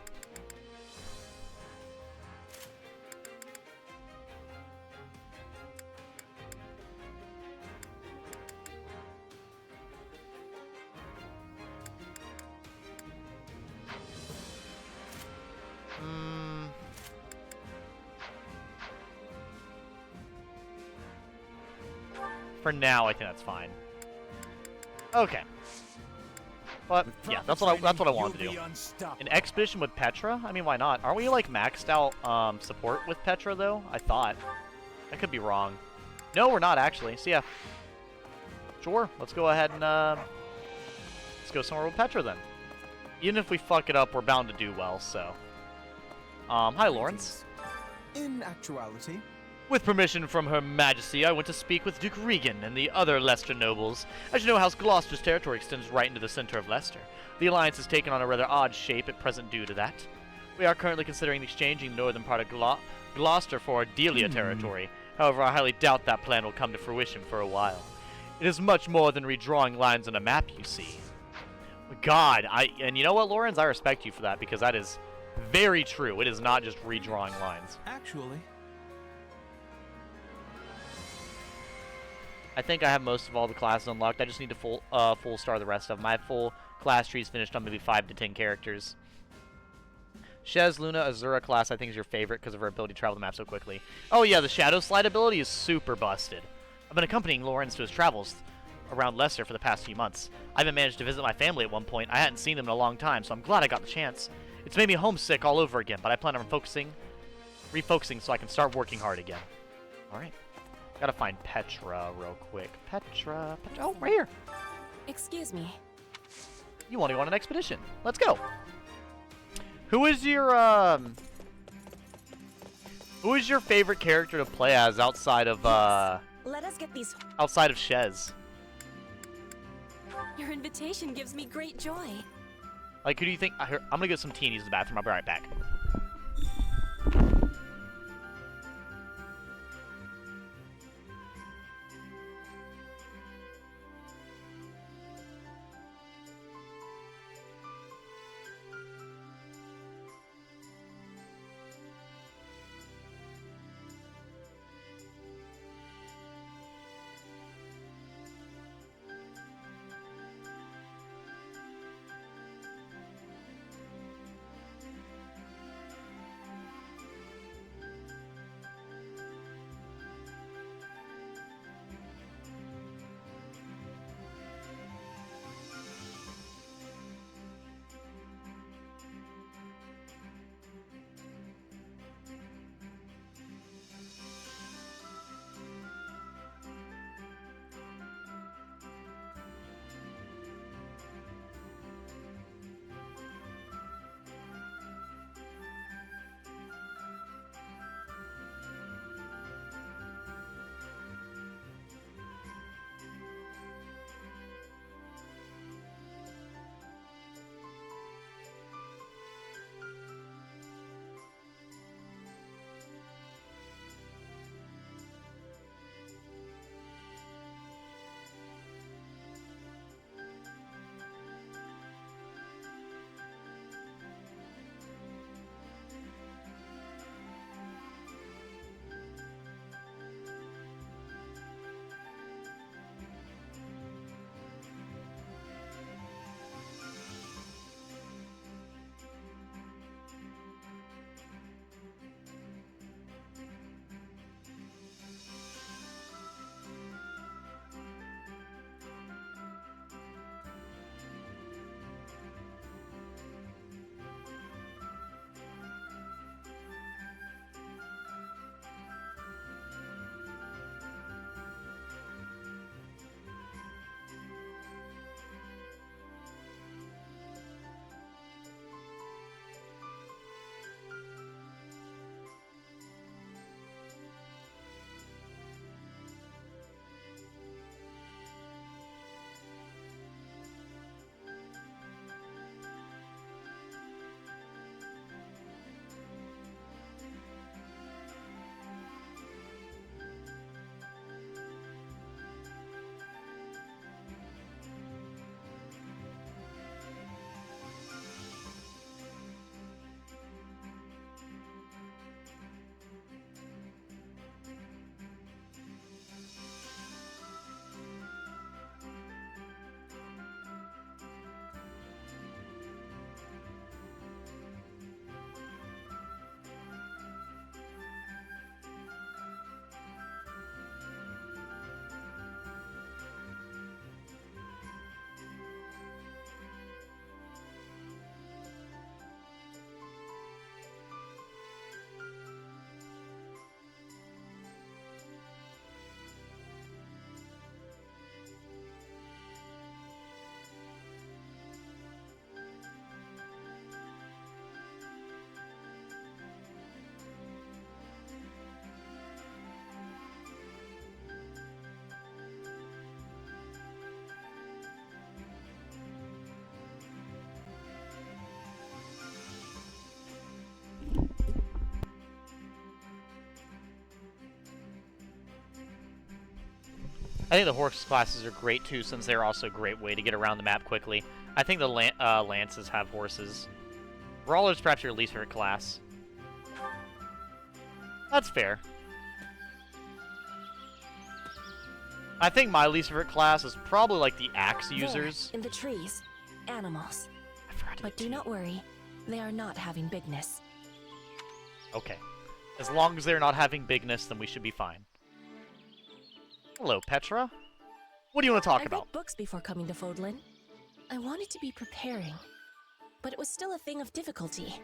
For now, I think that's fine. Okay. But yeah, that's what I wanted to do. An expedition with Petra? I mean, why not? Aren't we like maxed out support with Petra though? I thought. I could be wrong. No, we're not actually. So yeah. Sure. Let's go ahead and let's go somewhere with Petra then. Even if we fuck it up, we're bound to do well. So. Hi, Lawrence. In actuality, with permission from Her Majesty, I went to speak with Duke Regan and the other Leicester nobles. As you know, House Gloucester's territory extends right into the center of Leicester. The alliance has taken on a rather odd shape at present due to that. We are currently considering exchanging the northern part of Gloucester for Ardelia territory. However, I highly doubt that plan will come to fruition for a while. It is much more than redrawing lines on a map, you see. God, and you know what, Lawrence? I respect you for that, because that is very true. It is not just redrawing lines. actually, I think I have most of all the classes unlocked. I just need to full star the rest of them. I have full class trees finished on maybe 5 to 10 characters. Shez, Luna, Azura class I think is your favorite because of her ability to travel the map so quickly. Oh yeah, the Shadow Slide ability is super busted. I've been accompanying Lorenz to his travels around Leicester for the past few months. I even managed to visit my family at one point. I hadn't seen them in a long time, so I'm glad I got the chance. It's made me homesick all over again, but I plan on refocusing so I can start working hard again. Alright. Gotta find Petra real quick. Petra. Oh, right here. Excuse me. You want to go on an expedition. Let's go. Who is your favorite character to play as outside of Let us get these. outside of Shez? Your invitation gives me great joy. Like, who do you think? I'm gonna get some tea and use the bathroom. I'll be right back. I think the horse classes are great too, since they're also a great way to get around the map quickly. I think the lances have horses. Brawler's perhaps your least favorite class. That's fair. I think my least favorite class is probably like the axe users. There, in the trees. Animals. But do not worry. They are not having bigness. Okay. As long as they're not having bigness, then we should be fine. Hello, Petra. What do you want to talk I about? read books before coming to Fodlan. I wanted to be preparing, but it was still a thing of difficulty.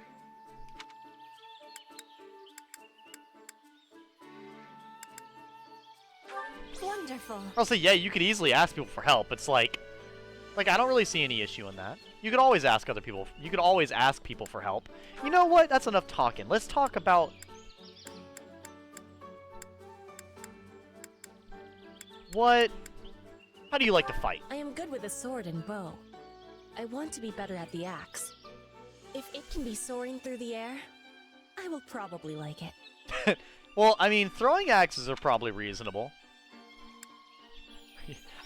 Wonderful. I'll say, yeah, you could easily ask people for help. It's like I don't really see any issue in that. You could always ask other people. You could always ask people for help. You know what? That's enough talking. Let's talk about... What? How do you like to fight? I am good with a sword and bow. I want to be better at the axe. If it can be soaring through the air, I will probably like it. Well, I mean, throwing axes are probably reasonable.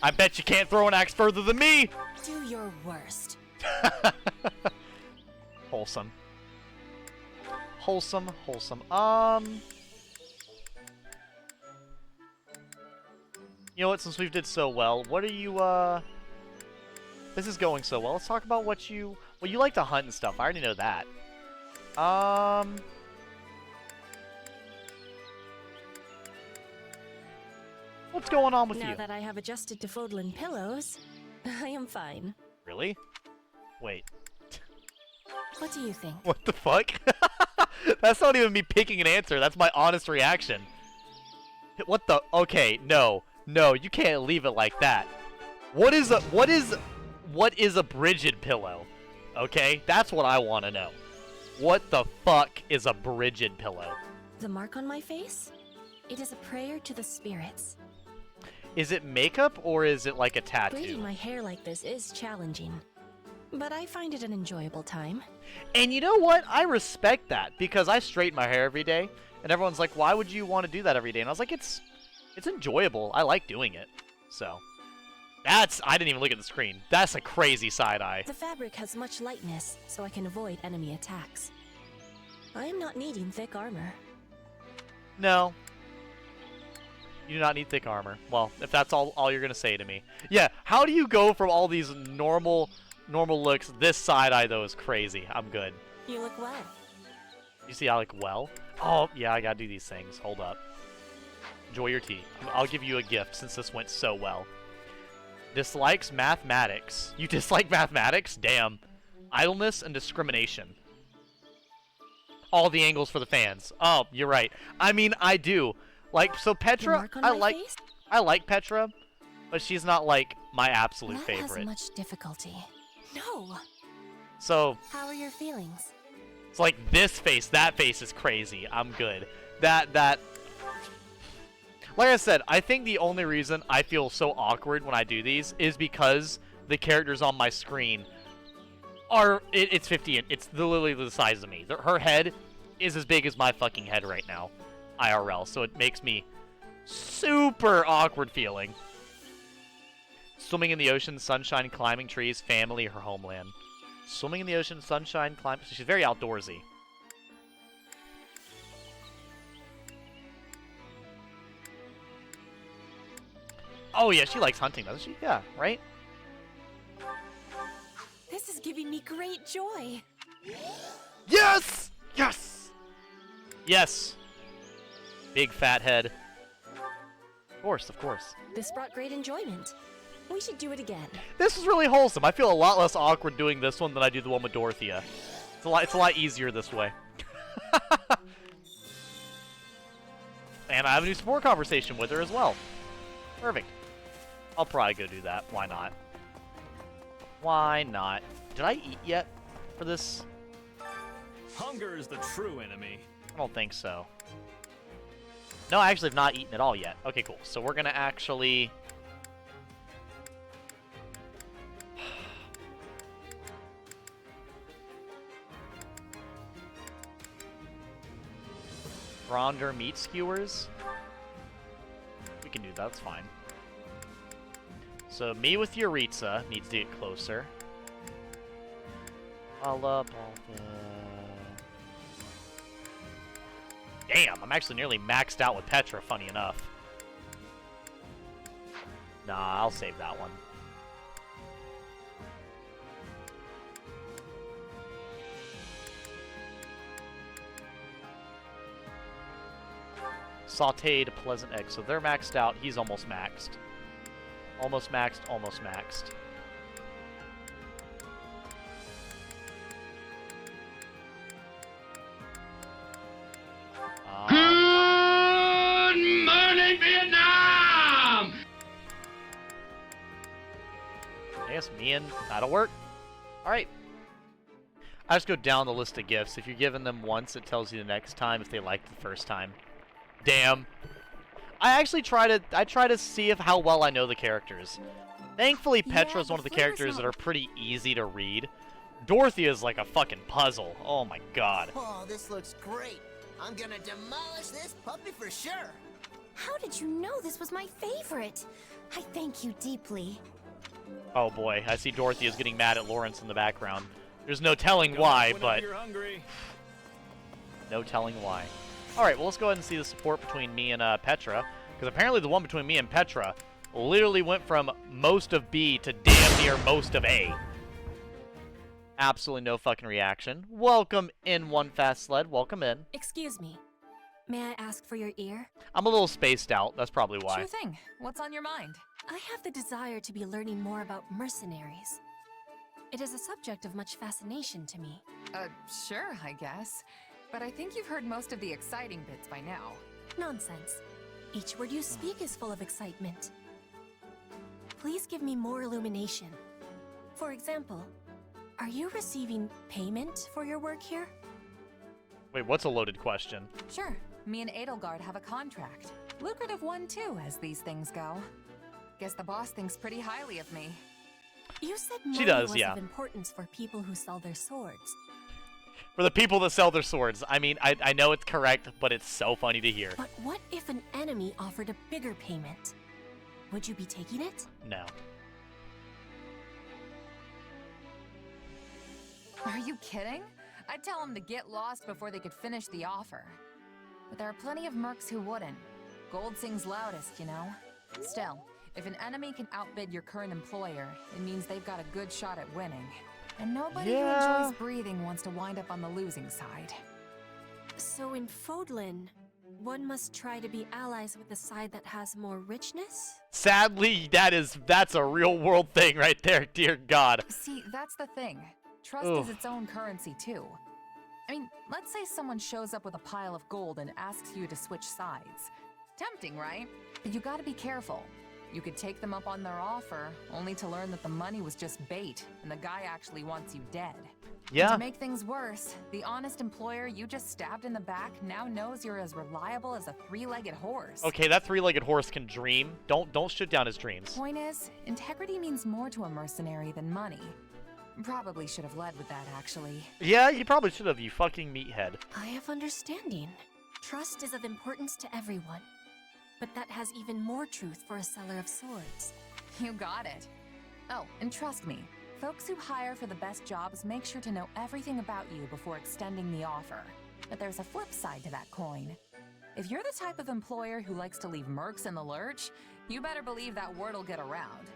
I bet you can't throw an axe further than me! Do your worst. Wholesome. Wholesome, wholesome. You know what, since we did so well, what are you, This is going so well. Let's talk about what you... Well, you like to hunt and stuff. I already know that. What's going on with you? Now that I have adjusted to Fodlan pillows, I am fine. Really? Wait. What do you think? What the fuck? That's not even me picking an answer. That's my honest reaction. What the? Okay, no. No, you can't leave it like that. What is a Bridget pillow? Okay? That's what I want to know. What the fuck is a Bridget pillow? The mark on my face? It is a prayer to the spirits. Is it makeup or is it like a tattoo? Braiding my hair like this is challenging, but I find it an enjoyable time. And you know what? I respect that because I straighten my hair every day, and everyone's like, "Why would you want to do that every day?" And I was like, "It's enjoyable. I like doing it." So I didn't even look at the screen. That's a crazy side eye. The fabric has much lightness, so I can avoid enemy attacks. I am not needing thick armor. No. You do not need thick armor. Well, if that's all you're gonna say to me. Yeah, how do you go from all these normal looks? This side eye though is crazy. I'm good. You look well. You see I look well? Oh, yeah, I gotta do these things. Hold up. Enjoy your tea. I'll give you a gift since this went so well. Dislikes mathematics. You dislike mathematics? Damn. Idleness and discrimination. All the angles for the fans. Oh, you're right. I mean, I do. Like, so Petra, I like Petra, but she's not like my absolute favorite. That has much difficulty. No. So. How are your feelings? It's like this face, that face is crazy. I'm good. That. Like I said, I think the only reason I feel so awkward when I do these is because the characters on my screen are it's 50. It's literally the size of me. Her head is as big as my fucking head right now. IRL, so it makes me super awkward feeling. Swimming in the ocean, sunshine, climbing trees, family, her homeland. Swimming in the ocean, sunshine, climbing... She's very outdoorsy. Oh yeah, she likes hunting, doesn't she? Yeah, right? This is giving me great joy. Yes! Yes! Yes! Big fat head. Of course, of course. This brought great enjoyment. We should do it again. This is really wholesome. I feel a lot less awkward doing this one than I do the one with Dorothea. It's a lot easier this way. And I have a new support conversation with her as well. Perfect. I'll probably go do that. Why not? Why not? Did I eat yet for this? Hunger is the true enemy. I don't think so. No, I actually have not eaten at all yet. Okay, cool. So we're gonna actually... Ronder meat skewers? We can do that, that's fine. So me with Yuritsa needs to get closer. I'll up all the... Damn, I'm actually nearly maxed out with Petra, funny enough. Nah, I'll save that one. sautéed pleasant egg. So they're maxed out. He's almost maxed. Almost maxed, almost maxed. Good morning, Vietnam! I guess me and that'll work. Alright. I just go down the list of gifts. If you're giving them once, it tells you the next time if they liked the first time. Damn. I actually try to see if how well I know the characters. Thankfully, Petra is one of the characters that are pretty easy to read. Dorothy is like a fucking puzzle. Oh my god. Oh, this looks great. I'm gonna demolish this puppy for sure. How did you know this was my favorite? I thank you deeply. Oh boy, I see Dorothy is getting mad at Lawrence in the background. There's no telling why, but... No telling why. Alright, well, let's go ahead and see the support between me and Petra. Because apparently the one between me and Petra literally went from most of B to damn near most of A. Absolutely no fucking reaction. Welcome in, One Fast Sled. Welcome in. Excuse me. May I ask for your ear? I'm a little spaced out. That's probably why. Sure thing. What's on your mind? I have the desire to be learning more about mercenaries. It is a subject of much fascination to me. Sure, I guess. But I think you've heard most of the exciting bits by now. Nonsense. Each word you speak is full of excitement. Please give me more illumination. For example, are you receiving payment for your work here? Wait, what's a loaded question? Sure. Me and Edelgard have a contract. Lucrative one, too, as these things go. Guess the boss thinks pretty highly of me. You said money was of importance for people who sell their swords. For the people that sell their swords. I mean, I know it's correct, but it's so funny to hear. But what if an enemy offered a bigger payment? Would you be taking it? No. Are you kidding? I'd tell them to get lost before they could finish the offer. But there are plenty of mercs who wouldn't. Gold sings loudest, you know? Still, if an enemy can outbid your current employer, it means they've got a good shot at winning. And nobody who enjoys breathing wants to wind up on the losing side. So in Fodlan, one must try to be allies with the side that has more richness? Sadly, that's a real world thing right there, dear God. See, that's the thing. Trust is its own currency, too. I mean, let's say someone shows up with a pile of gold and asks you to switch sides. Tempting, right? But you gotta be careful. You could take them up on their offer, only to learn that the money was just bait, and the guy actually wants you dead. Yeah. And to make things worse, the honest employer you just stabbed in the back now knows you're as reliable as a three-legged horse. Okay, that three-legged horse can dream. Don't shoot down his dreams. Point is, integrity means more to a mercenary than money. Probably should have led with that, actually. Yeah, you probably should have, you fucking meathead. I have understanding. Trust is of importance to everyone. But that has even more truth for a seller of swords. You got it. Oh, and trust me, folks who hire for the best jobs make sure to know everything about you before extending the offer. But there's a flip side to that coin. If you're the type of employer who likes to leave mercs in the lurch, you better believe that word'll get around.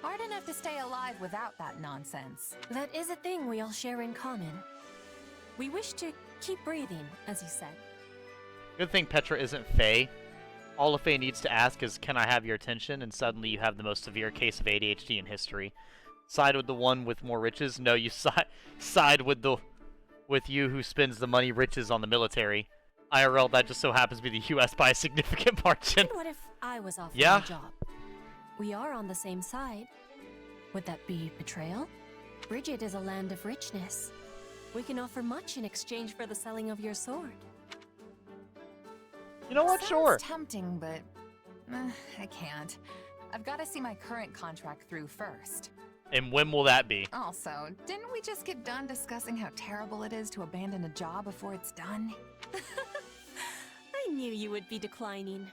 Hard enough to stay alive without that nonsense. That is a thing we all share in common. We wish to keep breathing, as you said. Good thing Petra isn't Faye. All a Faye needs to ask is, can I have your attention? And suddenly you have the most severe case of ADHD in history. Side with the one with more riches? No, you side with you who spends the money riches on the military. IRL, that just so happens to be the U.S. by a significant margin. And what if I was offered Yeah. a job? We are on the same side. Would that be betrayal? Bridget is a land of richness. We can offer much in exchange for the selling of your sword. You know what? Sounds Sure. tempting, but I can't. I've got to see my current contract through first. And when will that be? Also, didn't we just get done discussing how terrible it is to abandon a job before it's done? I knew you would be declining.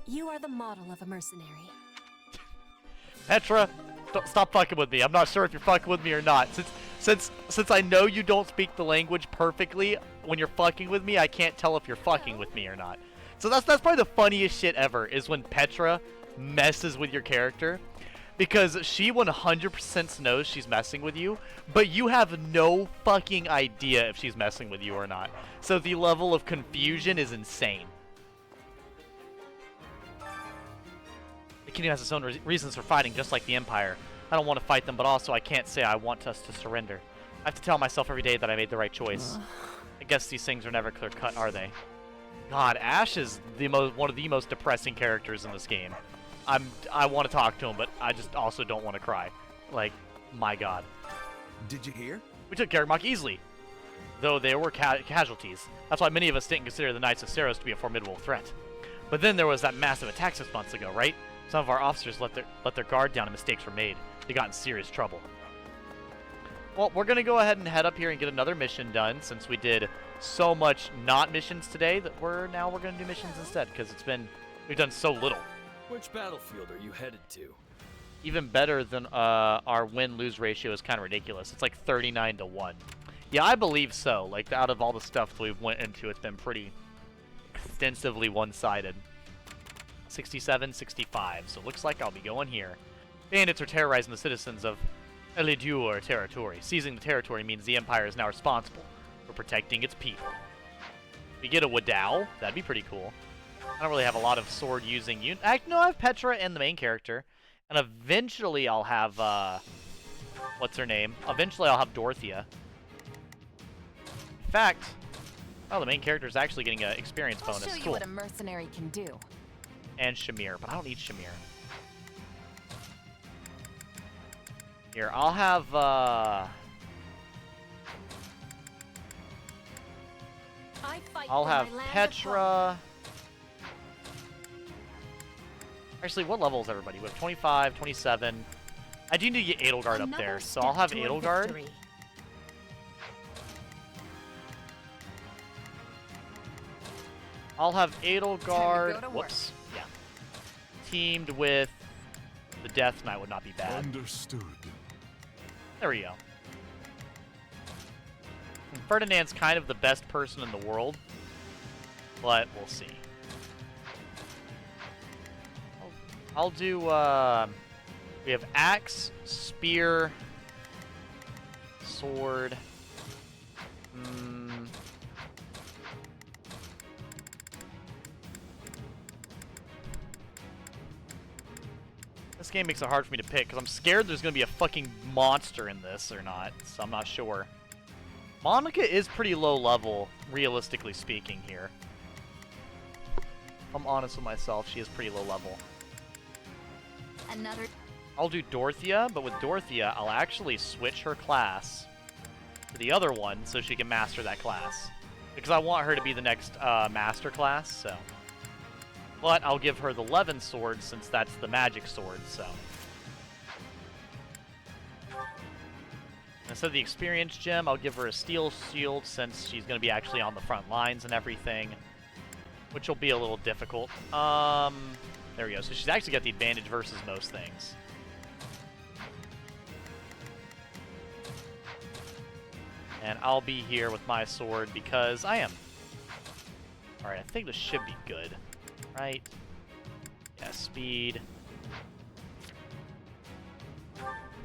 You are the model of a mercenary. Petra, stop fucking with me. I'm not sure if you're fucking with me or not. Since I know you don't speak the language perfectly, when you're fucking with me, I can't tell if you're fucking with me or not. So that's probably the funniest shit ever, is when Petra messes with your character. Because she 100% knows she's messing with you, but you have no fucking idea if she's messing with you or not. So the level of confusion is insane. The kingdom has its own reasons for fighting, just like the Empire. I don't want to fight them, but also I can't say I want us to surrender. I have to tell myself every day that I made the right choice. I guess these things are never clear-cut, are they? God, Ash is one of the most depressing characters in this game. I want to talk to him, but I just also don't want to cry. Like, my God. Did you hear? We took Garreg easily, though there were casualties. That's why many of us didn't consider the Knights of Saros to be a formidable threat. But then there was that massive attack 6 months ago, right? Some of our officers let their guard down and mistakes were made. They got in serious trouble. Well, we're going to go ahead and head up here and get another mission done, since we did so much not missions today that we're going to do missions instead, because we've done so little. Which battlefield are you headed to? Even better than our win-lose ratio is kind of ridiculous. It's like 39-1. Yeah, I believe so. Like, out of all the stuff we went into, it's been pretty extensively one-sided. 67-65, so it looks like I'll be going here. Bandits are terrorizing the citizens of Elidur territory. Seizing the territory means the Empire is now responsible for protecting its people. We get a Wadao, that'd be pretty cool. I don't really have a lot of sword-using units. No, I have Petra and the main character. And eventually I'll have, what's her name? Eventually I'll have Dorothea. In fact, the main character is actually getting an experience bonus. I'll show you what a mercenary can do. And Shamir, but I don't need Shamir. Here, I'll have, I'll have Petra. Actually, what level is everybody? We have 25, 27. I do need to get Edelgard up there, so I'll have Edelgard. I'll have Edelgard. Whoops. Yeah. Teamed with the Death Knight would not be bad. Understood. There we go. And Ferdinand's kind of the best person in the world, but we'll see. I'll do, we have axe, spear, sword. This game makes it hard for me to pick, because I'm scared there's going to be a fucking monster in this or not, so I'm not sure. Monica is pretty low level, realistically speaking, here. If I'm honest with myself, she is pretty low level. I'll do Dorothea, but with Dorothea, I'll actually switch her class to the other one so she can master that class. Because I want her to be the next master class, so. But I'll give her the Levin sword since that's the magic sword, so. Instead of the experience gem, I'll give her a steel shield since she's going to be actually on the front lines and everything. Which will be a little difficult. There we go. So she's actually got the advantage versus most things. And I'll be here with my sword because I am. Alright, I think this should be good. Right? Yeah, speed.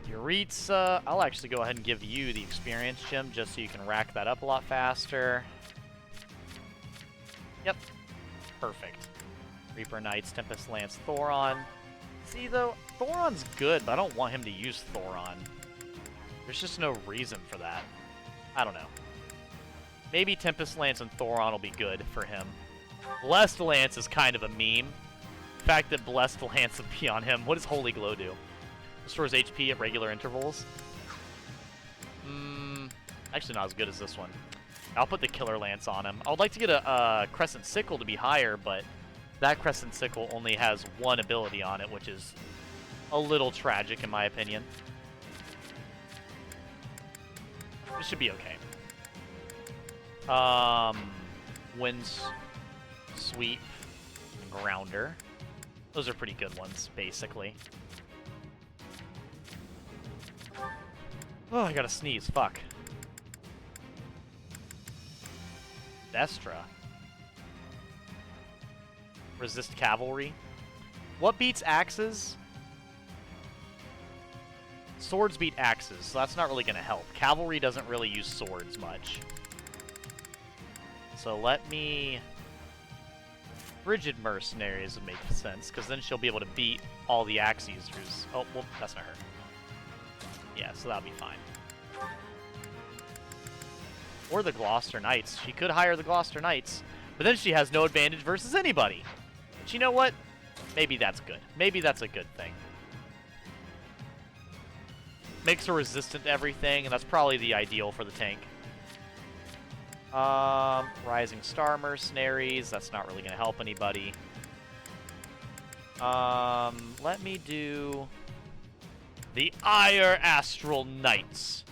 Yuritsa. I'll actually go ahead and give you the experience gem just so you can rack that up a lot faster. Yep. Perfect. Reaper Knights, Tempest Lance, Thoron. See, though, Thoron's good, but I don't want him to use Thoron. There's just no reason for that. I don't know. Maybe Tempest Lance and Thoron will be good for him. Blessed Lance is kind of a meme. The fact that Blessed Lance would be on him. What does Holy Glow do? Restores HP at regular intervals. Actually not as good as this one. I'll put the Killer Lance on him. I would like to get a Crescent Sickle to be higher, but that Crescent Sickle only has one ability on it, which is a little tragic in my opinion. This should be okay. Wind Sweep and Grounder. Those are pretty good ones, basically. Oh, I gotta sneeze. Fuck. Destra. Resist Cavalry. What beats axes? Swords beat axes, so that's not really going to help. Cavalry doesn't really use swords much. So let me Frigid Mercenaries would make sense, because then she'll be able to beat all the axe users. Oh, well, that's not her. Yeah, so that'll be fine. Or the Gloucester Knights. She could hire the Gloucester Knights, but then she has no advantage versus anybody. But you know what? Maybe that's good. Maybe that's a good thing. Makes her resistant to everything, and that's probably the ideal for the tank. Rising Star Mercenaries. That's not really going to help anybody. Let me do the Ire Astral Knights.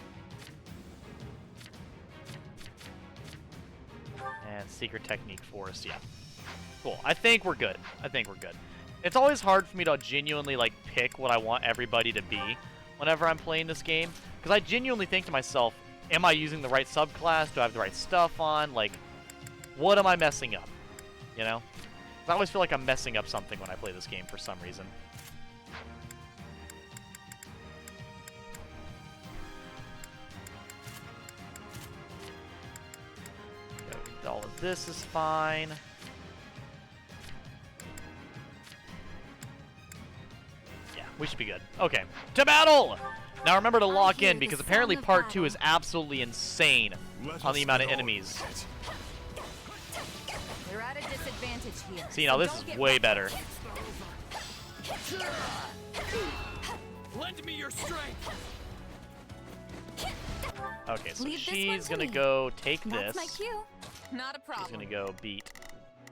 And Secret Technique Force, yeah. Cool. I think we're good. I think we're good. It's always hard for me to genuinely, like, pick what I want everybody to be whenever I'm playing this game. Because I genuinely think to myself, am I using the right subclass? Do I have the right stuff on? Like, what am I messing up? You know? 'Cause I always feel like I'm messing up something when I play this game for some reason. All of this is fine. Yeah, we should be good. Okay, to battle! Now remember to lock in, because apparently part 2 is absolutely insane on the amount of enemies. You're at a disadvantage here. See, now this is way better. Lend me your strength. Okay, so she's gonna go take this. That's my cue. Not a problem. She's gonna go beat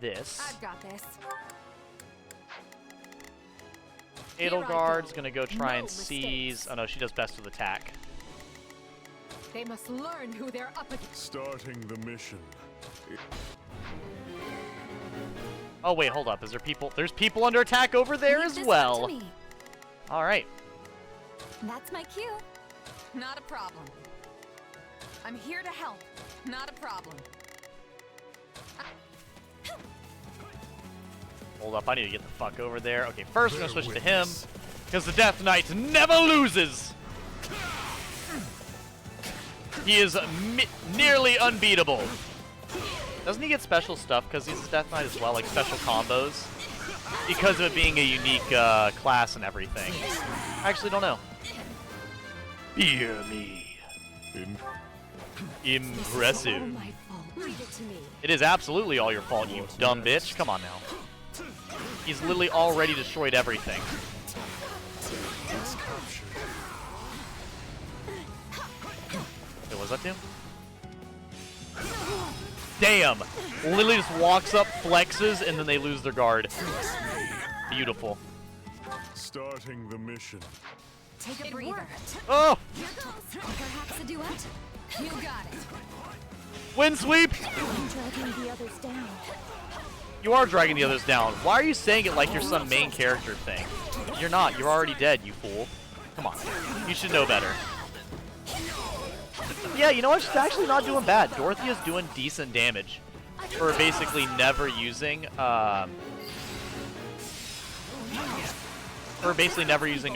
this. I've got this. Edelgard's gonna go try and seize. Oh no, she does best with attack. They must learn who they're up against. Starting the mission. Oh wait, hold up. Is there people? There's people under attack over there as well. All right. That's my cue. Not a problem. I'm here to help. Not a problem. Hold up, I need to get the fuck over there. Okay, first we're gonna switch to him, because the Death Knight never loses. He is nearly unbeatable. Doesn't he get special stuff because he's a Death Knight as well, like special combos? Because of it being a unique class and everything. I actually don't know. Fear me. Impressive. It is absolutely all your fault, you dumb bitch. Come on now. He's literally already destroyed everything. Wait, what does that do? Damn! Literally just walks up, flexes, and then they lose their guard. Beautiful. Starting the mission. Take a breather. Oh! Here goes. Perhaps a duet? You got it. Wind sweep! I'm dragging the others down. You are dragging the others down. Why are you saying it like you're some main character thing? You're not. You're already dead, you fool. Come on. You should know better. Yeah, you know what? She's actually not doing bad. Dorothea's doing decent damage for basically never using, a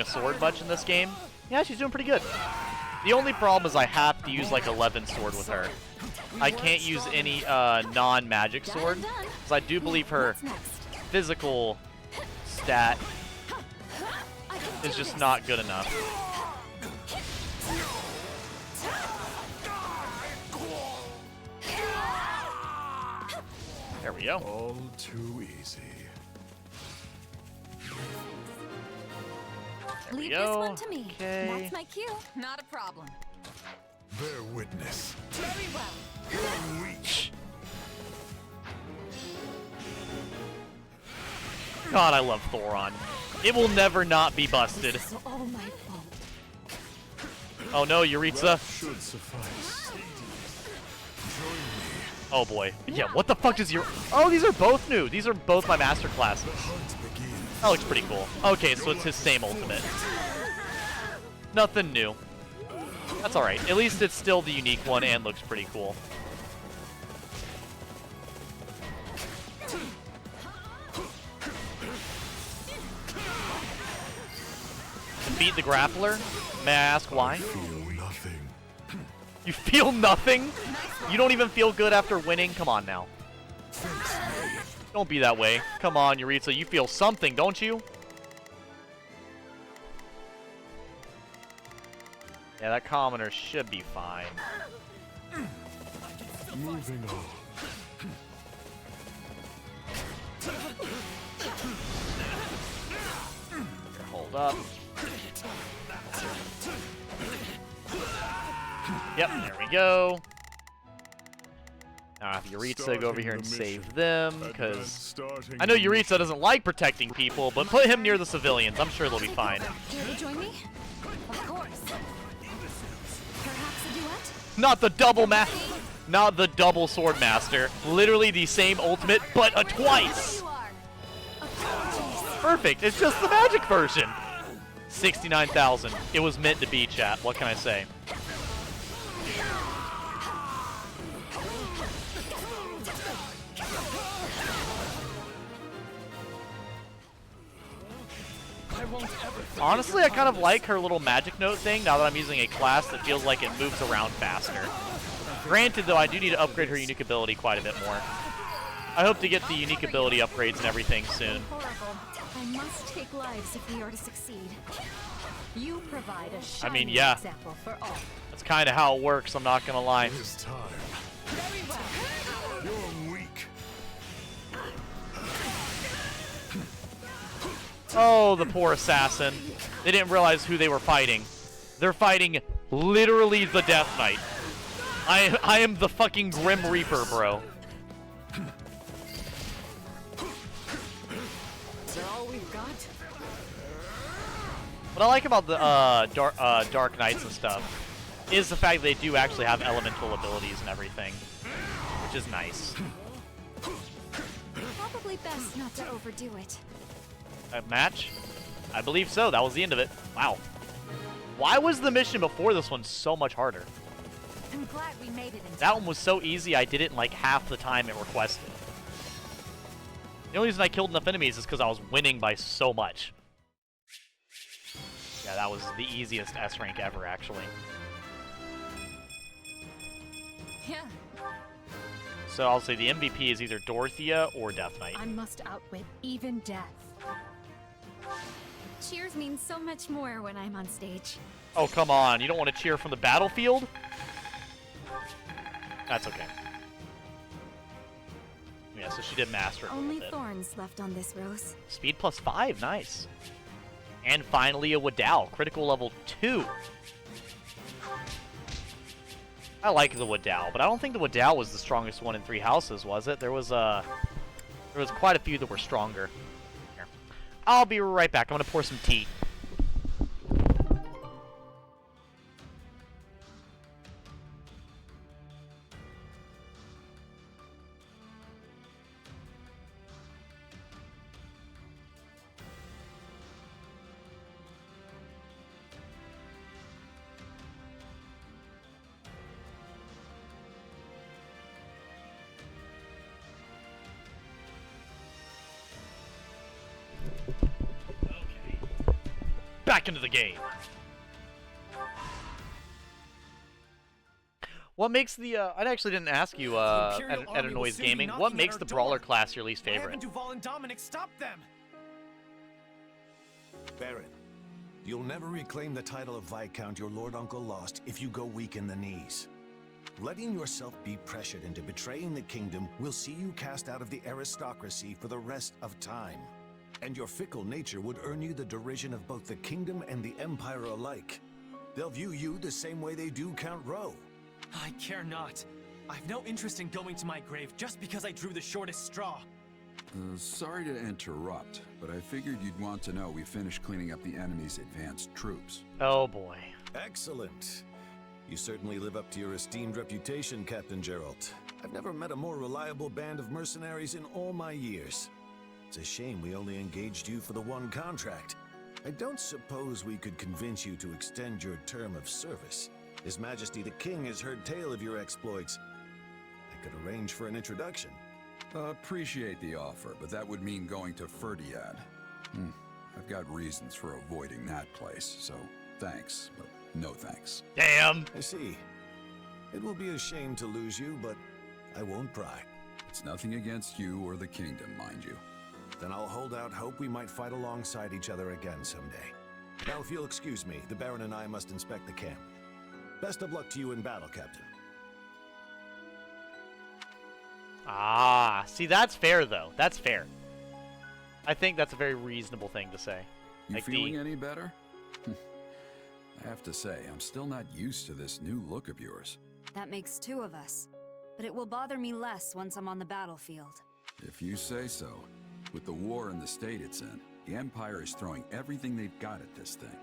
sword much in this game. Yeah, she's doing pretty good. The only problem is I have to use like 11 sword with her. I can't use any non-magic sword, because I do believe her physical stat is just not good enough. There we go. All too easy. There we Leave go. this one to me. Okay. That's my cue. Not a problem. Bear witness. Very well. Reach. God, I love Thoron. It will never not be busted. It's all my fault. Oh no, Yuritsa. Should suffice. Oh boy. Yeah, what the fuck is your... Oh, these are both new. These are both my master classes. That looks pretty cool. Okay, so it's his same ultimate. Nothing new. That's alright. At least it's still the unique one and looks pretty cool. Beat the grappler? May I ask why? You feel nothing? You don't even feel good after winning? Come on now. Don't be that way. Come on, Yuritsa, you feel something, don't you? Yeah, that commoner should be fine. Moving on. Hold up. Yep, there we go. Now have Yuritsa go over here and save them, because I know Yuritsa doesn't like protecting people, but put him near the civilians. I'm sure they'll be fine. Care to join me? Of course. Perhaps a duet? Not the double sword master. Literally the same ultimate, but a twice. Perfect. It's just the magic version. 69,000. It was meant to be, chat. What can I say? Honestly, I kind of like her little magic note thing now that I'm using a class that feels like it moves around faster. Granted, though, I do need to upgrade her unique ability quite a bit more. I hope to get the unique ability upgrades and everything soon. Horrible. I must take lives if we are to succeed. You provide a shining yeah. example for all. That's kind of how it works, I'm not gonna lie. It's time. Very well. You're weak. Oh, the poor assassin. They didn't realize who they were fighting. They're fighting literally the Death Knight. I am the fucking Grim Reaper, bro. Is that all we've got? What I like about the Dark Knights and stuff is the fact that they do actually have elemental abilities and everything, which is nice. Probably best not to overdo it. A match? I believe so. That was the end of it. Wow. Why was the mission before this one so much harder? I'm glad we made it in That one was so easy, I did it in like half the time it requested. The only reason I killed enough enemies is because I was winning by so much. Yeah, that was the easiest S rank ever, actually. Yeah. So I'll say the MVP is either Dorothea or Death Knight. I must outwit even death. Cheers means so much more when I'm on stage. Oh, come on. You don't want to cheer from the battlefield? That's okay. Yeah, so she did master it a Only little bit. thorns left on this rose. Speed +5, nice. And finally a Wadao, critical level 2. I like the Wadao, but I don't think the Wadao was the strongest one in 3 houses, was it? There was quite a few that were stronger. Here. I'll be right back. I'm gonna pour some tea. Back into the game. What makes the, I actually didn't ask you, at Noise Gaming, what makes the Brawler class your least favorite? Duval and Dominic stop them? Baron, you'll never reclaim the title of Viscount your Lord Uncle lost if you go weak in the knees. Letting yourself be pressured into betraying the kingdom will see you cast out of the aristocracy for the rest of time. And your fickle nature would earn you the derision of both the kingdom and the empire alike. They'll view you the same way they do Count Rowe. I care not. I've no interest in going to my grave just because I drew the shortest straw. Sorry to interrupt, but I figured you'd want to know we finished cleaning up the enemy's advanced troops. Oh boy. Excellent. You certainly live up to your esteemed reputation, Captain Geralt. I've never met a more reliable band of mercenaries in all my years. It's a shame we only engaged you for the one contract. I don't suppose we could convince you to extend your term of service. His Majesty the King has heard tale of your exploits. I could arrange for an introduction. Appreciate the offer, but that would mean going to Ferdiad. I've got reasons for avoiding that place, so thanks, but no thanks. Damn! I see. It will be a shame to lose you, but I won't pry. It's nothing against you or the kingdom, mind you. Then I'll hold out hope we might fight alongside each other again someday. Now, if you'll excuse me, the Baron and I must inspect the camp. Best of luck to you in battle, Captain. Ah, see, that's fair, though. That's fair. I think that's a very reasonable thing to say. You like feeling any better? I have to say, I'm still not used to this new look of yours. That makes two of us. But it will bother me less once I'm on the battlefield. If you say so. With the war and the state it's in, the Empire is throwing everything they've got at this thing.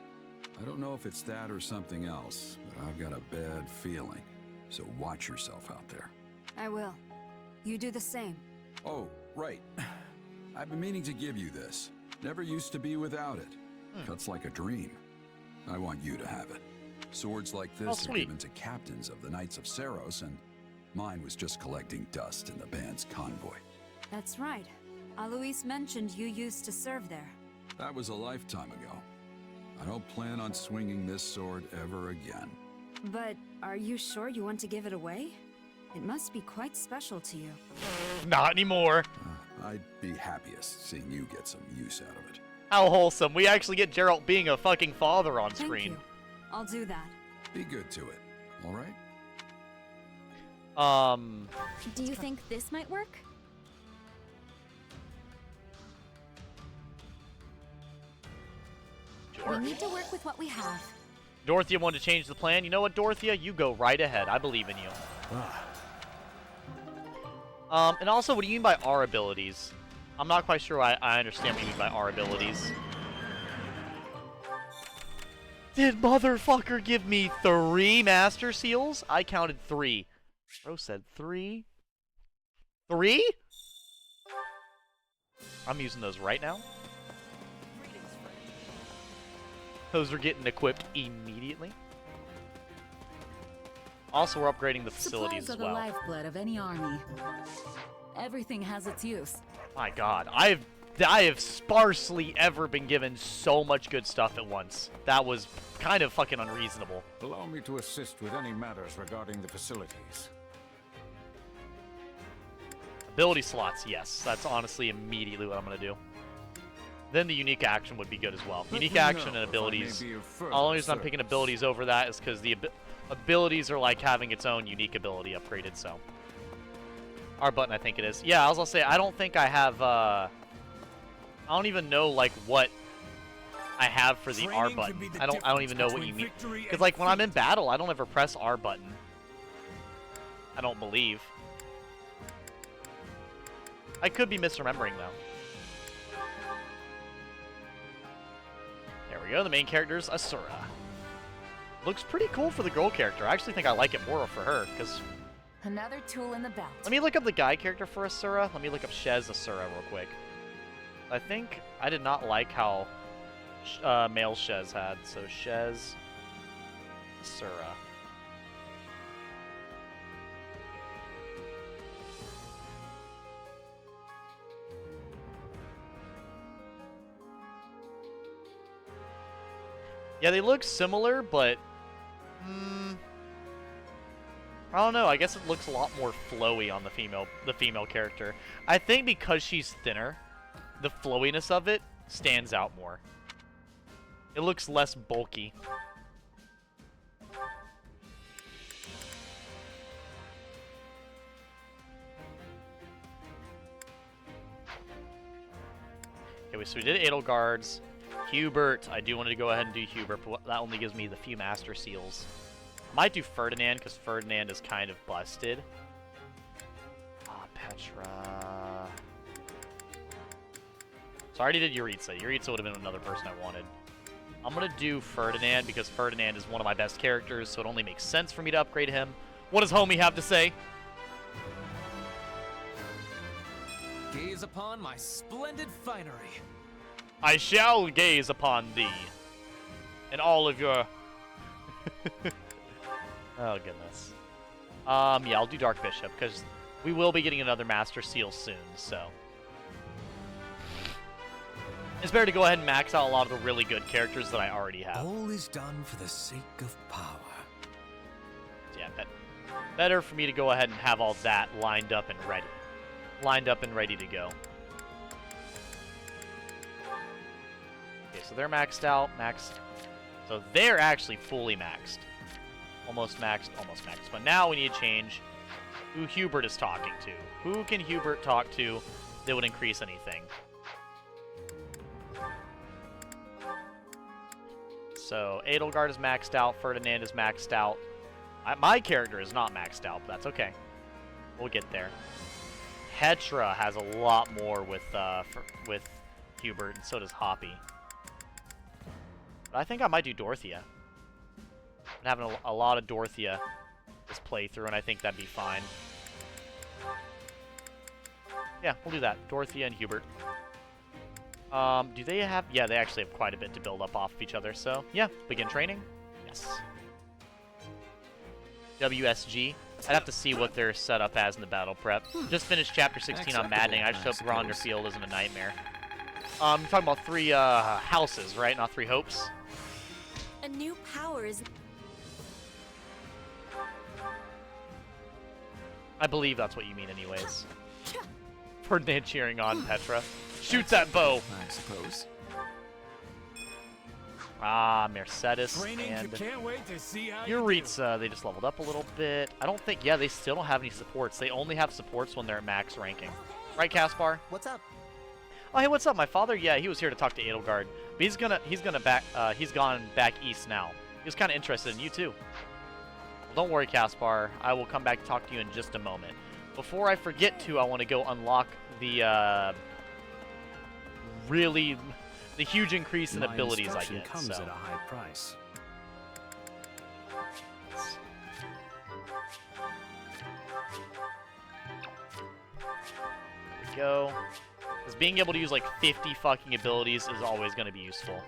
I don't know if it's that or something else, but I've got a bad feeling. So watch yourself out there. I will. You do the same. Oh, right. I've been meaning to give you this. Never used to be without it. Cuts like a dream. I want you to have it. Swords like this are given to captains of the Knights of Saros, and mine was just collecting dust in the band's convoy. That's right. Alois mentioned you used to serve there. That was a lifetime ago. I don't plan on swinging this sword ever again. But are you sure you want to give it away? It must be quite special to you. Not anymore. I'd be happiest seeing you get some use out of it. How wholesome. We actually get Geralt being a fucking father on screen. Thank you. I'll do that. Be good to it, all right? Do you think this might work? Sure. We need to work with what we have. Dorothea wanted to change the plan. You know what, Dorothea? You go right ahead. I believe in you. And also, what do you mean by our abilities? I'm not quite sure I understand what you mean by our abilities. Did motherfucker give me 3 Master Seals? I counted 3. Bro said 3. 3? I'm using those right now. Those are getting equipped immediately. Also, we're upgrading the facilities as well. Supplies are the lifeblood of any army. Everything has its use. My God, I have sparsely ever been given so much good stuff at once. That was kind of fucking unreasonable. Allow me to assist with any matters regarding the facilities. Ability slots, yes. That's honestly immediately what I'm going to do. Then the unique action would be good as well. Unique action and abilities. The only reason I'm picking abilities over that is because the abilities are like having its own unique ability upgraded, so. R button, I think it is. Yeah, I was going to say, I don't think I have, I don't even know, like, what I have for the R button. I don't even know what you mean. Because, like, when I'm in battle, I don't ever press R button. I don't believe. I could be misremembering, though. There we go. The main character's Asura. Looks pretty cool for the girl character. I actually think I like it more for her, because... Another tool in the belt. Let me look up the guy character for Asura. Let me look up Shez Asura real quick. I think I did not like how male Shez had. So Shez Asura. Yeah, they look similar, but I don't know. I guess it looks a lot more flowy on the female character. I think because she's thinner, the flowiness of it stands out more. It looks less bulky. Okay, so we did Edelgard's. Hubert. I do want to go ahead and do Hubert, but that only gives me the few Master Seals. Might do Ferdinand, because Ferdinand is kind of busted. Petra. So I already did Yuritsa. Yuritsa would have been another person I wanted. I'm going to do Ferdinand, because Ferdinand is one of my best characters, so it only makes sense for me to upgrade him. What does homie have to say? Gaze upon my splendid finery. I shall gaze upon thee. And all of your... Oh, goodness. Yeah, I'll do Dark Bishop, because we will be getting another Master Seal soon, so... It's better to go ahead and max out a lot of the really good characters that I already have. All is done for the sake of power. Yeah, better for me to go ahead and have all that lined up and ready. lined up and ready to go. Okay, so they're maxed out. So they're actually fully maxed. Almost maxed. But now we need to change who Hubert is talking to. Who can Hubert talk to that would increase anything? So Edelgard is maxed out. Ferdinand is maxed out. My character is not maxed out, but that's okay. We'll get there. Petra has a lot more with Hubert, and so does Hoppy. But I think I might do Dorothea. I'm having a lot of Dorothea this playthrough, and I think that'd be fine. Yeah, we'll do that. Dorothea and Hubert. Do they have... Yeah, they actually have quite a bit to build up off of each other, so... Yeah, begin training. Yes. WSG. I'd have to see what they're set up as in the battle prep. Just finished Chapter 16 on Maddening. I just hope Gronderfield isn't a nightmare. You're talking about 3 houses, right? Not 3 hopes? A new power is... I believe that's what you mean anyways. Ferdinand cheering on Petra. Shoots that bow! I suppose. Ah, Mercedes and can't wait to see how Yuritsa. They just leveled up a little bit. I don't think... Yeah, they still don't have any supports. They only have supports when they're at max ranking. Right, Caspar? What's up? Oh, hey, what's up? My father? Yeah, he was here to talk to Edelgard. But he's gone back east now. He was kind of interested in you, too. Well, don't worry, Caspar. I will come back to talk to you in just a moment. Before I forget to, I want to go unlock the, the huge increase in abilities I get. Comes at a high price. There we go. Because being able to use like 50 fucking abilities is always going to be useful.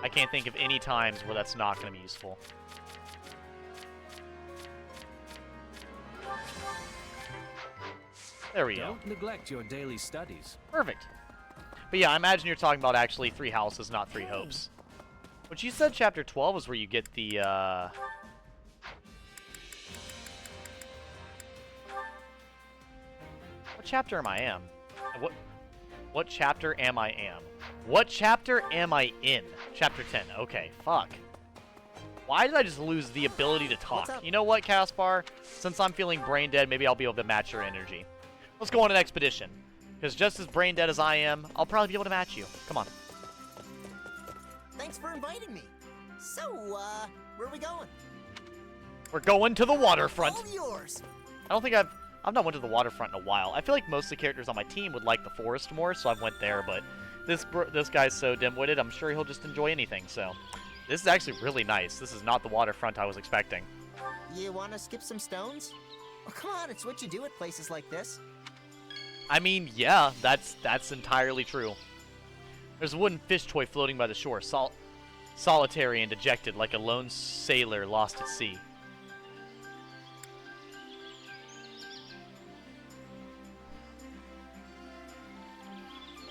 I can't think of any times where that's not going to be useful. There we go. Don't neglect your daily studies. Perfect. But yeah, I imagine you're talking about actually 3 houses, not 3 hopes. But you said Chapter 12 is where you get the, What chapter am I in? What chapter am I in? What chapter am I in? Chapter 10. Okay, fuck. Why did I just lose the ability to talk? You know what, Caspar? Since I'm feeling brain dead, maybe I'll be able to match your energy. Let's go on an expedition. Because just as brain dead as I am, I'll probably be able to match you. Come on. Thanks for inviting me. So, where are we going? We're going to the waterfront. All yours. I don't think I've not went to the waterfront in a while. I feel like most of the characters on my team would like the forest more, so I went there, but this guy's so dim-witted, I'm sure he'll just enjoy anything, so. This is actually really nice. This is not the waterfront I was expecting. You want to skip some stones? Oh, come on, it's what you do at places like this. I mean, yeah, that's entirely true. There's a wooden fish toy floating by the shore, solitary and dejected, like a lone sailor lost at sea.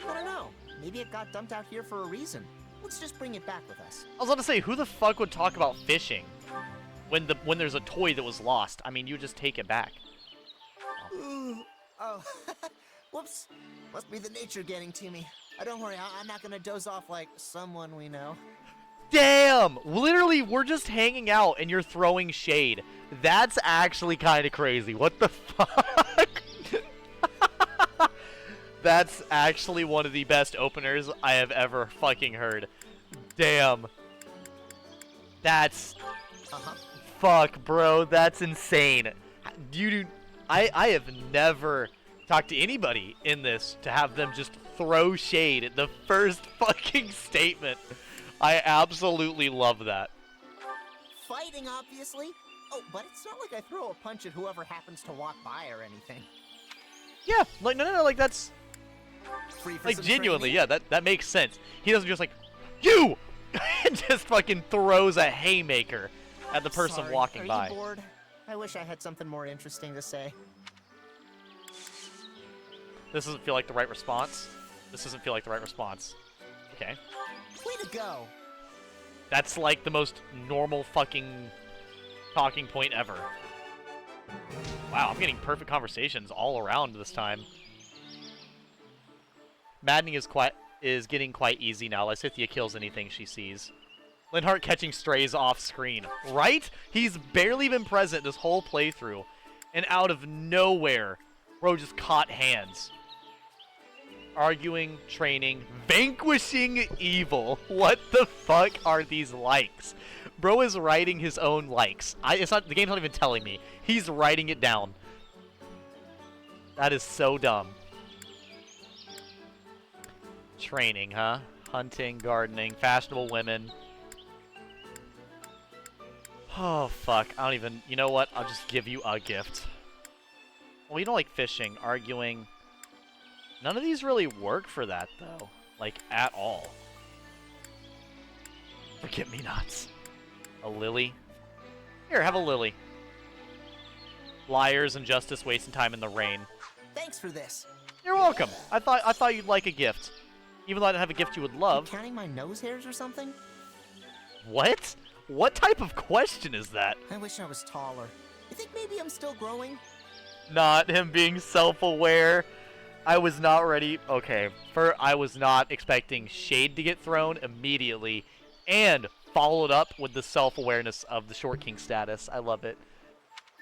I don't know. Maybe it got dumped out here for a reason. Let's just bring it back with us. I was about to say, who the fuck would talk about fishing when there's a toy that was lost? I mean, you just take it back. Oh, whoops. Must be the nature getting to me. Don't worry, I'm not gonna doze off like someone we know. Damn! Literally, we're just hanging out and you're throwing shade. That's actually kind of crazy. What the fuck? That's actually one of the best openers I have ever fucking heard. Damn. That's... Fuck, bro. That's insane. I have never talked to anybody in this to have them just throw shade at the first fucking statement. I absolutely love that. Fighting, obviously. Oh, but it's not like I throw a punch at whoever happens to walk by or anything. Yeah, like, no, like, that's... Free for like, genuinely, yeah, that makes sense. He doesn't just, like, you! and just fucking throws a haymaker at the person Sorry, walking are by. You bored? I wish I had something more interesting to say. This doesn't feel like the right response. This doesn't feel like the right response. Okay. Way to go! That's like the most normal fucking talking point ever. Wow, I'm getting perfect conversations all around this time. Maddening is getting quite easy now. Lysithea kills anything she sees. Linhardt catching strays off screen. Right? He's barely been present this whole playthrough. And out of nowhere, bro just caught hands. Arguing, training, vanquishing evil. What the fuck are these likes? Bro is writing his own likes. The game's not even telling me. He's writing it down. That is so dumb. Training, huh? Hunting, gardening, fashionable women. Oh, fuck. I don't even... You know what? I'll just give you a gift. Well, you don't like fishing, arguing. None of these really work for that, though. Like, at all. Forget-me-nots. A lily? Here, have a lily. Liars and justice wasting time in the rain. Thanks for this. You're welcome. I thought you'd like a gift. Even though I didn't have a gift you would love. You counting my nose hairs or something? What? What type of question is that? I wish I was taller. You think maybe I'm still growing? Not him being self-aware. I was not ready. Okay, I was not expecting shade to get thrown immediately and followed up with the self-awareness of the Short King status. I love it.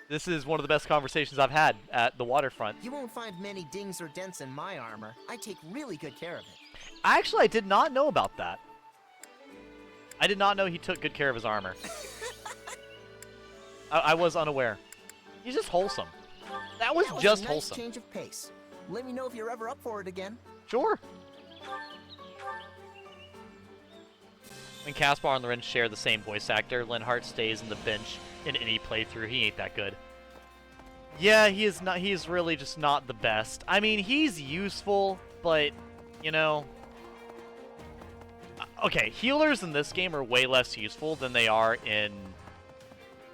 This is one of the best conversations I've had at the waterfront. You won't find many dings or dents in my armor. I take really good care of it. Actually, I did not know about that. I did not know he took good care of his armor. I was unaware. He's just wholesome. That was just a nice wholesome. Change of pace. Let me know if you're ever up for it again. Sure. When Caspar and Loren share the same voice actor, Linhardt stays in the bench in any playthrough. He ain't that good. Yeah, he is not. He's really just not the best. I mean, he's useful, but, you know... Okay, healers in this game are way less useful than they are in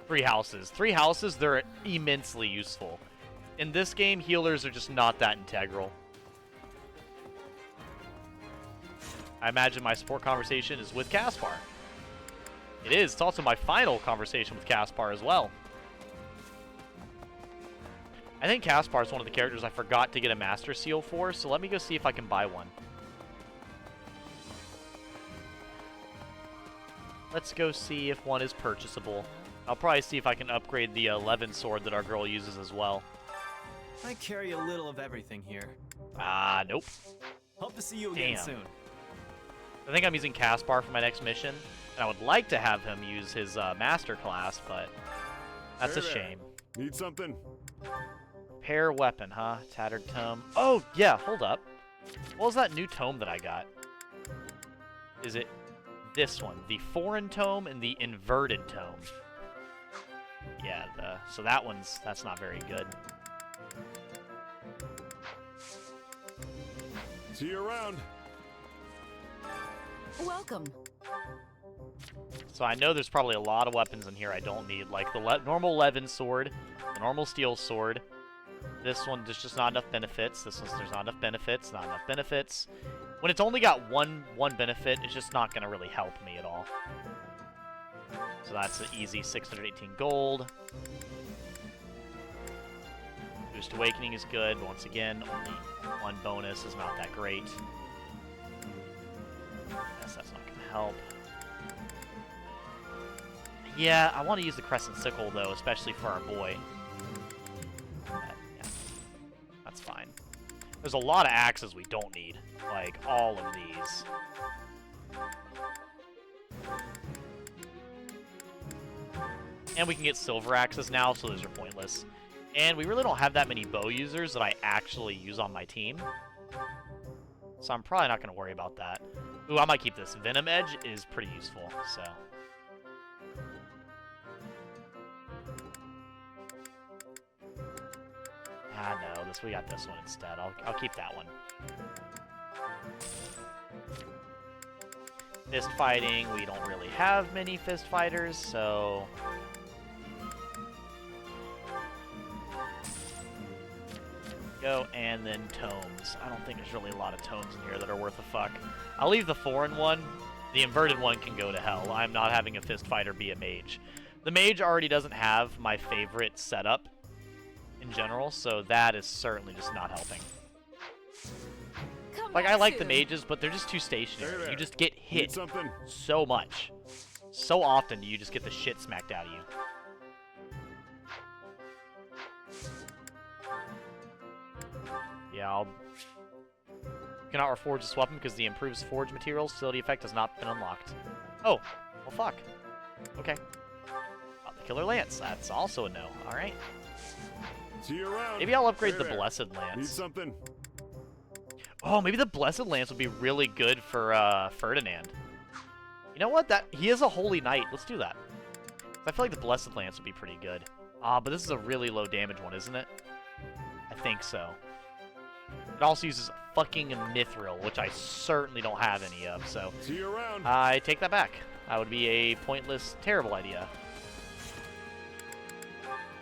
Three Houses. Three Houses, they're immensely useful. In this game, healers are just not that integral. I imagine my support conversation is with Caspar. It is. It's also my final conversation with Caspar as well. I think Caspar is one of the characters I forgot to get a Master Seal for, so let me go see if I can buy one. Let's go see if one is purchasable. I'll probably see if I can upgrade the Levin sword that our girl uses as well. I carry a little of everything here. Nope. Hope to see you again soon. I think I'm using Caspar for my next mission, and I would like to have him use his master class, but that's a shame. Need something? Repair weapon, huh? Tattered tome. Oh, yeah, hold up. What was that new tome that I got? Is it this one? The foreign tome and the inverted tome. Yeah, so that's not very good. See you around. Welcome. So I know there's probably a lot of weapons in here I don't need, like the normal Levin sword, the normal steel sword. This one, there's just not enough benefits. This one, there's not enough benefits, not enough benefits. When it's only got one benefit, it's just not going to really help me at all. So that's an easy 618 gold. Boost Awakening is good, but once again, only one bonus is not that great. Guess that's not going to help. Yeah, I want to use the Crescent Sickle, though, especially for our boy. Yeah, that's fine. There's a lot of axes we don't need. Like, all of these. And we can get silver axes now, so those are pointless. And we really don't have that many bow users that I actually use on my team. So I'm probably not going to worry about that. Ooh, I might keep this. Venom Edge is pretty useful, so... no, we got this one instead. I'll keep that one. Fist fighting, we don't really have many fist fighters, so... Go, and then tomes. I don't think there's really a lot of tomes in here that are worth a fuck. I'll leave the foreign one. The inverted one can go to hell. I'm not having a fist fighter be a mage. The mage already doesn't have my favorite setup in general, so that is certainly just not helping. Like, I like the mages, but they're just too stationary. You just get hit so much. So often you just get the shit smacked out of you. Yeah, I'll... Cannot reforge this weapon because the improves forge materials. Facility effect has not been unlocked. Oh, well fuck. Okay. The Killer Lance, that's also a no. Alright. See you around. Maybe I'll upgrade the Blessed Lance. Need something? Oh, maybe the Blessed Lance would be really good for Ferdinand. You know what? He is a Holy Knight. Let's do that. I feel like the Blessed Lance would be pretty good. But this is a really low damage one, isn't it? I think so. It also uses fucking Mithril, which I certainly don't have any of, so... See you around. I take that back. That would be a pointless, terrible idea.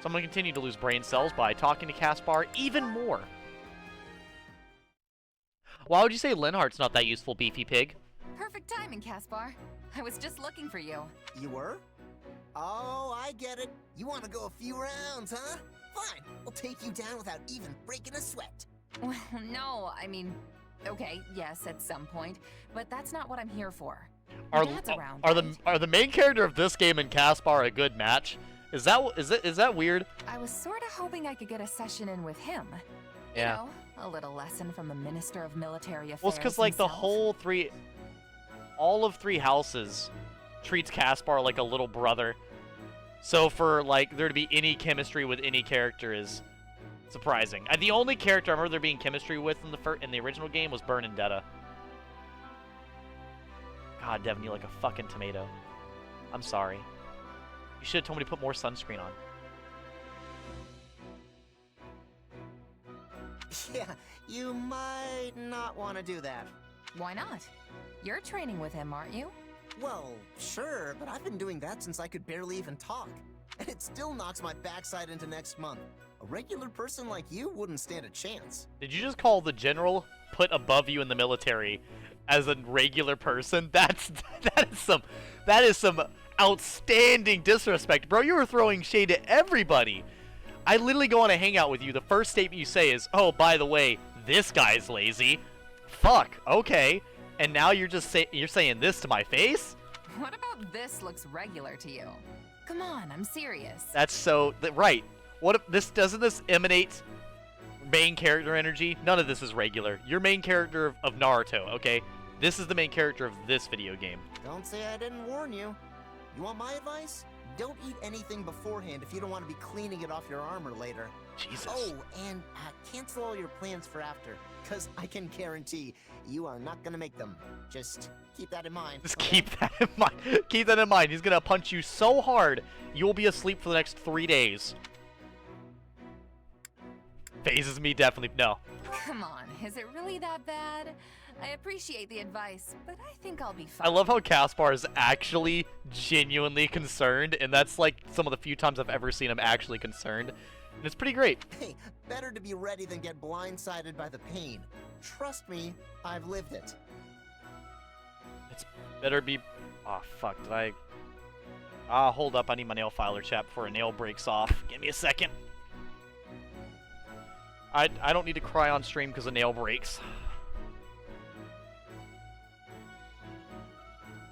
So I'm going to continue to lose brain cells by talking to Caspar even more. Why would you say Linhardt's not that useful, beefy pig? Perfect timing, Caspar. I was just looking for you. You were? Oh, I get it. You want to go a few rounds, huh? Fine. We'll take you down without even breaking a sweat. Well, no, I mean, okay, yes, at some point, but that's not what I'm here for. Are the main character of this game and Caspar a good match? Is that weird? I was sort of hoping I could get a session in with him. Yeah. You know, a little lesson from the Minister of Military Affairs. Well, it's because like himself. all of three houses treats Caspar like a little brother. So for like there to be any chemistry with any character is surprising. The only character I remember there being chemistry with in the original game was Bernadetta. God, Devin, you like a fucking tomato. I'm sorry. You should have told me to put more sunscreen on. Yeah, you might not want to do that. Why not? You're training with him, aren't you? Well, sure, but I've been doing that since I could barely even talk. And it still knocks my backside into next month. A regular person like you wouldn't stand a chance. Did you just call the general put above you in the military as a regular person? That is some outstanding disrespect, bro. You were throwing shade at everybody. I literally go on a hangout with you. The first statement you say is, "Oh, by the way, this guy's lazy." Fuck. Okay. And now you're saying this to my face? What about this looks regular to you? Come on, I'm serious. That's so right. What if doesn't this emanate main character energy? None of this is regular. You're main character of Naruto, okay? This is the main character of this video game. Don't say I didn't warn you. You want my advice? Don't eat anything beforehand if you don't want to be cleaning it off your armor later. Jesus. Oh, and cancel all your plans for after, because I can guarantee you are not going to make them. Just keep that in mind. Just okay? keep that in mind. Keep that in mind. He's going to punch you so hard, you will be asleep for the next 3 days. Phases me, definitely. No. Come on, is it really that bad? I appreciate the advice, but I think I'll be fine. I love how Caspar is actually genuinely concerned, and that's like some of the few times I've ever seen him actually concerned. And it's pretty great. Hey, better to be ready than get blindsided by the pain. Trust me, I've lived it. It's better be... Oh, fuck, did I... hold up, I need my nail filer, chat, before a nail breaks off. Give me a second. I don't need to cry on stream because a nail breaks.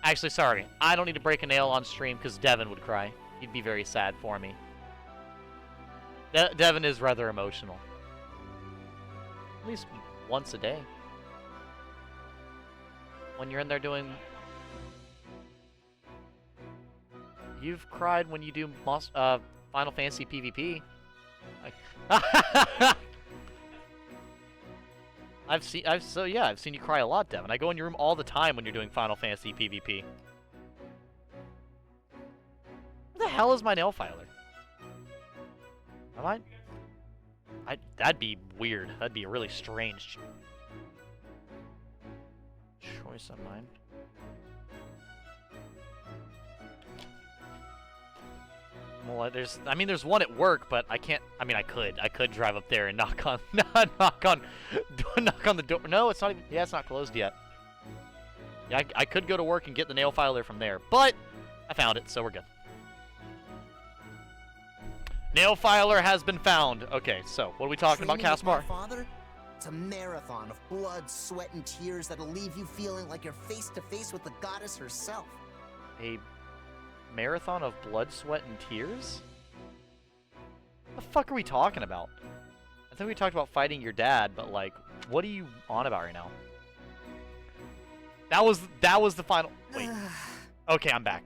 Actually, sorry. I don't need to break a nail on stream because Devin would cry. He'd be very sad for me. Devin is rather emotional. At least once a day. When you're in there doing... You've cried when you do Final Fantasy PvP. I've seen you cry a lot, Devin. I go in your room all the time when you're doing Final Fantasy PvP. Where the hell is my nail filer? Am I? That'd be weird. That'd be really strange. Choice of mine. Well, there's one at work, but I can't. I mean, I could drive up there and knock on the door. No, it's not even. Yeah, it's not closed yet. Yeah, I could go to work and get the nail filer from there, but I found it, so we're good. Nail filer has been found. Okay, so what are we talking about, Training with my Caspar? father? It's a marathon of blood, sweat, and tears that'll leave you feeling like you're face to face with the goddess herself. A marathon of blood, sweat, and tears? What the fuck are we talking about? I think we talked about fighting your dad, but like, what are you on about right now? That was the final. Wait. Okay, I'm back.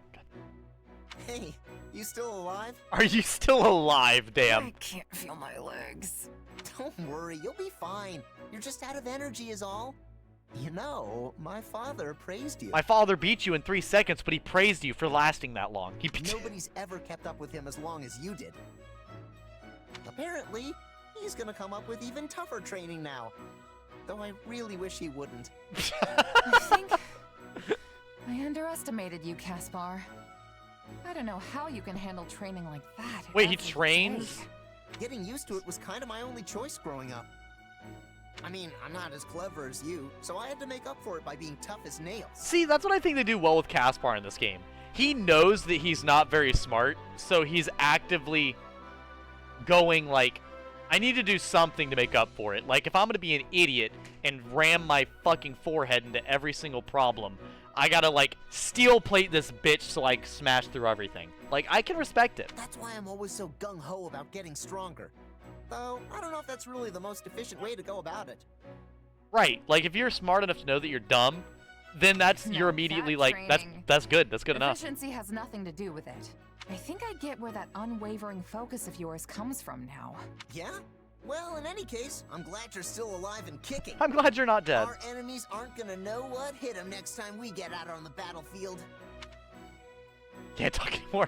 Hey, you still alive? Are you still alive? Damn. I can't feel my legs. Don't worry, you'll be fine. You're just out of energy is all. You know, my father praised you. My father beat you in 3 seconds, but he praised you for lasting that long. Nobody's ever kept up with him as long as you did. Apparently, he's gonna come up with even tougher training now. Though I really wish he wouldn't. I think I underestimated you, Caspar. I don't know how you can handle training like that. Wait, he every trains? day. Getting used to it was kind of my only choice growing up. I mean, I'm not as clever as you, so I had to make up for it by being tough as nails. See, that's what I think they do well with Caspar in this game. He knows that he's not very smart, so he's actively going like, I need to do something to make up for it. Like, if I'm gonna be an idiot and ram my fucking forehead into every single problem, I gotta, like, steel plate this bitch so I smash through everything. Like, I can respect it. That's why I'm always so gung-ho about getting stronger. Though, I don't know if that's really the most efficient way to go about it. Right. Like, if you're smart enough to know that you're dumb, then you're immediately like, that's good. That's good enough. Efficiency has nothing to do with it. I think I get where that unwavering focus of yours comes from now. Yeah? Well, in any case, I'm glad you're still alive and kicking. I'm glad you're not dead. Our enemies aren't gonna know what hit them next time we get out on the battlefield. Can't talk anymore.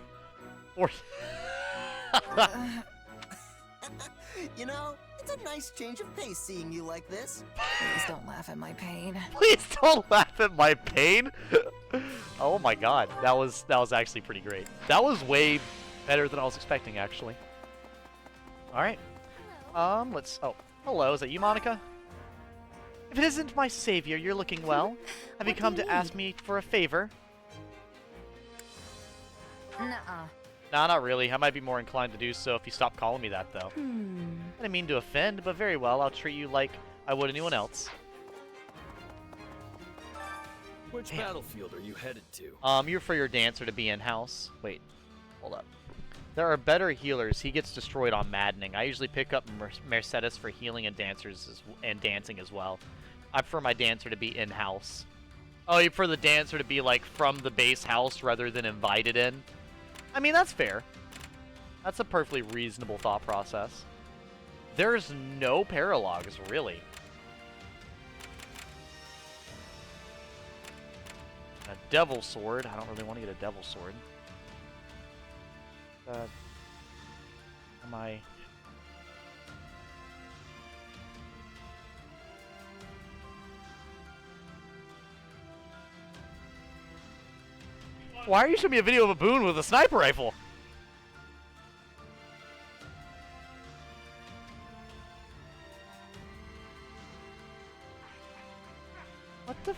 You know, it's a nice change of pace seeing you like this. Please don't laugh at my pain. Please don't laugh at my pain. Oh my god, that was actually pretty great. That was way better than I was expecting, actually. All right. Let's. Oh, hello. Is that you, Monica? If it isn't my savior, you're looking well. Have you come to ask me for a favor? Nuh-uh. Nah, not really. I might be more inclined to do so if you stop calling me that, though. I didn't mean to offend, but very well. I'll treat you like I would anyone else. Which battlefield are you headed to? You're for your dancer to be in-house. Wait, hold up. There are better healers. He gets destroyed on Maddening. I usually pick up Mercedes for healing and dancing as well. I prefer my dancer to be in-house. Oh, you prefer the dancer to be, like, from the base house rather than invited in? I mean, that's fair. That's a perfectly reasonable thought process. There's no paralogs, really. A devil sword. I don't really want to get a devil sword. Am I... Why are you showing me a video of a Boon with a sniper rifle? What the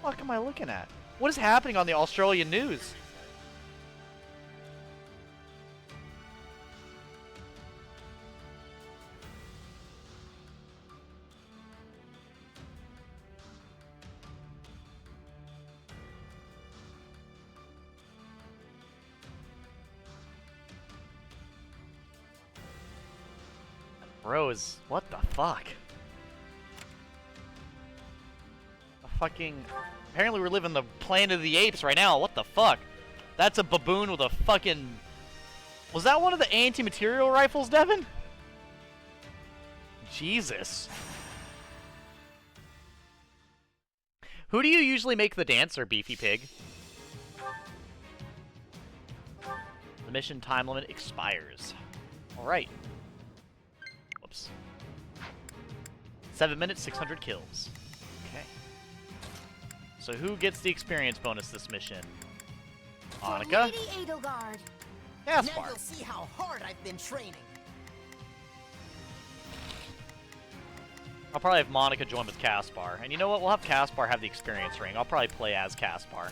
fuck am I looking at? What is happening on the Australian news? Bros, what the fuck? Apparently we're living the Planet of the Apes right now. What the fuck? That's a baboon with a fucking... Was that one of the anti-material rifles, Devin? Jesus. Who do you usually make the dancer, Beefy Pig? The mission time limit expires. Alright. Whoops. 7 minutes, 600 kills. Okay. So who gets the experience bonus this mission? Monica? Edelgard. Caspar. Now you'll see how hard I've been training. I'll probably have Monica join with Caspar. And you know what? We'll have Caspar have the experience ring. I'll probably play as Caspar.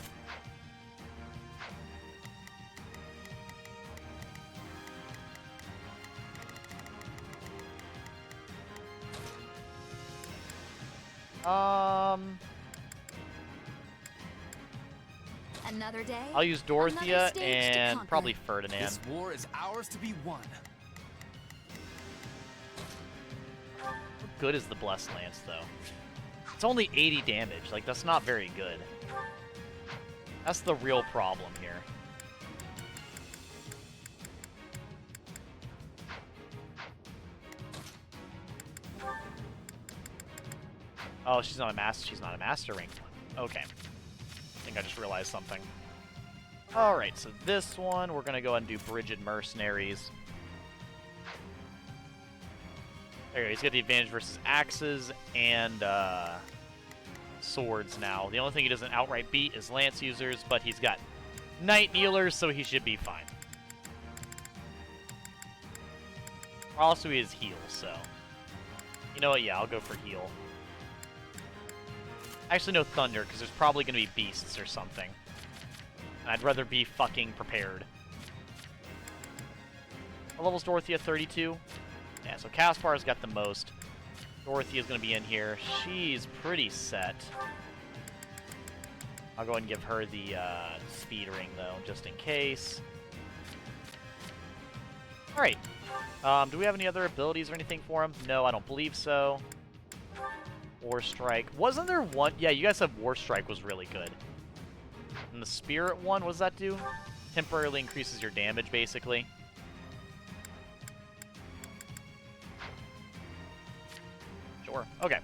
Another day. I'll use Dorothea stage to and conquer. probably Ferdinand. This war is ours to be won. How good is the Blessed Lance, though? It's only 80 damage. Like, that's not very good. That's the real problem here. Oh, she's not a master. She's not a master rank one. Okay. I think I just realized something. All right, so this one we're gonna go ahead and do Brigid Mercenaries. There you go. He's got the advantage versus axes and swords now. The only thing he doesn't outright beat is lance users, but he's got knight kneelers, so he should be fine. Also, he has heal, so you know what? Yeah, I'll go for heal. Actually, no thunder, because there's probably going to be beasts or something. And I'd rather be fucking prepared. What level's Dorothea? 32? Yeah, so Caspar's got the most. Dorothea's going to be in here. She's pretty set. I'll go ahead and give her the speed ring, though, just in case. Alright. Do we have any other abilities or anything for him? No, I don't believe so. War Strike. Wasn't there one? Yeah, you guys said War Strike was really good. And the Spirit one, what does that do? Temporarily increases your damage, basically. Sure. Okay.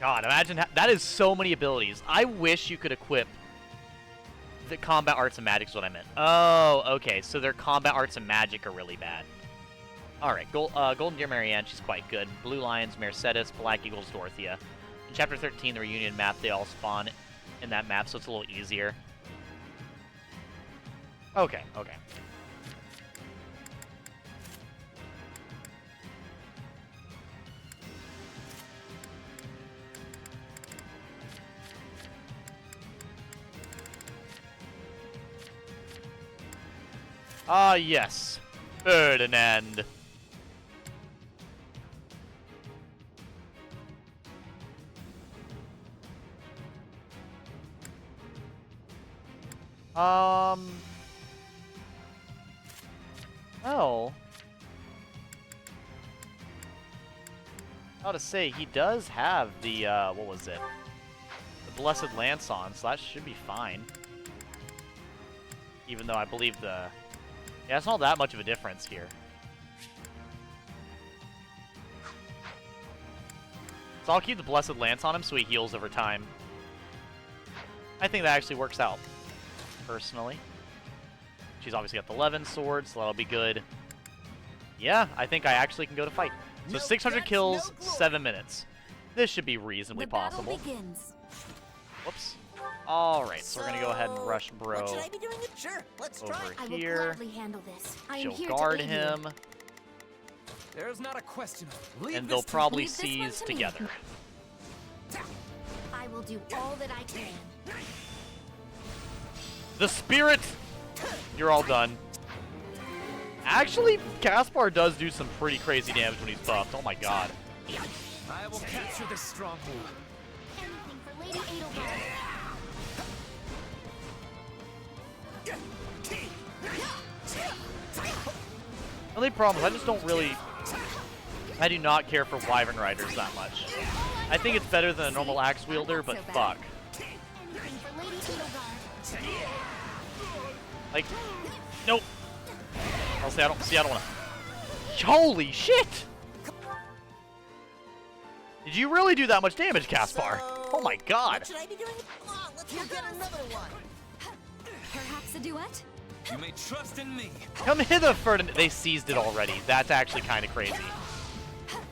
God, imagine that is so many abilities. I wish you could equip the combat arts and magic is what I meant. Oh, okay. So their combat arts and magic are really bad. Alright, Golden Deer Marianne, she's quite good. Blue Lions, Mercedes, Black Eagles, Dorothea. In Chapter 13, the Reunion map, they all spawn in that map, so it's a little easier. Okay, okay. Ah, yes. Ferdinand. Well, how to say, he does have the, what was it? The Blessed Lance on, so that should be fine. Even though I believe the... Yeah, it's not that much of a difference here. So I'll keep the Blessed Lance on him so he heals over time. I think that actually works out, personally. She's obviously got the 11 swords, so that'll be good. Yeah, I think I actually can go to fight. So 600 kills, 7 minutes. This should be reasonably possible. Whoops. Alright, so we're gonna go ahead and rush Bro What should I be doing? Sure, let's try. over I will here. gladly handle this. I am She'll here guard to aid him, There's not a question of leave and this they'll to- probably leave this one seize to me. together. I will do all that I can. The Spirit! You're all done. Actually, Caspar does do some pretty crazy damage when he's buffed. Oh my god. I will capture this stronghold. Anything for Lady Edelgard. The only problem is I just don't really... I do not care for Wyvern Riders that much. I think it's better than a normal axe wielder, but fuck. Anything for Lady Edelgard. Like, nope. I'll say I don't wanna... Holy shit! Did you really do that much damage, Caspar? Oh my god. What should I be doing? Come on, let's go get another one. Perhaps a duet? You may trust in me. Come hither, Ferdinand. They seized it already. That's actually kind of crazy.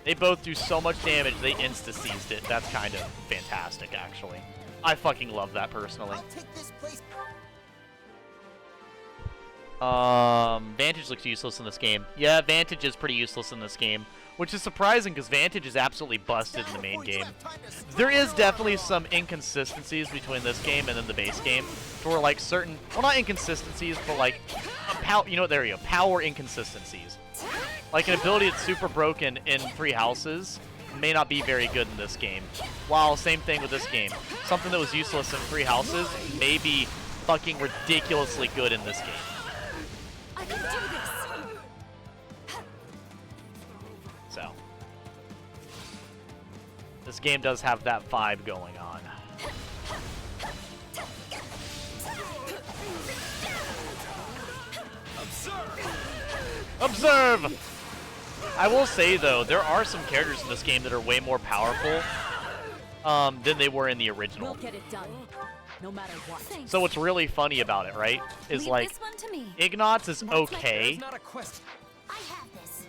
They both do so much damage, they insta-seized it. That's kind of fantastic, actually. I fucking love that, personally. I'll take this place. Vantage looks useless in this game. Yeah, Vantage is pretty useless in this game, which is surprising because Vantage is absolutely busted in the main game. There is definitely some inconsistencies between this game and then the base game, for like certain, well, not inconsistencies, but like, you know what, there you go, power inconsistencies. Like, an ability that's super broken in Three Houses may not be very good in this game. While, same thing with this game. Something that was useless in Three Houses may be fucking ridiculously good in this game. I can do this. So. This game does have that vibe going on. Observe! I will say, though, there are some characters in this game that are way more powerful than they were in the original. We'll get it done, no matter what. So what's really funny about it, right, is Leave like, this one to me. Ignatz is okay. There's not a question. I have this.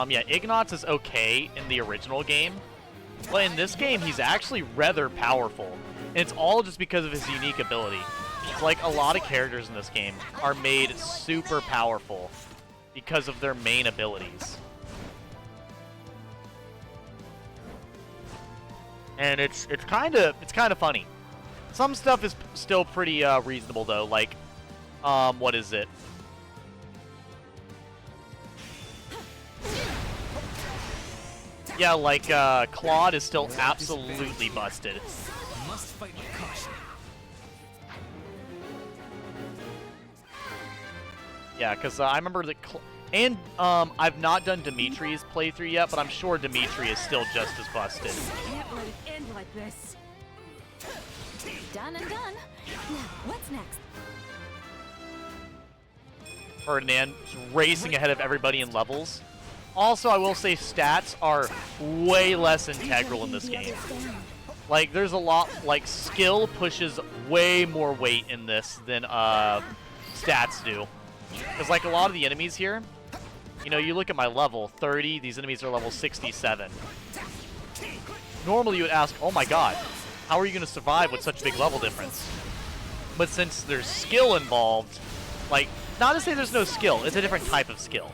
Yeah, Ignatz is okay in the original game, but in this game, he's actually rather powerful. And it's all just because of his unique ability. It's like a lot of characters in this game are made super powerful because of their main abilities. And it's kind of funny. Some stuff is still pretty reasonable though, like what is it? Yeah, like Claude is still absolutely busted. Must fight with caution. Yeah, because I remember that, and I've not done Dimitri's playthrough yet, but I'm sure Dimitri is still just as busted. Can't let it end like this. Done and done. Now, what's next? Ferdinand is racing ahead of everybody in levels. Also, I will say stats are way less integral in this game. Like, there's a lot, like, skill pushes way more weight in this than stats do. Because, like, a lot of the enemies here, you know, you look at my level, 30, these enemies are level 67. Normally you would ask, oh my god, how are you going to survive with such a big level difference? But since there's skill involved, like, not to say there's no skill, it's a different type of skill.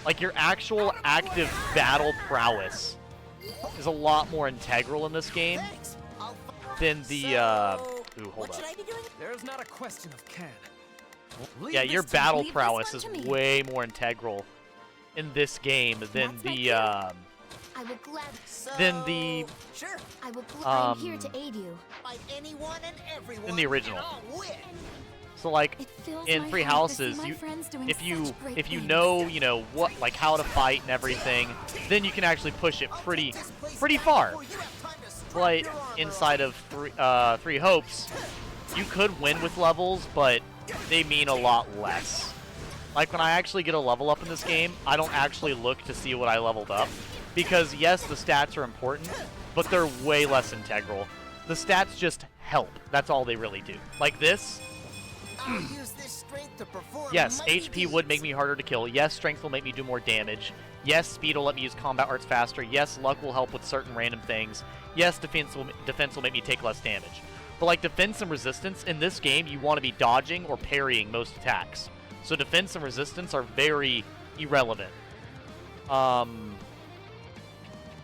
Like, your actual active battle prowess is a lot more integral in this game than the, ooh, hold up. There's not a question of can. Yeah, your battle prowess is way more integral in this game than the, I will gladly. Sure. I'm here to aid you. Fight anyone and everyone. In the original. and I'll win. So like in Three Houses, if you know, you know what, like how to fight and everything, then you can actually push it pretty far. But inside of Three Hopes, you could win with levels, but they mean a lot less. Like when I actually get a level up in this game, I don't actually look to see what I leveled up, because yes, the stats are important, but they're way less integral. The stats just help. That's all they really do. Like this. Yes, HP would make me harder to kill. Yes, strength will make me do more damage. Yes, speed will let me use combat arts faster. Yes, luck will help with certain random things. Yes, defense will make me take less damage. But like defense and resistance, in this game, you want to be dodging or parrying most attacks. So defense and resistance are very irrelevant.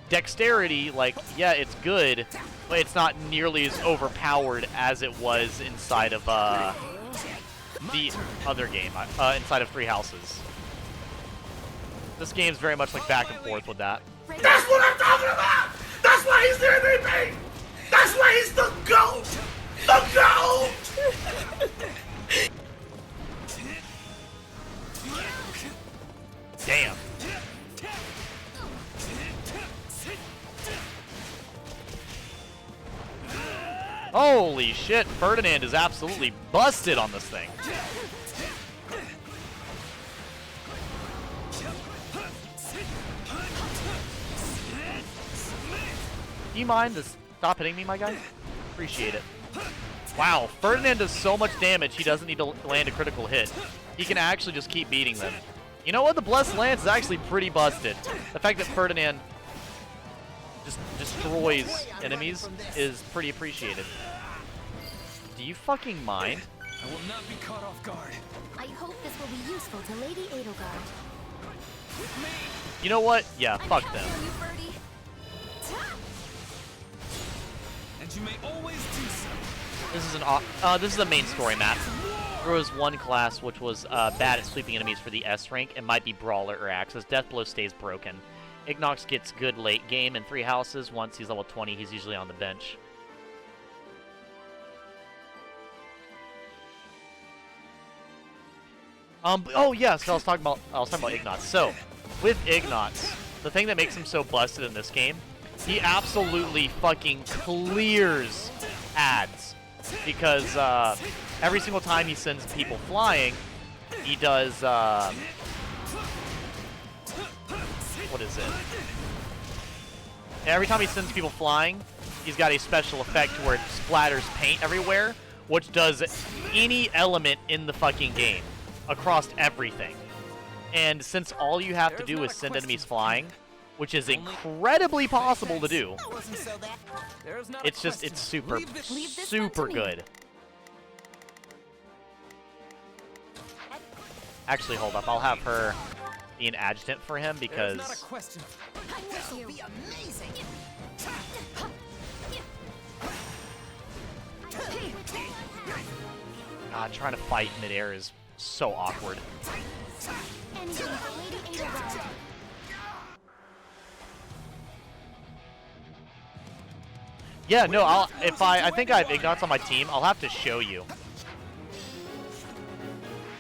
Dexterity, like, yeah, it's good, but it's not nearly as overpowered as it was inside of, the other game, inside of Three Houses. This game's very much like back and forth with that. That's what I'm talking about! That's why he's the MVP! That's why he's the GOAT! The GOAT! Damn. Holy shit, Ferdinand is absolutely busted on this thing. Do you mind to stop hitting me, my guy? Appreciate it. Wow, Ferdinand does so much damage, he doesn't need to land a critical hit. He can actually just keep beating them. You know what? The Blessed Lance is actually pretty busted. The fact that Ferdinand just destroys enemies is pretty appreciated. Do you fucking mind? I will not be caught off guard. I hope this will be useful to Lady Edelgard. You know what? Yeah, fuck them. And you may always do so. This is an this is a main story map. Throws one class which was bad at sweeping enemies for the S rank and might be Brawler or Axis. Death Blow stays broken. Ignox gets good late game in 3 houses. Once he's level 20, he's usually on the bench. Oh yeah, so I was talking about Ignox. So, with Ignox, the thing that makes him so busted in this game, he absolutely fucking clears ads. Because every single time he sends people flying, he does what is it? Every time he sends people flying, he's got a special effect where it splatters paint everywhere, which does any element in the fucking game across everything. And since all you have to do is send enemies flying, which is incredibly possible to do, it's super good. Actually, hold up. I'll have her be an adjutant for him because God, trying to fight midair is so awkward. Yeah, no, I think I have Ignox on my team, I'll have to show you.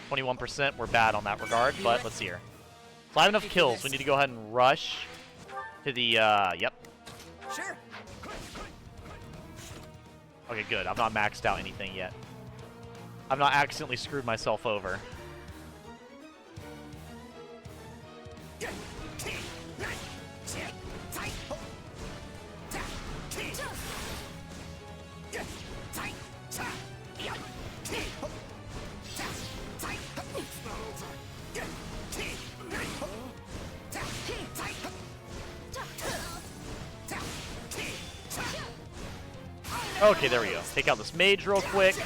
21%, we're bad on that regard, but let's see here. So I have enough kills, we need to go ahead and rush to the, yep. Sure. Okay, good, I've not maxed out anything yet. I've not accidentally screwed myself over. Okay, there we go. Take out this mage real quick.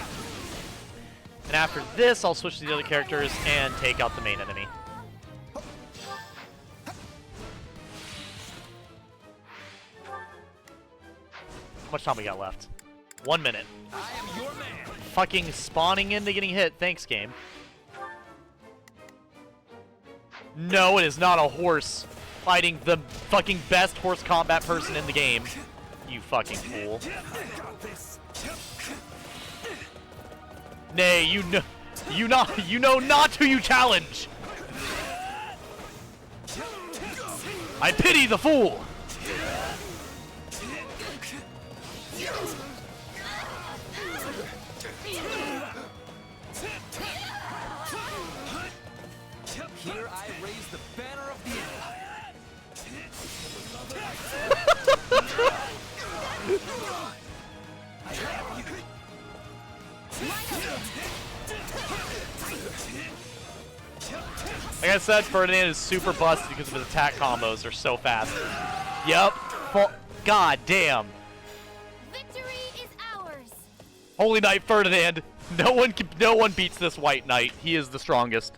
And after this, I'll switch to the other characters and take out the main enemy. How much time we got left? 1 minute. I am your man. Fucking spawning into getting hit. Thanks, game. No, it is not a horse fighting the fucking best horse combat person in the game. You fucking fool. Nay, you know not who you challenge. I pity the fool. Here I raise the banner of the Like I said, Ferdinand is super busted because of his attack combos. They're so fast. Yep. God damn. Victory is ours. Holy Knight Ferdinand. No one beats this White Knight. He is the strongest.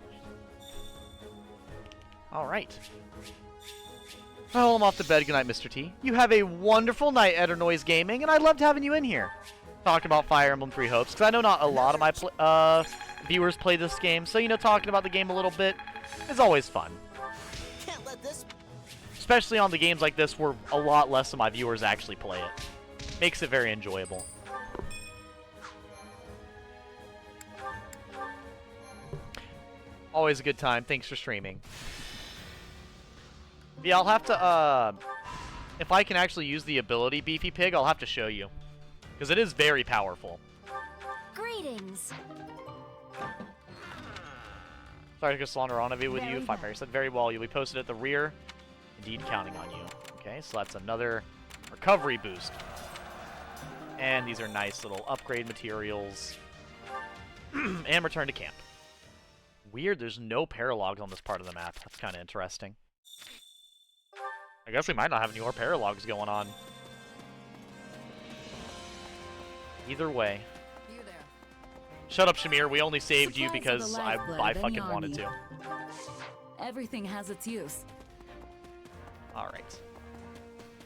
All right. Well, I'm off to bed. Good night, Mr. T. You have a wonderful night, Etternoise Gaming, and I loved having you in here. Talking about Fire Emblem Three Hopes, because I know not a lot of my viewers play this game, so, you know, talking about the game a little bit is always fun. Can't let this... Especially on the games like this where a lot less of my viewers actually play it. Makes it very enjoyable. Always a good time. Thanks for streaming. Yeah, I'll have to, if I can actually use the ability Beefy Pig, I'll have to show you. Because it is very powerful. Greetings. Sorry to go slaughter on of it with you. Fire said very well. You'll be posted at the rear. Indeed, counting on you. Okay, so that's another recovery boost. And these are nice little upgrade materials. And return to camp. Weird, there's no paralogs on this part of the map. That's kind of interesting. I guess we might not have any more paralogs going on. Either way. Shut up, Shamir. We only saved you because I fucking wanted to. Everything has its use. Alright.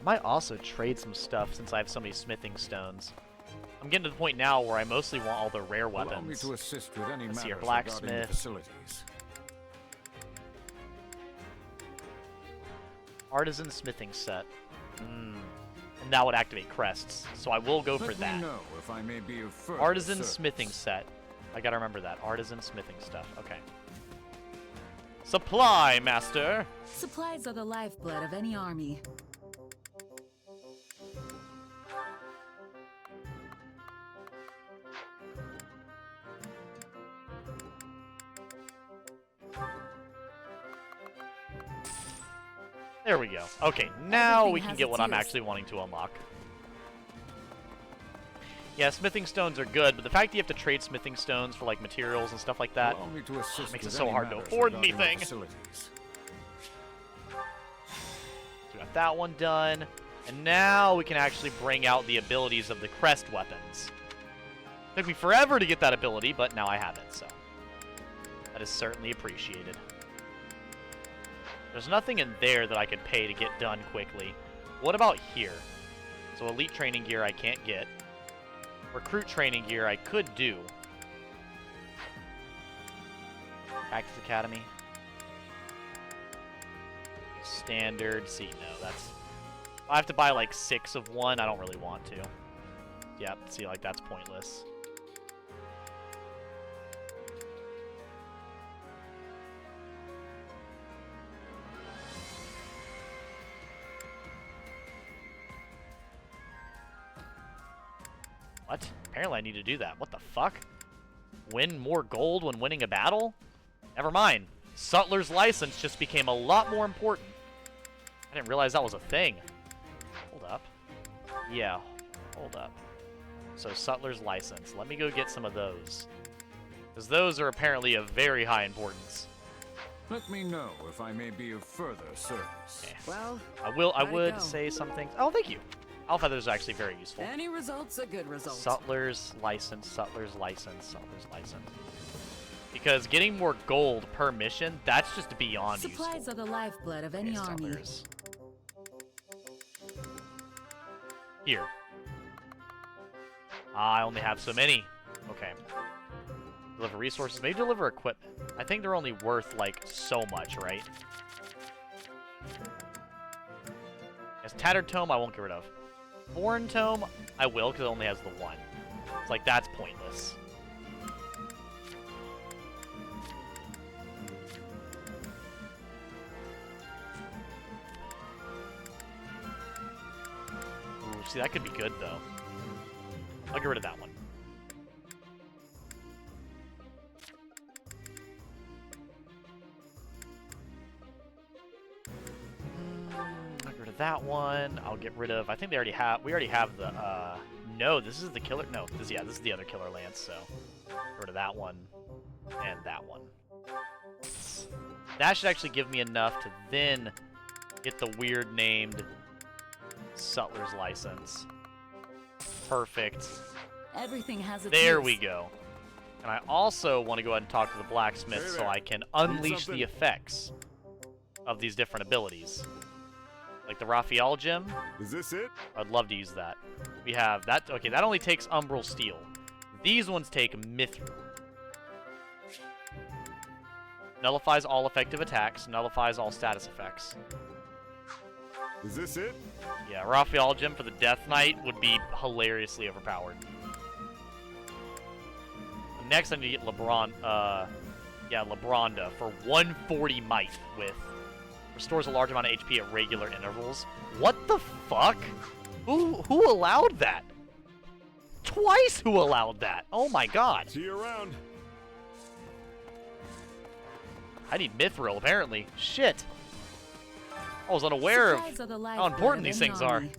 I might also trade some stuff since I have so many smithing stones. I'm getting to the point now where I mostly want all the rare Allow me weapons. to assist with any Let's see here, matters regarding the blacksmith. facilities. Artisan smithing set. And that would activate crests, so I will go for Let that. me know if I may be of further Artisan service. smithing set. I gotta remember that. Artisan smithing stuff. Okay. Supply, master! Supplies are the lifeblood of any army. There we go. Okay, now Everything we can has get what its I'm use. actually wanting to unlock. Yeah, smithing stones are good, but the fact that you have to trade smithing stones for like materials and stuff like that Allow me to assist makes it with so any hard to matters afford regarding the anything. facilities. So we got that one done, and now we can actually bring out the abilities of the crest weapons. Took me forever to get that ability, but now I have it, so that is certainly appreciated. There's nothing in there that I could pay to get done quickly. What about here? So elite training gear I can't get. Recruit training gear I could do. Practice Academy. Standard. See, no, that's... I have to buy like 6 of one. I don't really want to. Yep, see, like that's pointless. What? Apparently I need to do that. What the fuck? Win more gold when winning a battle? Never mind. Sutler's license just became a lot more important. I didn't realize that was a thing. Hold up. Yeah, hold up. So Sutler's license. Let me go get some of those. Because those are apparently of very high importance. Let me know if I may be of further service. Okay. Well, I would say some things. Oh, thank you. Alpha feathers are actually very useful. any result's a good result. Sutler's license, Sutler's license, Sutler's license. Because getting more gold per mission, that's just beyond Supplies useful. are the lifeblood of any Okay, army. Sutler's. Here. I only have so many. Okay. Deliver resources. Maybe deliver equipment. I think they're only worth, like, so much, right? Yes, Tattered Tome, I won't get rid of. Foreign Tome, I will, because it only has the one. It's like, that's pointless. Ooh, see, that could be good, though. I'll get rid of that one. I'll get rid of that one. I'll get rid of... I think they already have... We already have the... No, this is the killer... No, this is the other killer lance, so... Get rid of that one. And that one. That should actually give me enough to then get the weird named Sutler's license. Perfect. Everything has its There use. we go. And I also want to go ahead and talk to the blacksmith Hey so there. I can Need unleash something? the effects of these different abilities. Like the Raphael gem. Is this it? I'd love to use that. We have that. Okay, that only takes Umbral Steel. These ones take Mithril. Nullifies all effective attacks. Nullifies all status effects. Is this it? Yeah, Raphael gem for the Death Knight would be hilariously overpowered. Next, I need to get Lebronda for 140 might with restores a large amount of HP at regular intervals. What the fuck? Who allowed that? Twice who allowed that? Oh my god. See you around. I need Mithril, apparently. Shit. I was unaware Supplies are of the how lifeblood important of these any things are. army.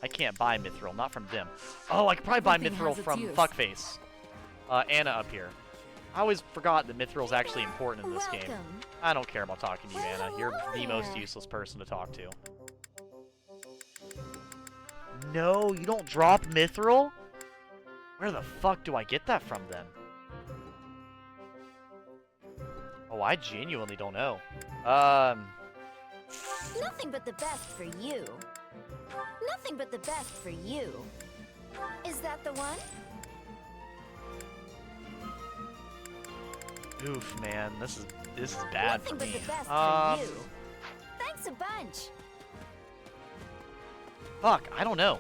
I can't buy Mithril, not from them. Oh, I could probably buy Everything Mithril has its from use. Fuckface. Anna up here. I always forgot that Mithril's actually important in this game. Welcome. I don't care about talking to you, Well, Anna. You're hello the most there. useless person to talk to. No, you don't drop Mithril? Where the fuck do I get that from then? Oh, I genuinely don't know. Nothing but the best for you. Nothing but the best for you. Is that the one? Oof, man, this is bad Nothing for but me. the best for you. Thanks a bunch. Fuck, I don't know.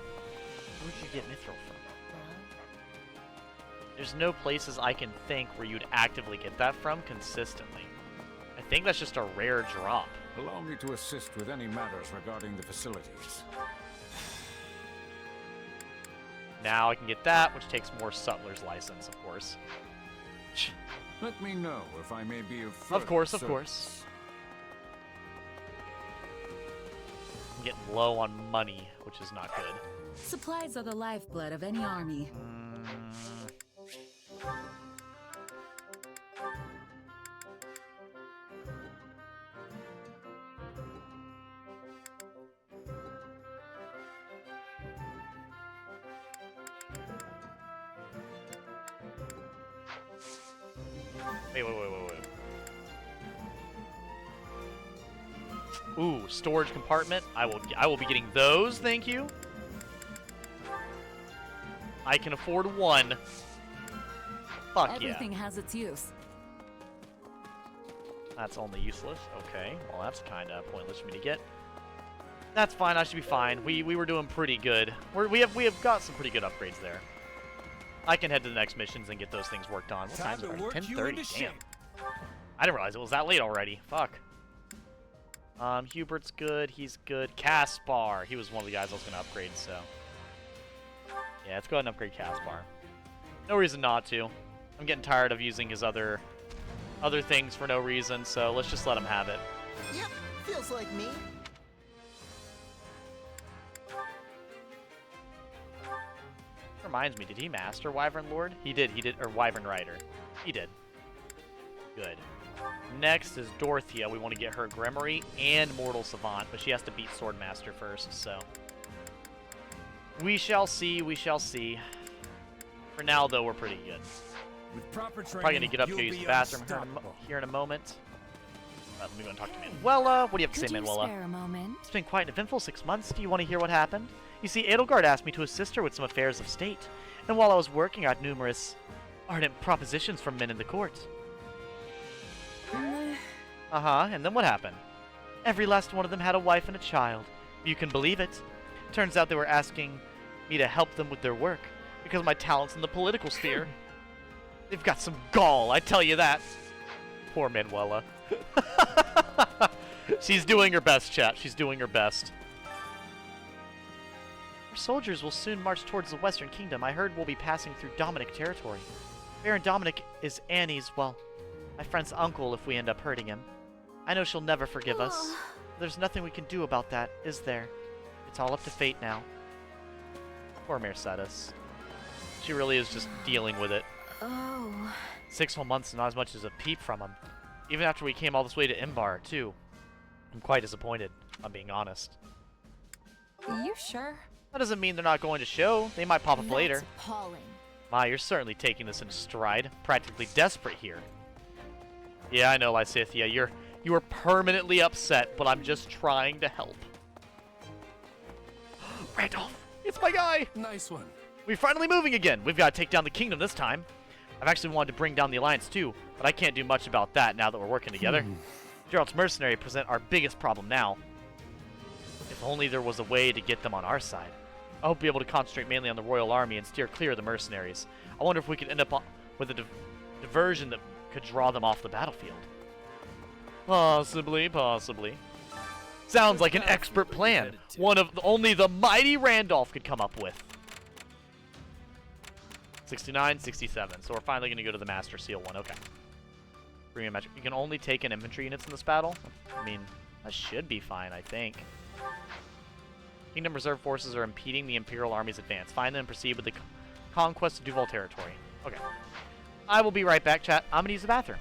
Where'd you get Mithril from? There's no places I can think where you'd actively get that from consistently. I think that's just a rare drop. Allow me to assist with any matters regarding the facilities. Now I can get that, which takes more Sutler's license, of course. Let me know if I may be of further Of course. service. I'm getting low on money, which is not good. Supplies are the lifeblood of any army. Wait. Ooh, storage compartment. I will be getting those, thank you. I can afford one. Fuck yeah. Everything has its use. That's only useless. Okay, well that's kind of pointless for me to get. That's fine. I should be fine. We were doing pretty good. We have got some pretty good upgrades there. I can head to the next missions and get those things worked on. What time is it? 10:30. Damn. I didn't realize it was that late already. Fuck. Hubert's good. He's good. Caspar. He was one of the guys I was gonna upgrade. So yeah, let's go ahead and upgrade Caspar. No reason not to. I'm getting tired of using his other things for no reason. So let's just let him have it. Yep, feels like me. Reminds me, did he master Wyvern Lord? He did, or Wyvern Rider. He did. Good. Next is Dorothea. We want to get her Grimory and Mortal Savant, but she has to beat Swordmaster first, so. We shall see, we shall see. For now, though, we're pretty good. With proper training, probably going to get up to use the bathroom here in a moment. Let me go and talk to Manuela. What do you have to say, Manuela? Spare a moment? It's been quite an eventful 6 months. Do you want to hear what happened? You see, Edelgard asked me to assist her with some affairs of state, and while I was working, I had numerous ardent propositions from men in the court. And then what happened? Every last one of them had a wife and a child. You can believe it. Turns out they were asking me to help them with their work, because of my talents in the political sphere. They've got some gall, I tell you that. Poor Manuela. She's doing her best, chat. She's doing her best. Our soldiers will soon march towards the Western Kingdom. I heard we'll be passing through Dominic territory. Baron Dominic is Annie's, well, my friend's uncle if we end up hurting him. I know she'll never forgive us. There's nothing we can do about that, is there? It's all up to fate now. Poor Mercedes. She really is just dealing with it. Oh. 6 whole months and not as much as a peep from him. Even after we came all this way to Imbar, too. I'm quite disappointed, if I'm being honest. You sure? That doesn't mean they're not going to show. They might pop up later. That's appalling. Ma, you're certainly taking this in stride. Practically desperate here. Yeah, I know, Lysithia. You are permanently upset, but I'm just trying to help. Randolph! It's my guy! Nice one. We're finally moving again. We've got to take down the kingdom this time. I've actually wanted to bring down the Alliance too, but I can't do much about that now that we're working together. Gerald's mercenary present our biggest problem now. If only there was a way to get them on our side. I hope to be able to concentrate mainly on the Royal Army and steer clear of the mercenaries. I wonder if we could end up with a diversion that could draw them off the battlefield. Possibly. Sounds like an expert plan. One of only the mighty Randolph could come up with. 69, 67. So we're finally going to go to the Master Seal one. Okay. Premium magic. You can only take in infantry units in this battle. I mean, that should be fine, I think. Kingdom Reserve forces are impeding the Imperial Army's advance. Find them and proceed with the conquest of Duval territory. Okay. I will be right back, chat. I'm going to use the bathroom.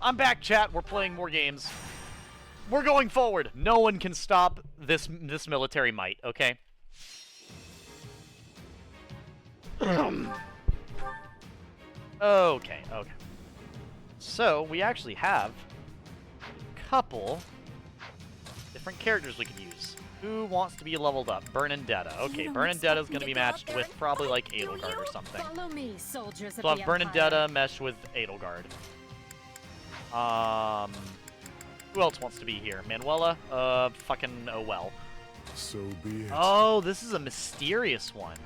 I'm back, chat. We're playing more games. We're going forward. No one can stop this military might, okay? Okay. So, we actually have a couple different characters we can use. Who wants to be leveled up? Bernadetta. Okay, Bernadetta is going to be matched with probably like Edelgard or something. Follow me, soldiers So I'll have Bernadetta meshed with Edelgard. Who else wants to be here? Manuela? Fucking oh well. So be it. Oh, this is a mysterious one.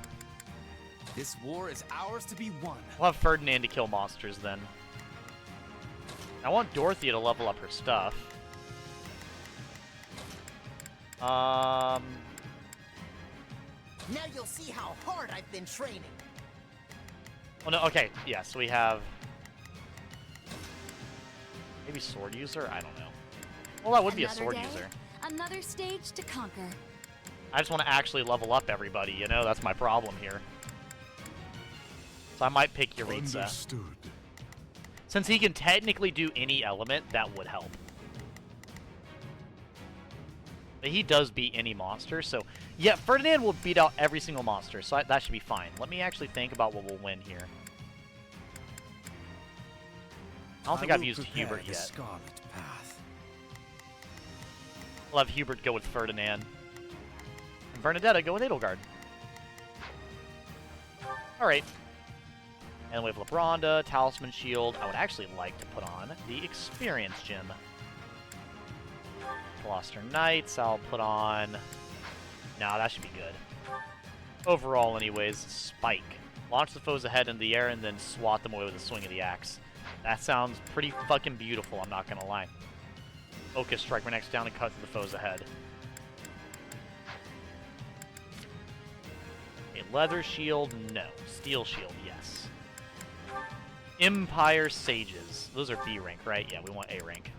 This war is ours to be won. We'll have Ferdinand to kill monsters then. I want Dorothea to level up her stuff. Now you'll see how hard I've been training. Oh no, okay, yeah, so we have... Maybe sword user? I don't know. Well, that would be a sword user. Another stage to conquer. I just want to actually level up everybody, you know? That's my problem here. So I might pick Yuritsa. Understood. Since he can technically do any element, that would help. But he does beat any monster, so... Yeah, Ferdinand will beat out every single monster, so that should be fine. Let me actually think about what we'll win here. I don't think I've used Hubert yet. Scarlet Path. We'll have Hubert go with Ferdinand. And Bernadetta go with Edelgard. Alright. And we have Labronda, Talisman Shield. I would actually like to put on the Experience Gem. Gloucester Knights, I'll put on... Nah, that should be good. Overall, anyways, Spike. Launch the foes ahead in the air and then swat them away with a swing of the axe. That sounds pretty fucking beautiful, I'm not gonna lie. Focus Strike my next down and cut through the foes ahead. A Leather Shield, no. Steel Shield, yes. Empire Sages. Those are B rank, right? Yeah, we want A rank.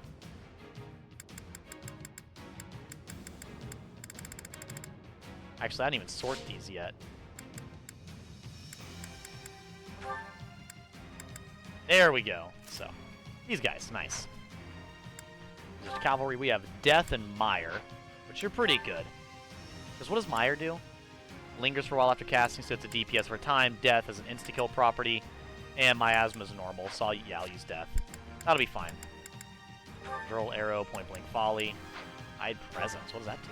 Actually, I didn't even sort these yet. There we go. So, these guys, nice. There's cavalry. We have Death and Mire, which are pretty good. Because what does Mire do? Lingers for a while after casting, so it's a DPS for a time. Death is an insta-kill property. And Miasma is normal, so I'll use Death. That'll be fine. Drill Arrow, Point Blank Volley. Hide Presence. What does that do?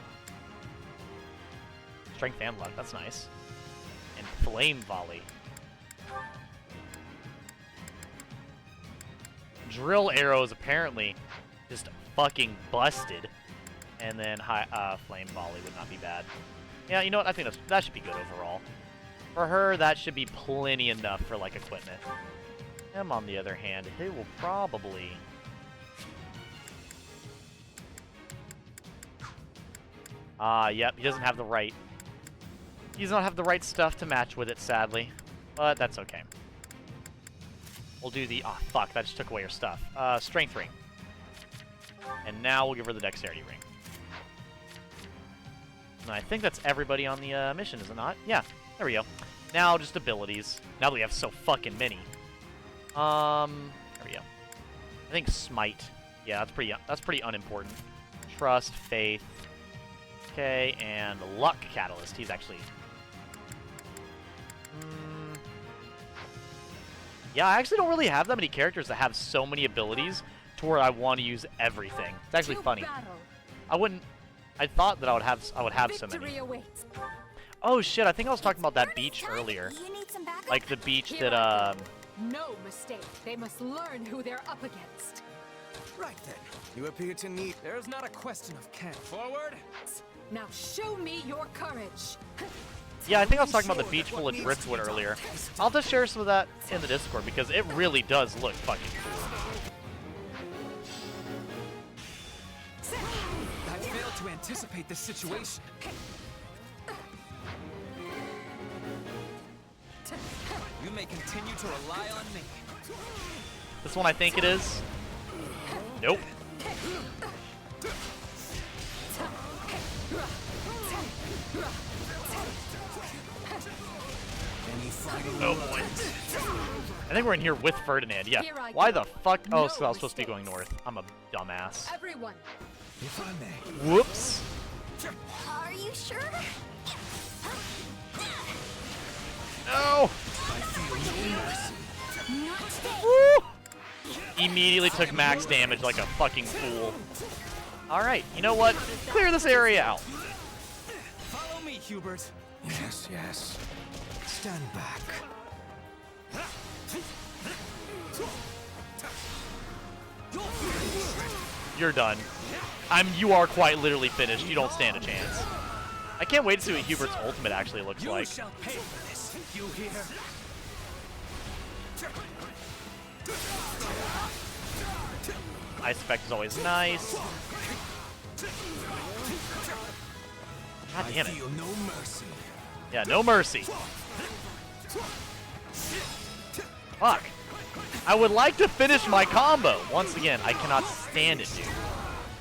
Strength and Luck. That's nice. And Flame Volley. Drill Arrow is apparently just fucking busted. And then Flame Volley would not be bad. Yeah, you know what? I think that should be good overall. For her, that should be plenty enough for, like, equipment. Him, on the other hand, he will probably... Yep, he doesn't have the right... He does not have the right stuff to match with it, sadly. But that's okay. We'll do the... Ah, fuck, that just took away her stuff. Strength Ring. And now we'll give her the Dexterity Ring. And I think that's everybody on the mission, is it not? Yeah, there we go. Now, just abilities. Now that we have so fucking many. There we go. I think Smite. Yeah, that's pretty unimportant. Trust, Faith. Okay, and Luck Catalyst. He's actually... Yeah, I actually don't really have that many characters that have so many abilities to where I want to use everything. It's actually funny. I wouldn't... I thought that I would have so many. Oh shit, I think I was talking about that beach earlier. Like the beach that No mistake. They must learn who they're up against. Right then. You appear to need... There's not a question of can. Forward! Now show me your courage. Yeah, I think I was talking about the beach full of driftwood earlier. I'll just share some of that in the Discord because it really does look fucking cool. I failed to anticipate this situation. You may continue to rely on me. This one I think it is. Nope. Oh boy. I think we're in here with Ferdinand, yeah. Why the fuck? Oh, so I was supposed to be going north. I'm a dumbass. Everyone. If I may. Whoops. Are you sure? No! Woo! Immediately took max damage like a fucking fool. Alright, you know what? Clear this area out. Follow me, Hubert. Yes, yes. Stand back. You're done. You are quite literally finished. You don't stand a chance. I can't wait to see what Hubert's ultimate actually looks You like. shall pay for this. You hear? Ice effect is always nice. God damn it. Feel no mercy. Yeah, no mercy. Fuck. I would like to finish my combo. Once again, I cannot stand it, dude.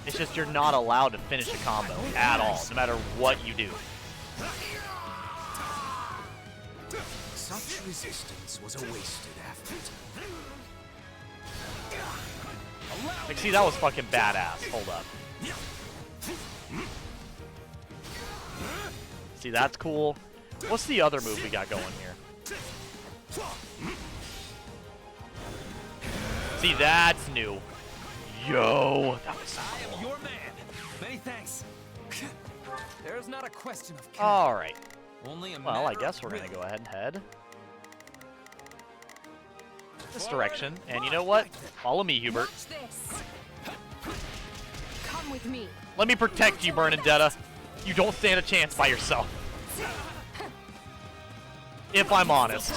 It's just you're not allowed to finish a combo at all, no matter what you do. Such resistance was a wasted effort. Like, see, that was fucking badass. Hold up. See, that's cool. What's the other move we got going here? See, that's new. Yo, that was so I cool. am your man. Many thanks. There's not a question of Alright. Only a Well, I matter guess of we're gonna will. go ahead and head this direction. And you know what? Follow me, Hubert. Watch this. Come with me. Let me protect you, Bernadetta. You don't stand a chance by yourself. If I'm honest.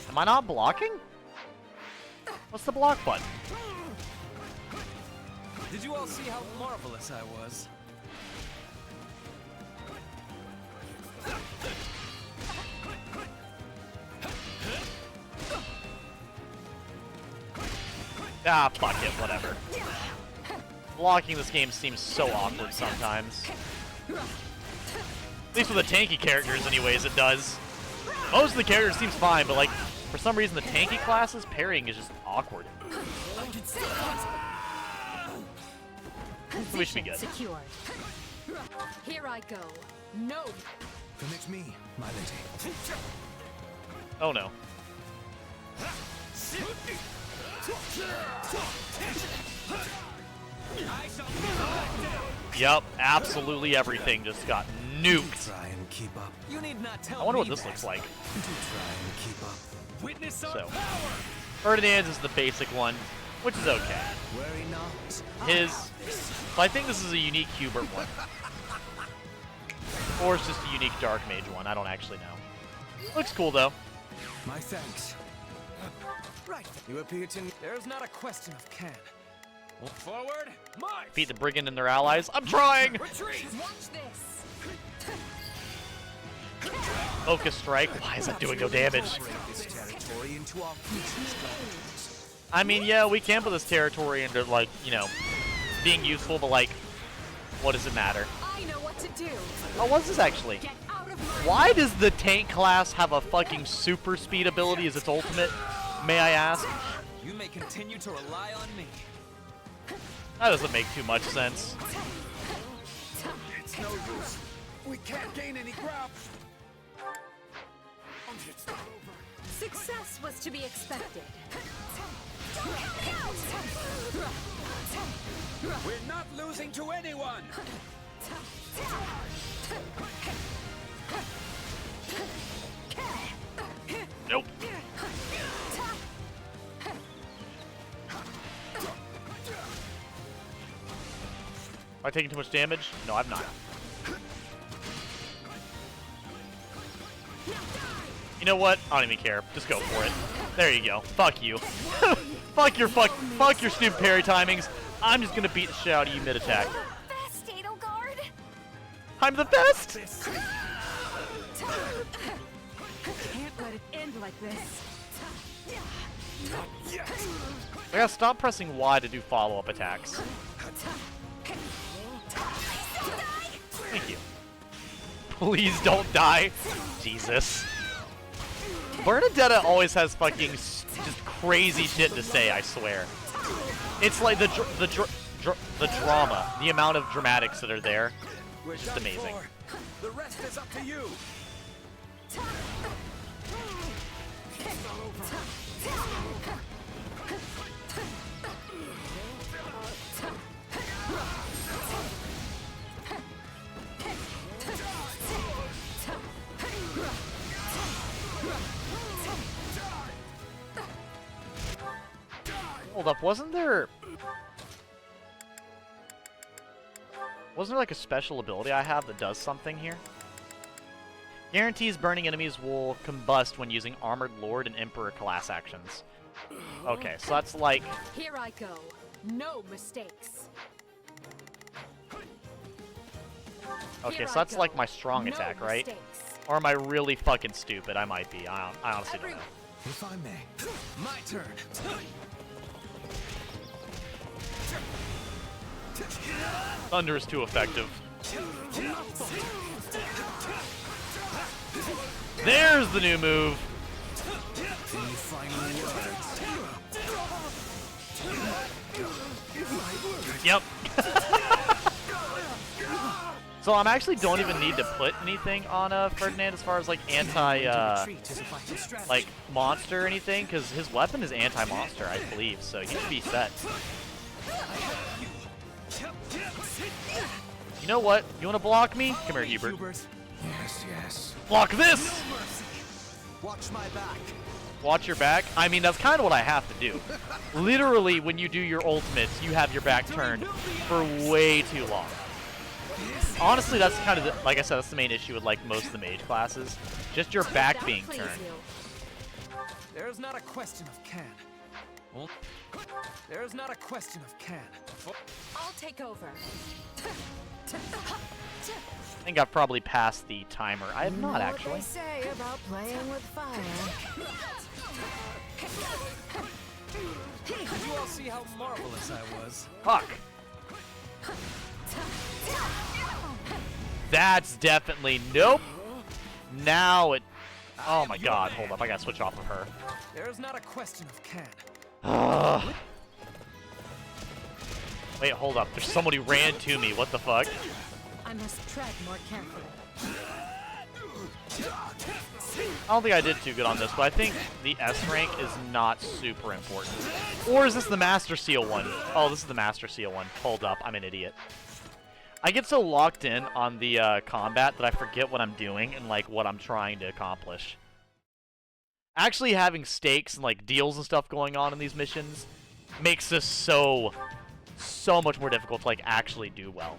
Am I not blocking? What's the block button? Did you all see how marvelous I was? Ah, fuck it, whatever. Blocking this game seems so awkward sometimes. At least with the tanky characters anyways, it does. Most of the characters seems fine, but like, for some reason the tanky classes, parrying is just awkward. We should be good. Secured. Here I go. No. Permit me, my lady. Oh no. Yup, absolutely everything just got nuked. Try and keep up. You need not tell I wonder me what this that. looks like. Do try and keep up. Witness our So, power. Ferdinand's is the basic one, which is okay. Worry not. His, so I think this is a unique Hubert one. Or it's just a unique Dark Mage one, I don't actually know. Looks cool though. My thanks. Right. You appear to. There's not a question of can. Forward, march. Beat the Brigand and their allies. I'm trying! Retreat. Watch this. Focus Strike. Why is that doing no damage? This territory into our future's I mean, yeah, we can put this territory into, like, you know, being useful, but, like, what does it matter? I know what to do. Oh, what's this actually? Get out of my Why does the tank class have a fucking super speed ability as its ultimate? May I ask? You may continue to rely on me. That doesn't make too much sense. It's no use. We can't gain any ground. Success was to be expected. We're not losing to anyone. Nope. Am I taking too much damage? No, I'm not. You know what? I don't even care. Just go for it. There you go. Fuck you. fuck your stupid parry timings. I'm just gonna beat the shit out of you mid-attack. Best, Edelgard! I'm the best! Can't let it end like this. I gotta stop pressing Y to do follow-up attacks. Thank you. Please don't die. Jesus. Bernadetta always has fucking just crazy shit to say, I swear. It's like the drama, the amount of dramatics that are there. It's just amazing. The rest is up to you. Hold up, wasn't there like a special ability I have that does something here? Guarantees burning enemies will combust when using Armored Lord and Emperor class actions. Okay, so that's like... Here I go. No mistakes. Okay, so that's like my strong attack, right? Or am I really fucking stupid? I might be. I honestly don't know. If I may. My turn. Thunder is too effective. There's the new move. Yep. So I'm actually don't even need to put anything on Ferdinand as far as like like monster or anything, because his weapon is anti-monster, I believe, so he should be set. You know what? You want to block me? Come here, Hubert. Yes, yes. Block this! Watch my back. Watch your back? I mean, that's kind of what I have to do. Literally, when you do your ultimates, you have your back turned for way too long. Honestly, that's kind of, like I said, that's the main issue with like most of the mage classes. Just your back being turned. There's not a question of can. There's not a question of can. I'll take over. I think I've probably passed the timer. I have not, actually. What they say about playing with fire. Did you all see how marvelous I was? Fuck. That's definitely nope. Now it. Oh my god! Hold up, I gotta switch off of her. There's not a question of can. Wait, hold up. There's somebody ran to me. What the fuck? I must tread more carefully. I don't think I did too good on this, but I think the S rank is not super important. Or is this the Master Seal one? Oh, this is the Master Seal one. Hold up, I'm an idiot. I get so locked in on the combat that I forget what I'm doing and like what I'm trying to accomplish. Actually having stakes and like deals and stuff going on in these missions makes this so much more difficult to like actually do well.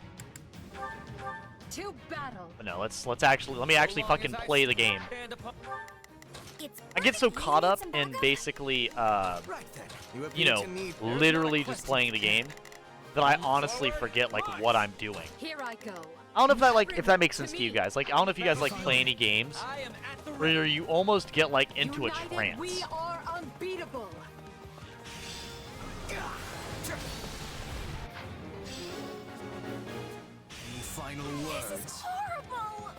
To battle. But no, let me actually fucking play the game. I get so caught up in basically you know, literally just playing the game that I honestly forget like what I'm doing. Here I go. I don't know if that makes sense to you guys. Like I don't know if you guys like play any games where you almost get like into a trance. We are unbeatable. Any final words? This is horrible.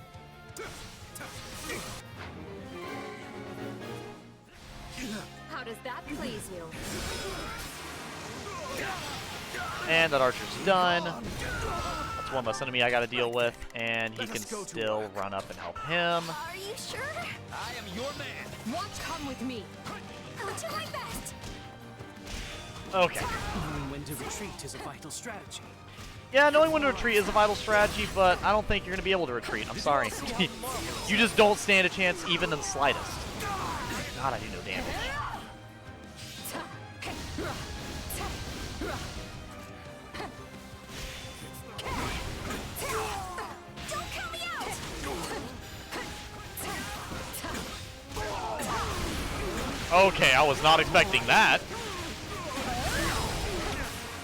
How does that please you? And that archer's done. That's one less enemy I gotta deal with, and he can still run up and help him. Are you sure? I am your man. Watch, come with me. I'll do my best. Okay. Knowing when to retreat is a vital strategy. Yeah, knowing when to retreat is a vital strategy, but I don't think you're gonna be able to retreat. I'm sorry. You just don't stand a chance even in the slightest. God, I do no damage. Okay, I was not expecting that.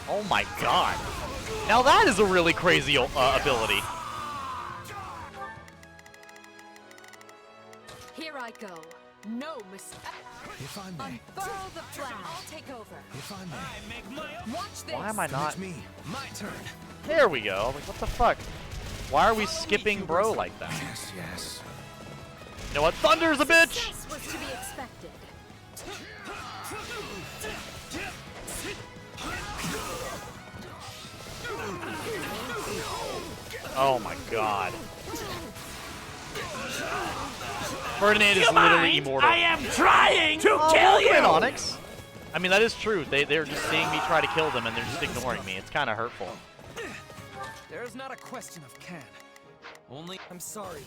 Oh my god. Now that is a really crazy ability. Here I go. No mistake. If I may. Unfurl the flag. I'll take over. If I may. Watch this. Why am I not? It's me. My turn. There we go. Like, what the fuck? Why are we skipping bro like that? Yes, yes. You know what? Thunder's a bitch! Success was to be expected. Oh my god. Ferdinand is literally immortal. I am trying to Oh, kill you! Onyx. I mean, that is true. They're just seeing me try to kill them and they're just ignoring me. It's kind of hurtful. There's not a question of can. Only I'm sorry.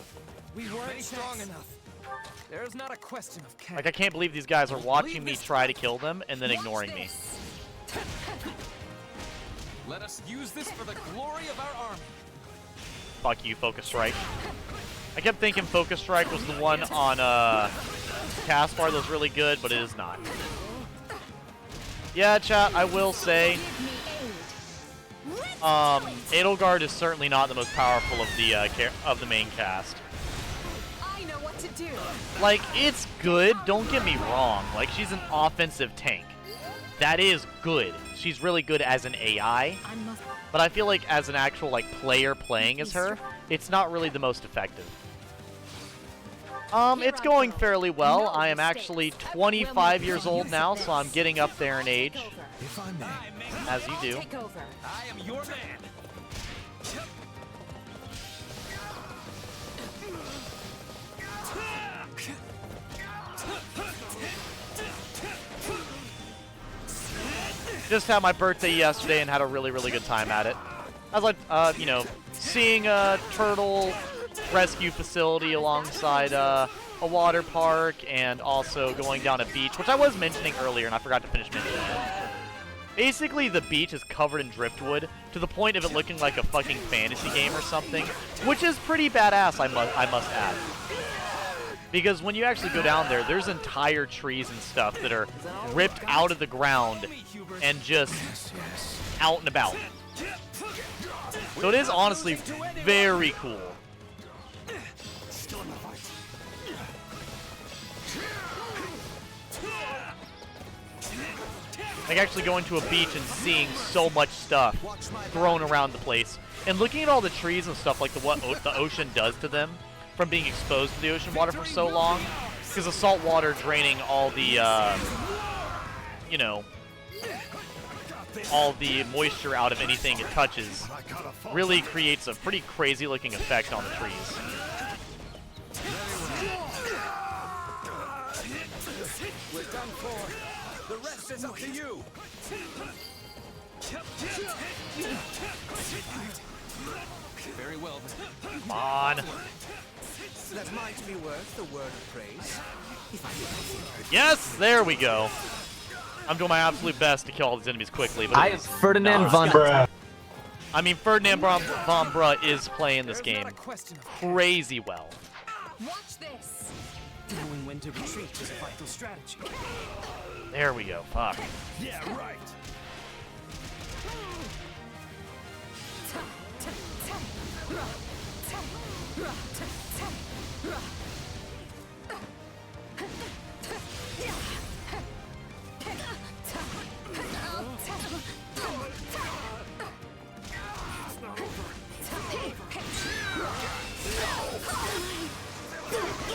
We weren't strong enough. There's not a question of can. Like, I can't believe these guys are watching me try to kill them and then ignoring me. Let us use this for the glory of our army. Fuck you, Focus Strike. I kept thinking Focus Strike was the one on Caspar that was really good, but it is not. Yeah, chat, I will say, Edelgard is certainly not the most powerful of the main cast. I know what to do. Like, it's good, don't get me wrong. Like, she's an offensive tank. That is good. She's really good as an AI. But I feel like as an actual, like, player playing as her, it's not really the most effective. It's going fairly well. I am actually 25 years old now, so I'm getting up there in age. If I may. As you do. I am your man. Just had my birthday yesterday and had a really, really good time at it. I was like, you know, seeing a turtle rescue facility alongside a water park and also going down a beach, which I was mentioning earlier and I forgot to finish mentioning it. Basically, the beach is covered in driftwood to the point of it looking like a fucking fantasy game or something, which is pretty badass, I must add. Because when you actually go down there, there's entire trees and stuff that are ripped out of the ground and just out and about. So it is honestly very cool. Like actually going to a beach and seeing so much stuff thrown around the place. And looking at all the trees and stuff, like what the ocean does to them from being exposed to the ocean water for so long. Because the salt water draining all the, you know, all the moisture out of anything it touches really creates a pretty crazy looking effect on the trees. We're done for. The rest is up to you. Very well then. Come on. That might be worth the word of praise. Yes, there we go. I'm doing my absolute best to kill all these enemies quickly, but I am Ferdinand von Bruh. I mean, Ferdinand von Bruh is playing this game crazy well. Watch this. Knowing when to retreat is a vital strategy. There we go. Fuck. Yeah, right.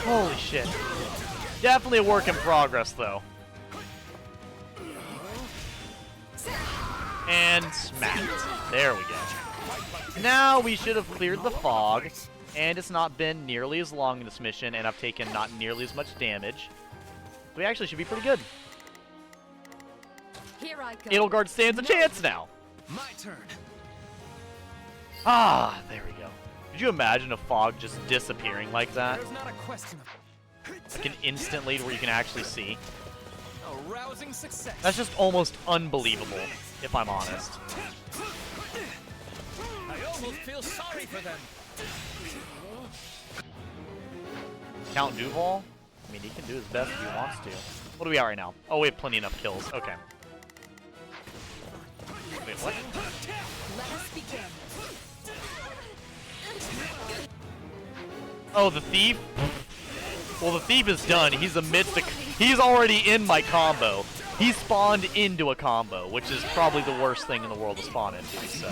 Holy shit. Definitely a work in progress, though. And smacked. There we go. Now we should have cleared the fog, and it's not been nearly as long in this mission, and I've taken not nearly as much damage. We actually should be pretty good. Here I go. Edelgard stands a chance now. My turn. Ah, there we go. Could you imagine a fog just disappearing like that? There's not a question of Like an instant lead where you can actually see. a rousing success. That's just almost unbelievable, if I'm honest. I almost feel sorry for them. Count Duval? I mean, he can do his best if he wants to. What are we at right now? Oh, we have plenty enough kills. Okay. Wait, what? Let us begin. Oh, the thief? Well, the thief is done. He's amidst he's already in my combo. He spawned into a combo, which is probably the worst thing in the world to spawn into, so.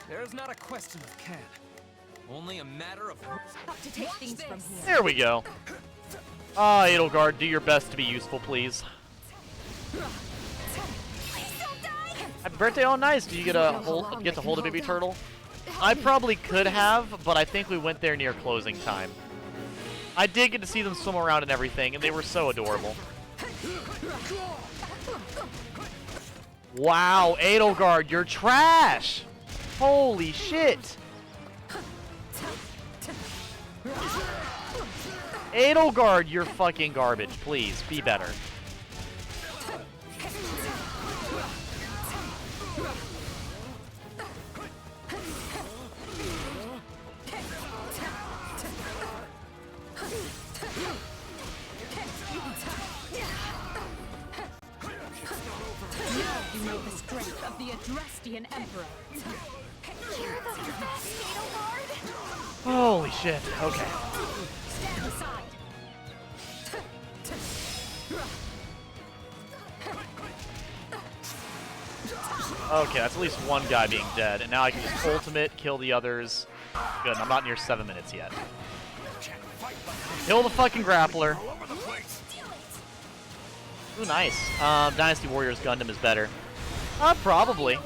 There's not a question of can. Only a matter of to take things from here. There we go. Ah, Edelgard, do your best to be useful, please. Happy birthday! Oh, nice. Did you get to hold a baby turtle? I probably could have, but I think we went there near closing time. I did get to see them swim around and everything, and they were so adorable. Wow, Edelgard, you're trash! Holy shit! Edelgard, you're fucking garbage. Please, be better. You know the strength of the Adrestian Emperor. You're the best, Edelgard! Holy shit, okay. Stand aside. Okay, that's at least one guy being dead, and now I can just ultimate, kill the others. Good, I'm not near 7 minutes yet. Kill the fucking grappler. Ooh, nice. Dynasty Warriors Gundam is better. Probably.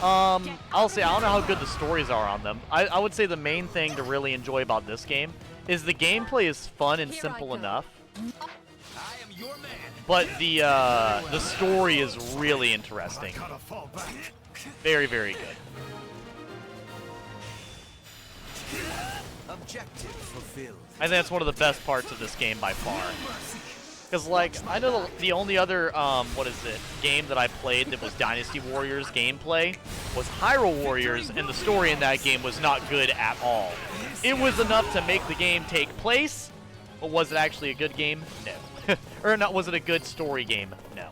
I'll say, I don't know how good the stories are on them. I would say the main thing to really enjoy about this game is the gameplay is fun and simple enough. But the story is really interesting. Very, very good. Objective fulfilled. I think that's one of the best parts of this game by far. Because, like, I know the only other, game that I played that was Dynasty Warriors gameplay was Hyrule Warriors, and the story in that game was not good at all. It was enough to make the game take place, but was it actually a good game? No. Or not, was it a good story game? No.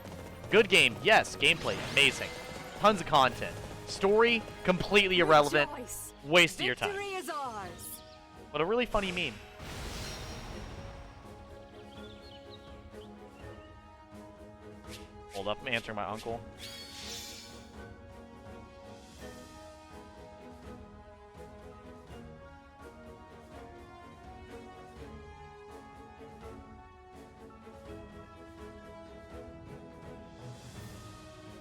Good game, yes. Gameplay, amazing. Tons of content. Story, completely irrelevant. Waste of your time. But a really funny meme. Hold up, I'm answering my uncle.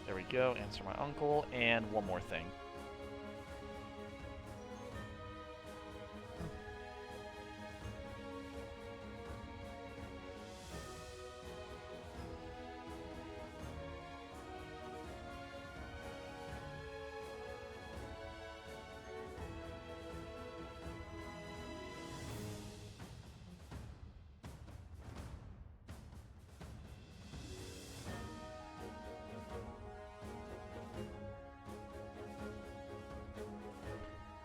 There we go, answer my uncle, and one more thing.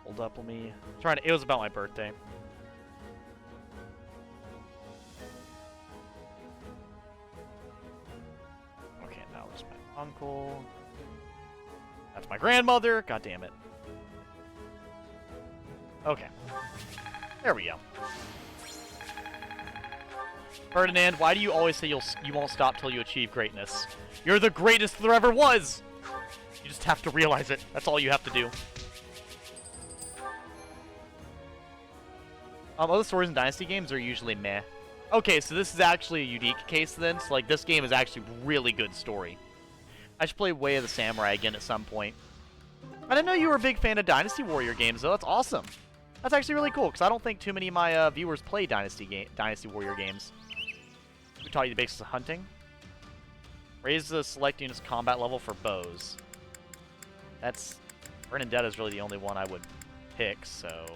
Hold up, let me... it was about my birthday. Okay, now there's my uncle. That's my grandmother. God damn it. Okay. There we go. Ferdinand, why do you always say you won't stop till you achieve greatness? You're the greatest there ever was! You just have to realize it. That's all you have to do. Other stories in Dynasty games are usually meh. Okay, so this is actually a unique case then. So, like, this game is actually really good story. I should play Way of the Samurai again at some point. I didn't know you were a big fan of Dynasty Warrior games, though. That's awesome. That's actually really cool, because I don't think too many of my viewers play Dynasty Warrior games. Who taught you the basics of hunting? Raise the select unit's combat level for bows. That's... Bernadette's really the only one I would pick, so...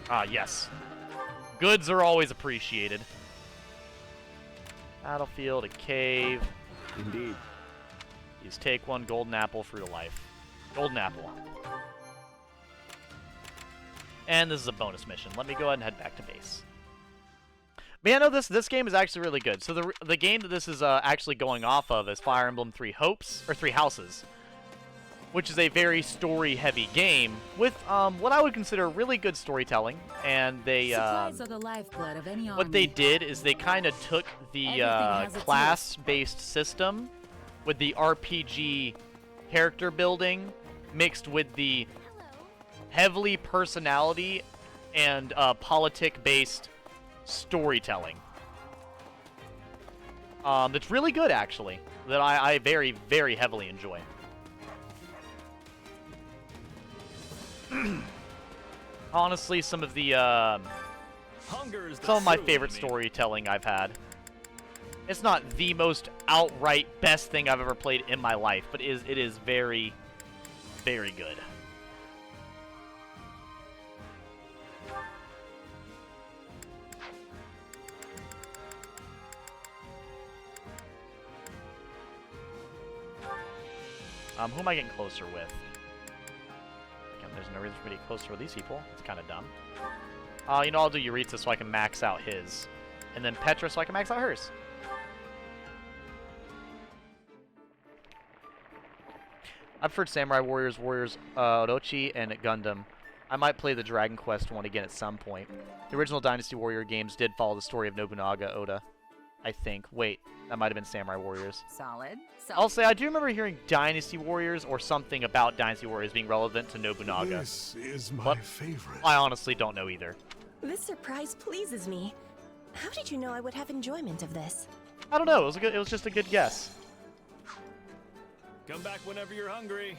Ah, yes. Goods are always appreciated. Battlefield, a cave. Indeed. Please take one golden apple, fruit of life. Golden apple. And this is a bonus mission. Let me go ahead and head back to base. But yeah, no, this game is actually really good. So the game that this is actually going off of is Fire Emblem Three Houses, which is a very story-heavy game with what I would consider really good storytelling. And they Supplies are the lifeblood of any army. what they did is they kind of took the class-based system with the RPG character building mixed with the heavily personality and politic-based storytelling. That's really good, actually. That I very, very heavily enjoy. Honestly, some of the some of my favorite storytelling I've had. It's not the most outright best thing I've ever played in my life, but it is very, very good. Who am I getting closer with? Again, there's no reason for me to get closer with these people. It's kind of dumb. You know, I'll do Yuritsa so I can max out his. And then Petra so I can max out hers. I've preferred Samurai Warriors, Orochi, and Gundam. I might play the Dragon Quest one again at some point. The original Dynasty Warrior games did follow the story of Nobunaga Oda, I think. Wait, that might have been Samurai Warriors. Solid. I'll say I do remember hearing Dynasty Warriors or something about Dynasty Warriors being relevant to Nobunaga. This is my favorite. I honestly don't know either. This surprise pleases me. How did you know I would have enjoyment of this? I don't know. It was just a good guess. Come back whenever you're hungry.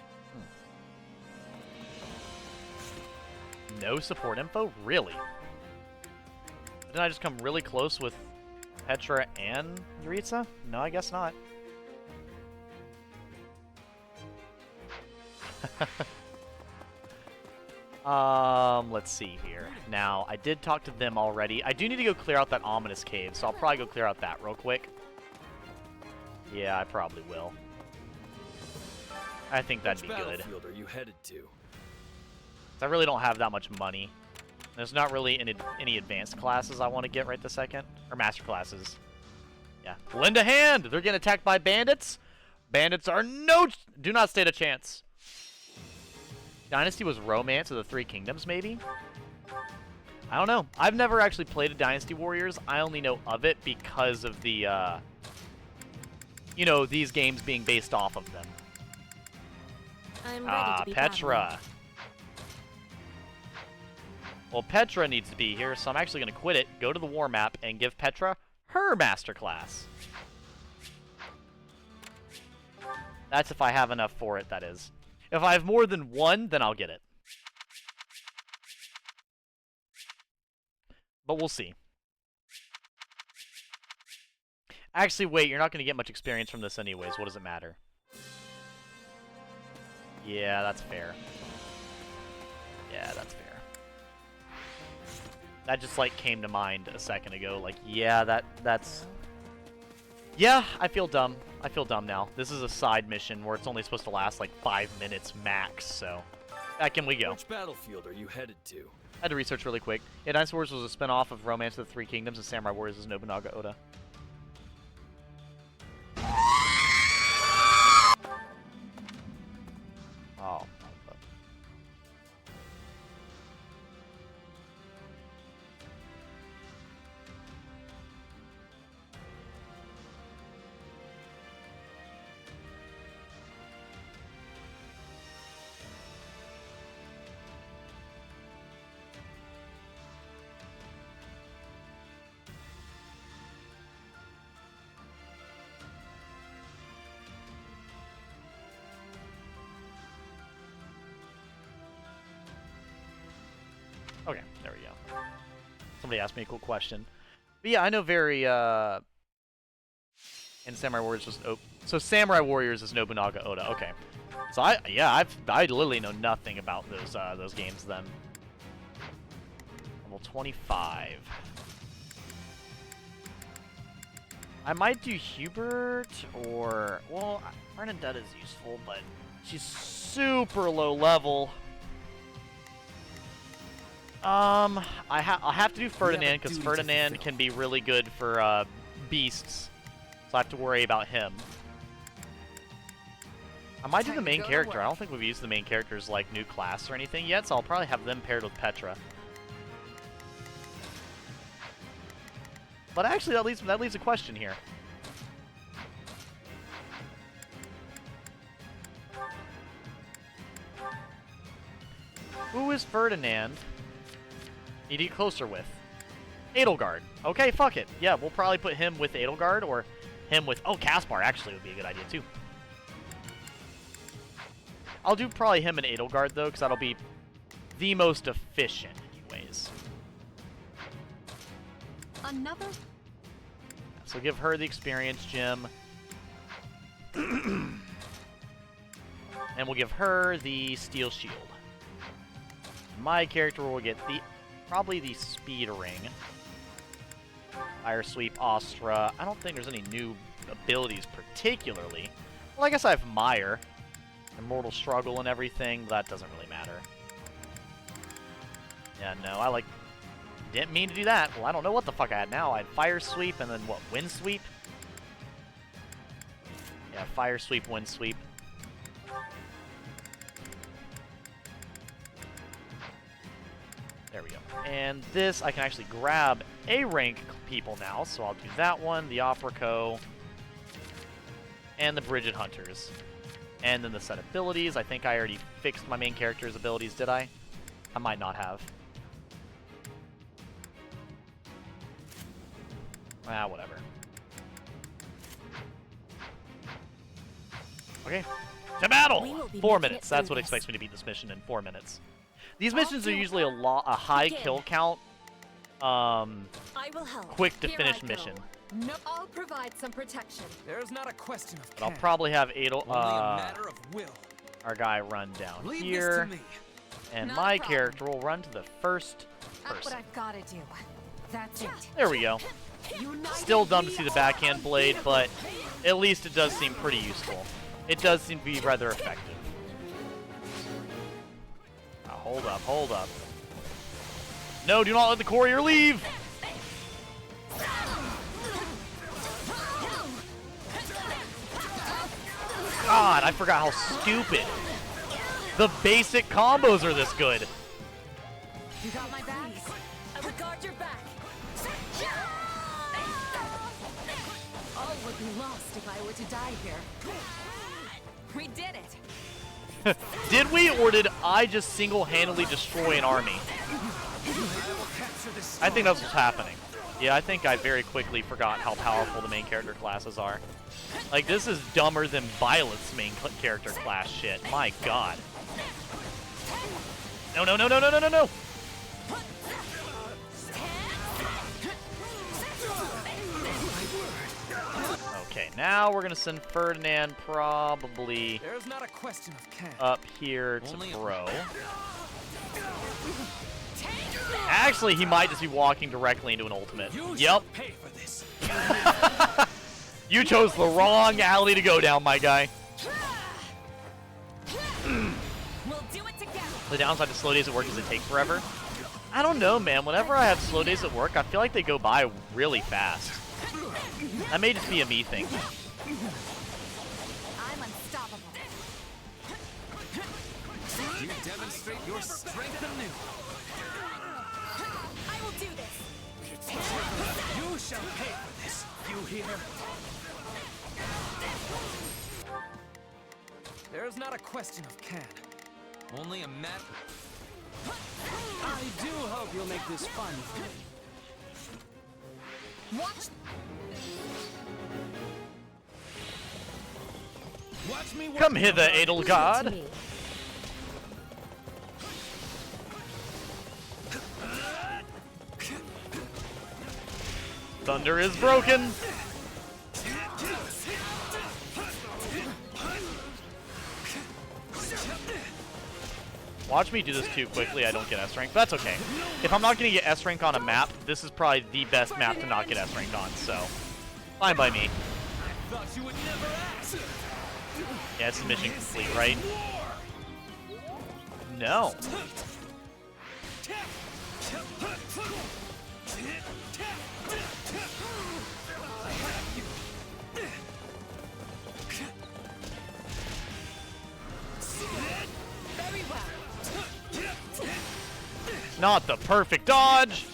No support info? Really? Didn't I just come really close with Petra and Yuritsa? No, I guess not. Let's see here. Now, I did talk to them already. I do need to go clear out that ominous cave, so I'll probably go clear out that real quick. Yeah, I probably will. I think that'd be good. Which battlefield are you headed to? I really don't have that much money. There's not really any advanced classes I want to get right this second. Or master classes. Yeah. Lend a hand! They're getting attacked by bandits? Bandits are do not stand a chance. Dynasty was Romance of the Three Kingdoms, maybe? I don't know. I've never actually played a Dynasty Warriors. I only know of it because of the, you know, these games being based off of them. I'm ready to be Petra. battling. Well, Petra needs to be here, so I'm actually going to quit it, go to the war map, and give Petra her masterclass. That's if I have enough for it, that is. If I have more than one, then I'll get it. But we'll see. Actually, wait, you're not going to get much experience from this anyways. What does it matter? Yeah, that's fair. Yeah, that's fair. That just, like, came to mind a second ago. Like, yeah, that's... Yeah, I feel dumb. I feel dumb now. This is a side mission where it's only supposed to last, like, 5 minutes max, so... Back in we go. Which battlefield are you headed to? I had to research really quick. Yeah, Dynasty Warriors was a spin-off of Romance of the Three Kingdoms, and Samurai Warriors is Nobunaga Oda. Oh. Okay, there we go. Somebody asked me a cool question. But yeah, I know very, and Samurai Warriors was, oh, so Samurai Warriors is Nobunaga Oda, okay. So I literally know nothing about those games then. Level 25. I might do Hubert, or, well, Bernadette is useful, but she's super low level. I'll have to do Ferdinand, because Ferdinand can be really good for, beasts. So I have to worry about him. I might do the main character. I don't think we've used the main character's, like, new class or anything yet, so I'll probably have them paired with Petra. But actually, that leaves a question here. Who is Ferdinand? Need to get closer with. Edelgard. Okay, fuck it. Yeah, we'll probably put him with Edelgard or him with... Oh, Caspar actually would be a good idea, too. I'll do probably him and Edelgard, though, because that'll be the most efficient, anyways. Another? So give her the experience gem. And we'll give her the steel shield. My character will get probably the speed ring. Fire Sweep, Astra. I don't think there's any new abilities particularly. Well, I guess I have Mire. Immortal Struggle and everything. That doesn't really matter. Yeah, no, didn't mean to do that. Well, I don't know what the fuck I had now. I had Fire Sweep and then what? Wind Sweep? Yeah, Fire Sweep, Wind Sweep. There we go. And this, I can actually grab A rank people now, so I'll do that one, the Opera Co. And the Bridget Hunters. And then the set abilities. I think I already fixed my main character's abilities, did I? I might not have. Ah, whatever. Okay. To battle! 4 minutes. That's what expects me to beat this mission in 4 minutes. These missions are usually a high kill count, quick to finish mission. No, I'll provide some protection. There's not a question of But I'll probably have Only a matter of will. our guy run down Leave here, this to me. and Not my a problem. character will run to the first That's person. what I've got to do. That's it. There we go. Still dumb to see the backhand blade, but at least it does seem pretty useful. It does seem to be rather effective. Now, hold up, hold up. No, do not let the courier leave! God, I forgot how stupid. The basic combos are this good. You got my back? I would guard your back. All would be lost if I were to die here. We did it. Did we, or did I just single-handedly destroy an army? I think that's what's happening. Yeah, I think I very quickly forgot how powerful the main character classes are. Like, this is dumber than Violet's main character class shit. My god. No, no, no, no, no, no, no, no! Okay, now we're gonna send Ferdinand probably There's not a question of can. up here to Bro. Actually, he might just be walking directly into an ultimate. Yep. Pay for this. You chose the wrong alley to go down, my guy. We'll do it together. The downside to slow days at work is it takes forever. I don't know, man. Whenever I have slow days at work, I feel like they go by really fast. That may just be a me thing. I'm unstoppable. You demonstrate your strength anew. I will do this. You shall pay for this. You hear? There's not a question of can. Only a matter. I do hope you'll make this fun for me. Watch. Watch me. Come hither, Edelgard. Thunder is broken. Watch me do this too quickly, I don't get S rank. That's okay. If I'm not going to get S rank on a map, this is probably the best map to not get S rank on, so fine by me. Thought you would never ask. Yeah, it's mission complete, right? No. Very well. Not the perfect dodge.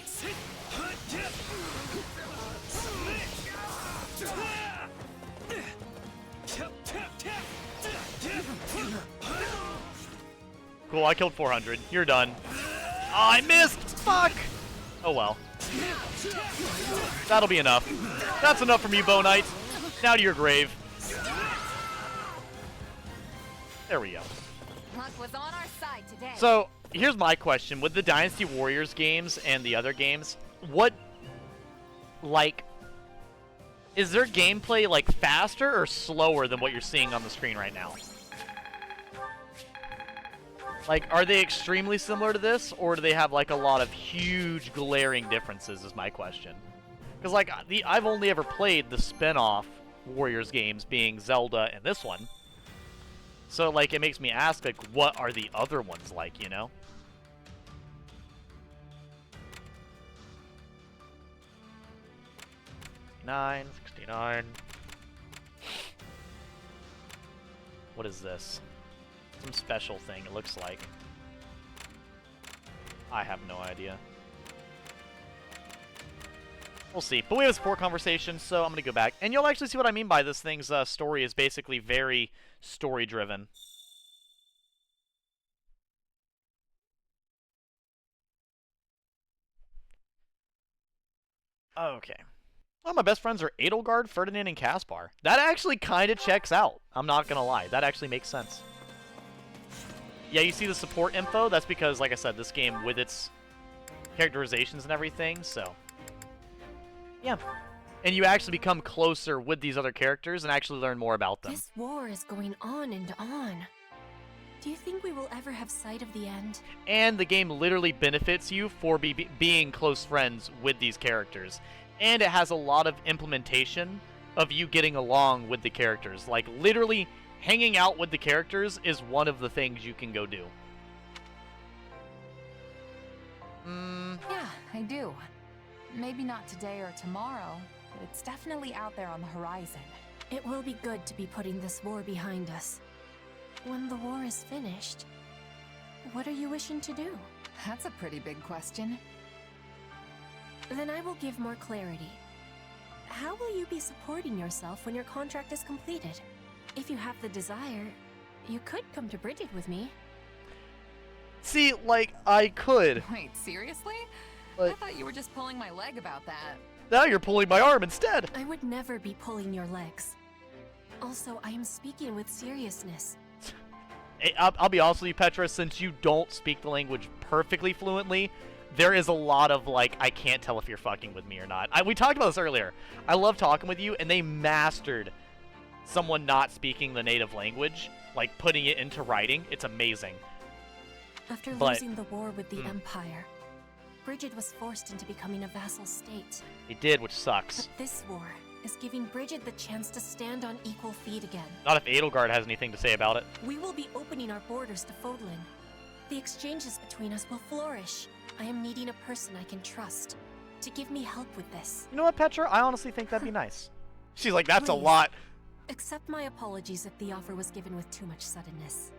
Cool, I killed 400. You're done. Oh, I missed! Fuck! Oh well. That'll be enough. That's enough from you, Bow Knight. Now to your grave. There we go. Luck was on our side today. So, here's my question. With the Dynasty Warriors games and the other games, what, like, is their gameplay, like, faster or slower than what you're seeing on the screen right now? Like, are they extremely similar to this, or do they have, like, a lot of huge, glaring differences is my question. Because, like, I've only ever played the spin-off Warriors games, being Zelda and this one. So, like, it makes me ask, like, what are the other ones like, you know? $69. What is this? Some special thing, it looks like. I have no idea. We'll see. But we have a support conversation, so I'm going to go back. And you'll actually see what I mean by this thing's story is basically very story-driven. Okay. Well, my best friends are Edelgard, Ferdinand, and Caspar. That actually kind of checks out. I'm not going to lie. That actually makes sense. Yeah, you see the support info? That's because, like I said, this game with its characterizations and everything, so... yeah. And you actually become closer with these other characters and actually learn more about them. This war is going on and on. Do you think we will ever have sight of the end? And the game literally benefits you for being close friends with these characters. And it has a lot of implementation of you getting along with the characters. Like, literally, hanging out with the characters is one of the things you can go do. Yeah, I do. Maybe not today or tomorrow, but it's definitely out there on the horizon. It will be good to be putting this war behind us. When the war is finished, what are you wishing to do? That's a pretty big question. Then I will give more clarity. How will you be supporting yourself when your contract is completed? If you have the desire, you could come to Bridget with me. See, like, I could. Wait, seriously? But I thought you were just pulling my leg about that. Now you're pulling my arm instead. I would never be pulling your legs. Also, I am speaking with seriousness. Hey, I'll be honest with you, Petra, since you don't speak the language perfectly fluently, there is a lot of, like, I can't tell if you're fucking with me or not. We talked about this earlier. I love talking with you, and they mastered someone not speaking the native language, like, putting it into writing. It's amazing. After losing the war with the Empire, Bridget was forced into becoming a vassal state. They did, which sucks. But this war is giving Bridget the chance to stand on equal feet again. Not if Edelgard has anything to say about it. We will be opening our borders to Fodlan. The exchanges between us will flourish. I am needing a person I can trust to give me help with this. You know what, Petra? I honestly think that'd be nice. She's like, that's a lot. Accept my apologies if the offer was given with too much suddenness.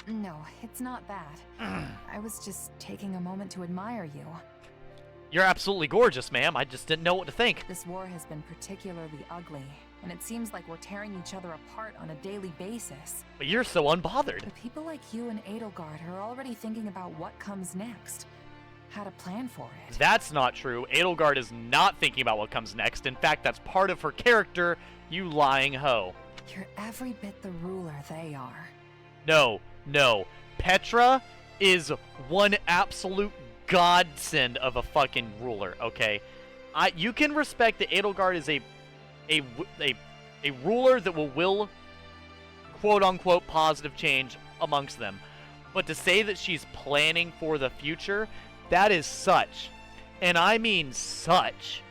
No, it's not that. I was just taking a moment to admire you. You're absolutely gorgeous, ma'am. I just didn't know what to think. This war has been particularly ugly, and it seems like we're tearing each other apart on a daily basis. But you're so unbothered. But people like you and Edelgard are already thinking about what comes next. How to plan for it. That's not true. Edelgard is not thinking about what comes next. In fact, that's part of her character, you lying hoe. You're every bit the ruler they are. No, no. Petra is one absolute godsend of a fucking ruler, okay? You can respect that Edelgard is a ruler that will quote-unquote positive change amongst them. But to say that she's planning for the future, that is such, and I mean such,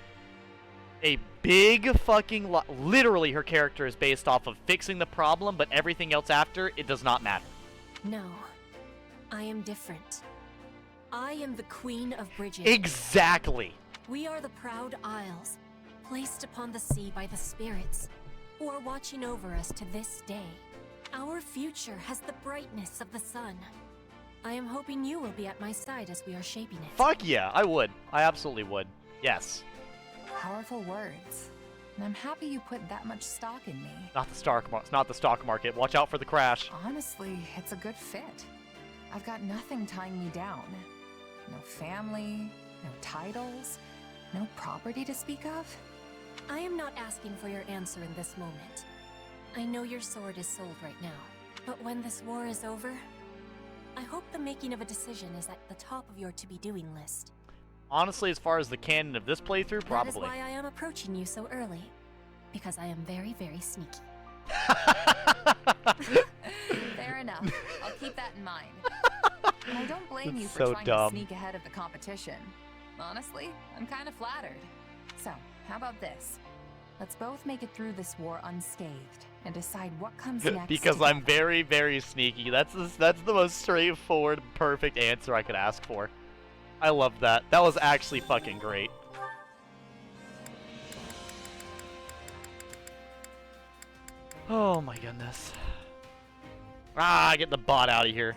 a big fucking literally her character is based off of fixing the problem, but everything else after, it does not matter. No, I am different. I am the Queen of Bridget. Exactly. We are the proud Isles, placed upon the sea by the spirits, who are watching over us to this day. Our future has the brightness of the sun. I am hoping you will be at my side as we are shaping it. Fuck yeah, I would. I absolutely would. Yes. Powerful words. And I'm happy you put that much stock in me. Not the stock market. Watch out for the crash. Honestly, it's a good fit. I've got nothing tying me down. No family, no titles, no property to speak of. I am not asking for your answer in this moment. I know your sword is sold right now, but when this war is over, I hope the making of a decision is at the top of your to-be-doing list. Honestly, as far as the canon of this playthrough, probably. That is why I am approaching you so early, because I am very, very sneaky. Fair enough. I'll keep that in mind. And I don't blame you for so trying dumb. to sneak ahead of the competition. Honestly, I'm kind of flattered. So, how about this? Let's both make it through this war unscathed and decide what comes next. Because I'm very, very sneaky. That's the most straightforward, perfect answer I could ask for. I love that. That was actually fucking great. Oh my goodness. Ah, get the bot out of here.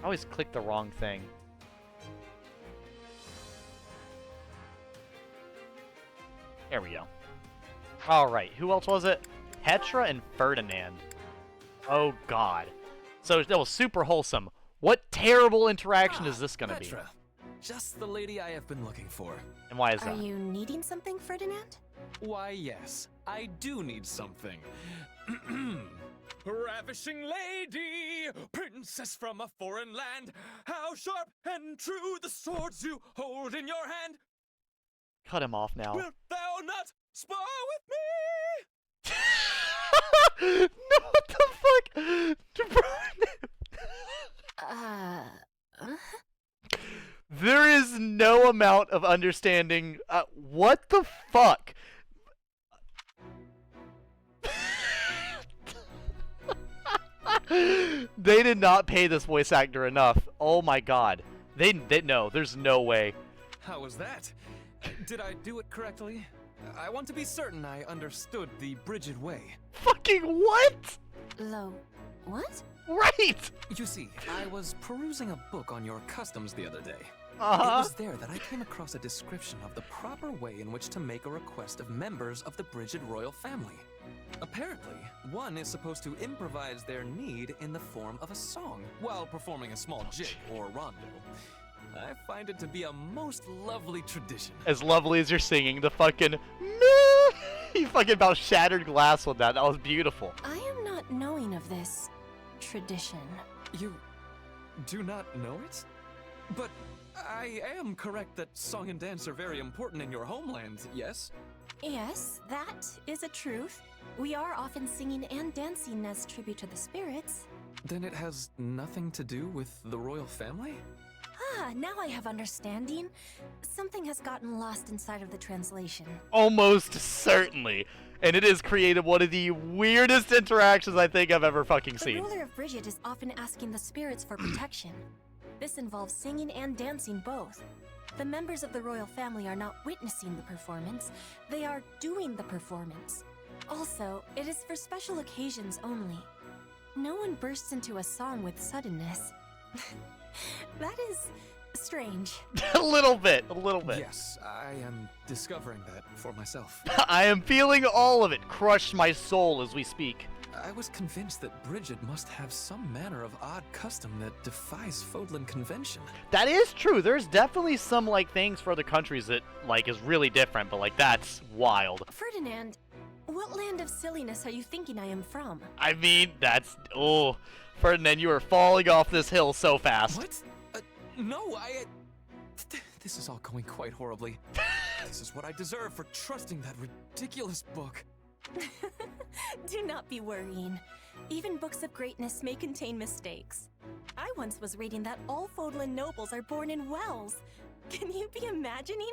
I always click the wrong thing. There we go. Alright, who else was it? Petra and Ferdinand. Oh god. So that was super wholesome. What terrible interaction is this gonna Petra. Just the lady I have been looking for. be? And why is Are that? you needing something, Ferdinand? Why, yes, I do need something. Ravishing lady, princess from a foreign land, how sharp and true the swords you hold in your hand. Cut him off now. Wilt thou not spar with me? No, what the fuck? There is no amount of understanding. What the fuck? They did not pay this voice actor enough. Oh my god. They no, there's no way. How was that? Did I do it correctly? I want to be certain I understood the Bridget way. Fucking what? What? Right! You see, I was perusing a book on your customs the other day. Uh-huh. It was there that I came across a description of the proper way in which to make a request of members of the Bridget royal family. Apparently, one is supposed to improvise their need in the form of a song while performing a small jig or rondo. I find it to be a most lovely tradition. As lovely as you're singing, the fucking you fucking about shattered glass with that. That was beautiful. I am not knowing of this tradition. You do not know it? But I am correct that song and dance are very important in your homeland, yes? Yes, that is a truth. We are often singing and dancing as tribute to the spirits. Then it has nothing to do with the royal family? Ah, now I have understanding. Something has gotten lost inside of the translation. Almost certainly. And it has created one of the weirdest interactions I think I've ever fucking The seen. ruler of Bridget is often asking the spirits for protection. This involves singing and dancing both. The members of the royal family are not witnessing the performance, they are doing the performance. Also, it is for special occasions only. No one bursts into a song with suddenness. That is strange. A little bit. Yes, I am discovering that for myself. I am feeling all of it crush my soul as we speak. I was convinced that Bridget must have some manner of odd custom that defies Fodlan convention. That is true. There's definitely some like things for other countries that like is really different, but like that's wild. Ferdinand, what land of silliness are you thinking I am from? I mean, that's Ferdinand, you are falling off this hill so fast. What? No, this is all going quite horribly. This is what I deserve for trusting that ridiculous book. Do not be worrying. Even books of greatness may contain mistakes. I once was reading that all Fodlan nobles are born in wells. Can you be imagining?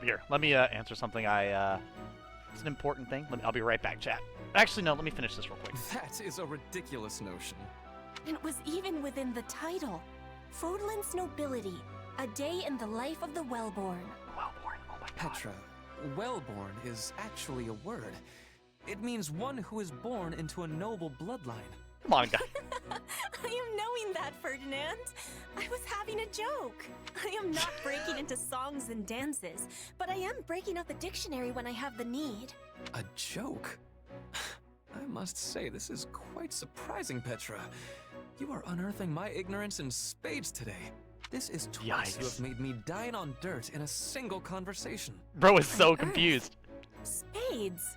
Here, let me answer something. It's an important thing. I'll be right back, chat. Actually, no, let me finish this real quick. That is a ridiculous notion. It was even within the title. Fodlan's nobility, a day in the life of the wellborn. Wellborn, oh my god. Petra, wellborn is actually a word. It means one who is born into a noble bloodline. Come on, guy. I am knowing that, Ferdinand. I was having a joke. I am not breaking into songs and dances, but I am breaking out the dictionary when I have the need. A joke? I must say, this is quite surprising, Petra. You are unearthing my ignorance in spades today. This is twice you have made me dine on dirt in a single conversation. Bro is so confused. Spades?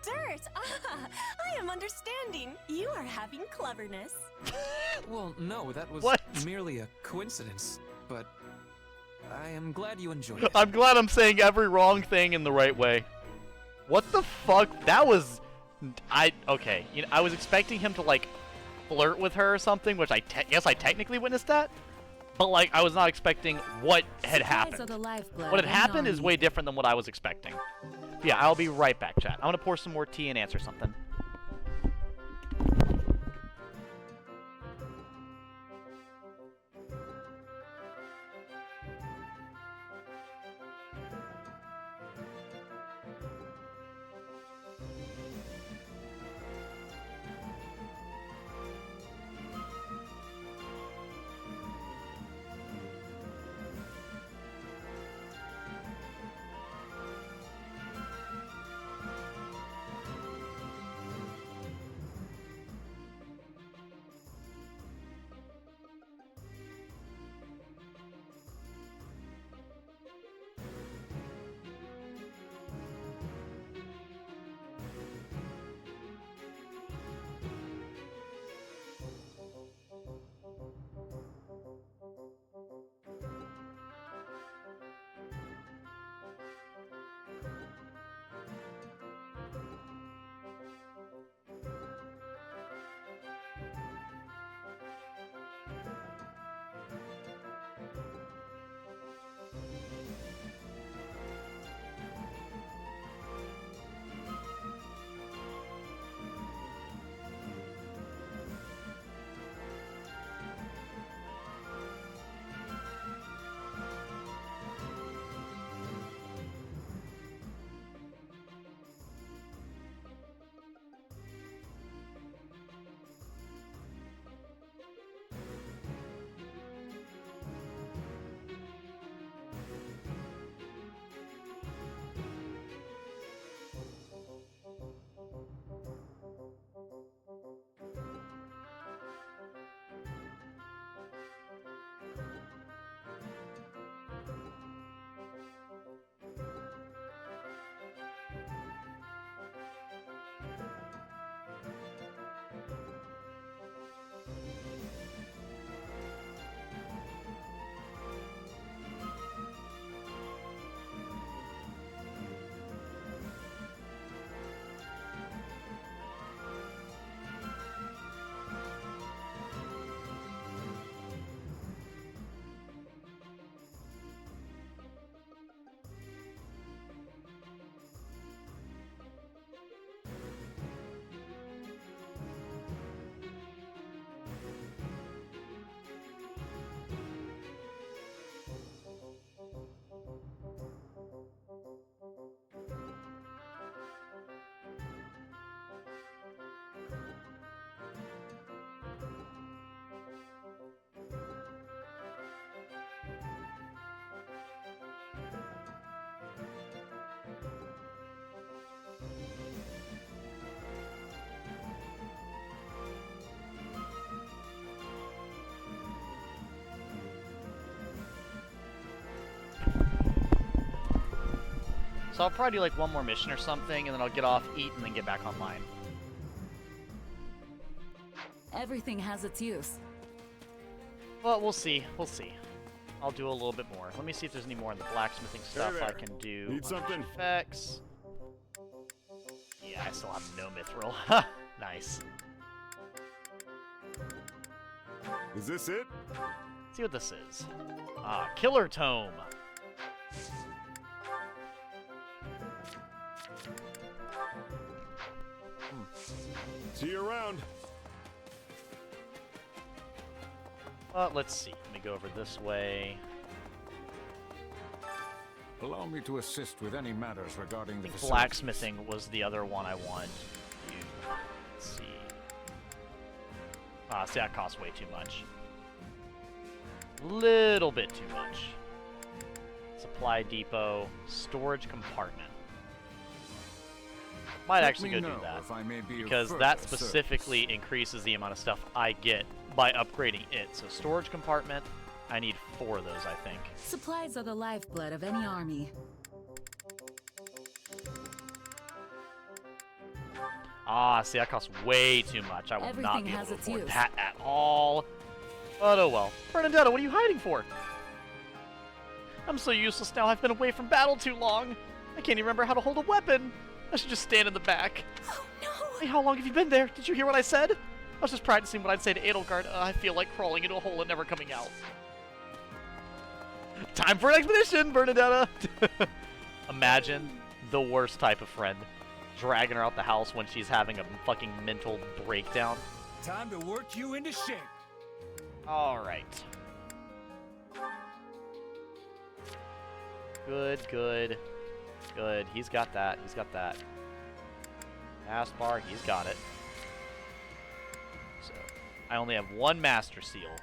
Dirt! Ah, I am understanding. You are having cleverness. Well, no, that was merely a coincidence, but I am glad you enjoyed it. I'm glad I'm saying every wrong thing in the right way. What the fuck? That was... Okay, you know, I was expecting him to, like, flirt with her or something, which I guess I technically witnessed that. But, like, I was not expecting what had happened. What had happened is way different than what I was expecting. Yeah, I'll be right back, chat. I'm gonna pour some more tea and answer something. So I'll probably do like one more mission or something, and then I'll get off, eat, and then get back online. Everything has its use. Well, we'll see. We'll see. I'll do a little bit more. Let me see if there's any more in the blacksmithing stuff I can do. Need something? Effects. Yeah, I still have no mithril. Nice. Is this it? Let's see what this is. Ah, Killer Tome. See you around. Let's see. Let me go over this way. Allow me to assist with any matters regarding the facility. Blacksmithing was the other one I wanted to do. Let's see. See, that costs way too much. Little bit too much. Supply depot, storage compartment. Might actually go do that, because that specifically increases the amount of stuff I get by upgrading it. So storage compartment, I need 4 of those, I think. Supplies are the lifeblood of any army. See, that costs way too much. I will not be able to afford use. that at all. But oh well. Bernadetta, what are you hiding for? I'm so useless now. I've been away from battle too long. I can't even remember how to hold a weapon. I should just stand in the back. Oh no! Hey, how long have you been there? Did you hear what I said? I was just practicing what I'd say to Edelgard. I feel like crawling into a hole and never coming out. Time for an expedition, Bernadetta! Imagine the worst type of friend. Dragging her out the house when she's having a fucking mental breakdown. Time to work you into shape. Alright. Good, good. Good. He's got that. He's got that. Caspar, he's got it. So, I only have 1 Master Seal.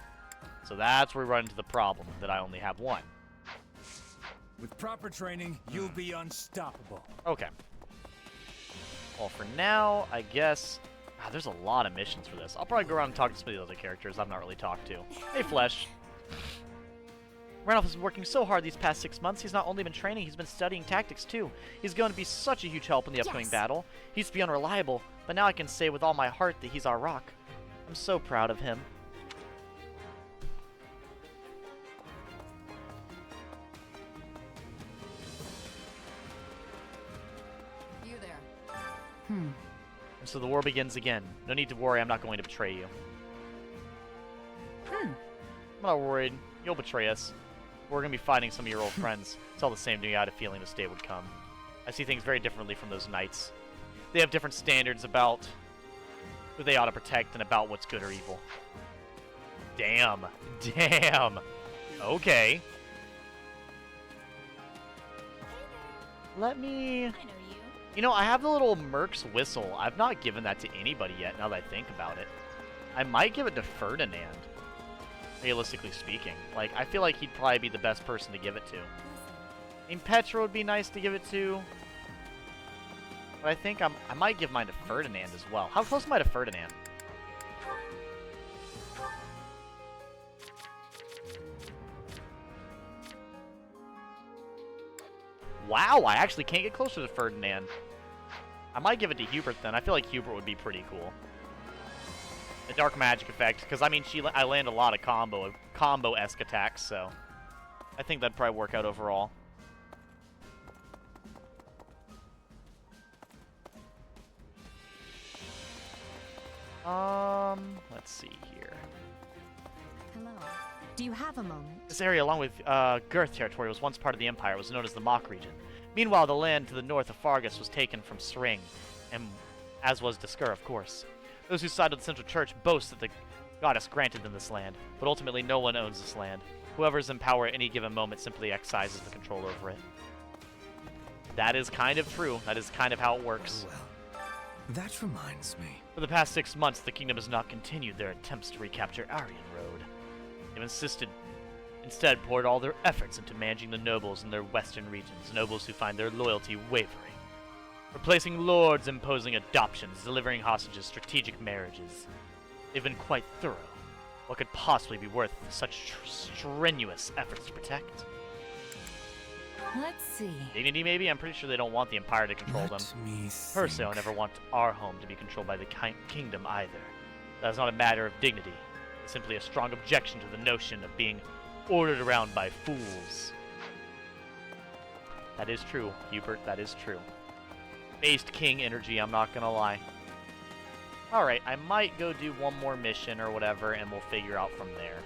So that's where we run into the problem, that I only have 1. With proper training, you'll be unstoppable. Okay. Well, for now, I guess... there's a lot of missions for this. I'll probably go around and talk to some of the other characters I've not really talked to. Hey, Flesh. Randolph has been working so hard these past 6 months. He's not only been training, he's been studying tactics, too. He's going to be such a huge help in the upcoming battle. He used to be unreliable, but now I can say with all my heart that he's our rock. I'm so proud of him. You there. So the war begins again. No need to worry, I'm not going to betray you. I'm not worried. You'll betray us. We're going to be fighting some of your old friends. It's all the same to me. I had a feeling this day would come. I see things very differently from those knights. They have different standards about who they ought to protect and about what's good or evil. Damn. Damn. Okay. Let me... You know, I have the little Merc's whistle. I've not given that to anybody yet, now that I think about it. I might give it to Ferdinand, realistically speaking. Like, I feel like he'd probably be the best person to give it to. I mean, Petra would be nice to give it to. But I think I might give mine to Ferdinand as well. How close am I to Ferdinand? Wow, I actually can't get closer to Ferdinand. I might give it to Hubert then. I feel like Hubert would be pretty cool. The dark magic effect, because I mean, I land a lot of combo-esque attacks, so I think that'd probably work out overall. Let's see here. Hello. Do you have a moment? This area, along with Girth territory, was once part of the Empire. It was known as the Mock region. Meanwhile, the land to the north of Fargus was taken from Sring, and as was Diskur, of course. Those who sided with the Central Church boast that the goddess granted them this land, but ultimately no one owns this land. Whoever is in power at any given moment simply exercises the control over it. That is kind of true. That is kind of how it works. Well, that reminds me. For the past 6 months, the kingdom has not continued their attempts to recapture Aryan Road. They've instead poured all their efforts into managing the nobles in their western regions, nobles who find their loyalty wavering. Replacing lords, imposing adoptions, delivering hostages, strategic marriages. They've been quite thorough. What could possibly be worth such strenuous efforts to protect? Let's see. Dignity, maybe? I'm pretty sure they don't want the Empire to control them. Personally, I never want our home to be controlled by the kingdom either. That is not a matter of dignity. It's simply a strong objection to the notion of being ordered around by fools. That is true, Hubert. That is true. Based king energy, I'm not gonna lie. Alright, I might go do one more mission or whatever, and we'll figure out from there.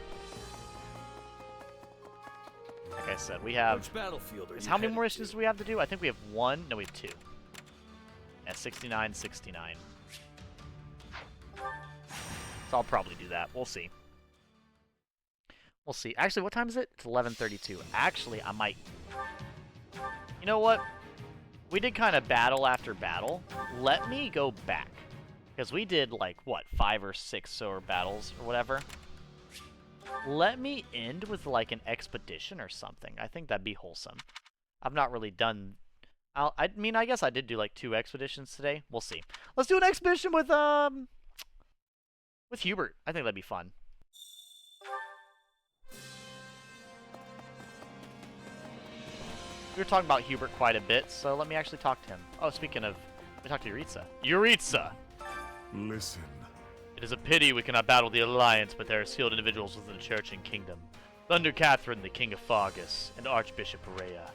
Like I said, we have... Which battlefield are you how many more headed missions do we have to do? I think we have 1. No, we have 2. Yeah, 69, 69. So I'll probably do that. We'll see. We'll see. Actually, what time is it? It's 11:32. Actually, I might know what? We did kind of battle after battle. Let me go back. Because we did, like, what, 5 or 6 or battles or whatever. Let me end with, like, an expedition or something. I think that'd be wholesome. I've not really done... I mean, I guess I did do, like, 2 expeditions today. We'll see. Let's do an expedition with Hubert. I think that'd be fun. We were talking about Hubert quite a bit, so let me actually talk to him. Oh, speaking of... Let me talk to Yuritsa. Yuritsa! Listen. It is a pity we cannot battle the Alliance, but there are skilled individuals within the Church and Kingdom. Thunder Catherine, the King of Fargus, and Archbishop Perea.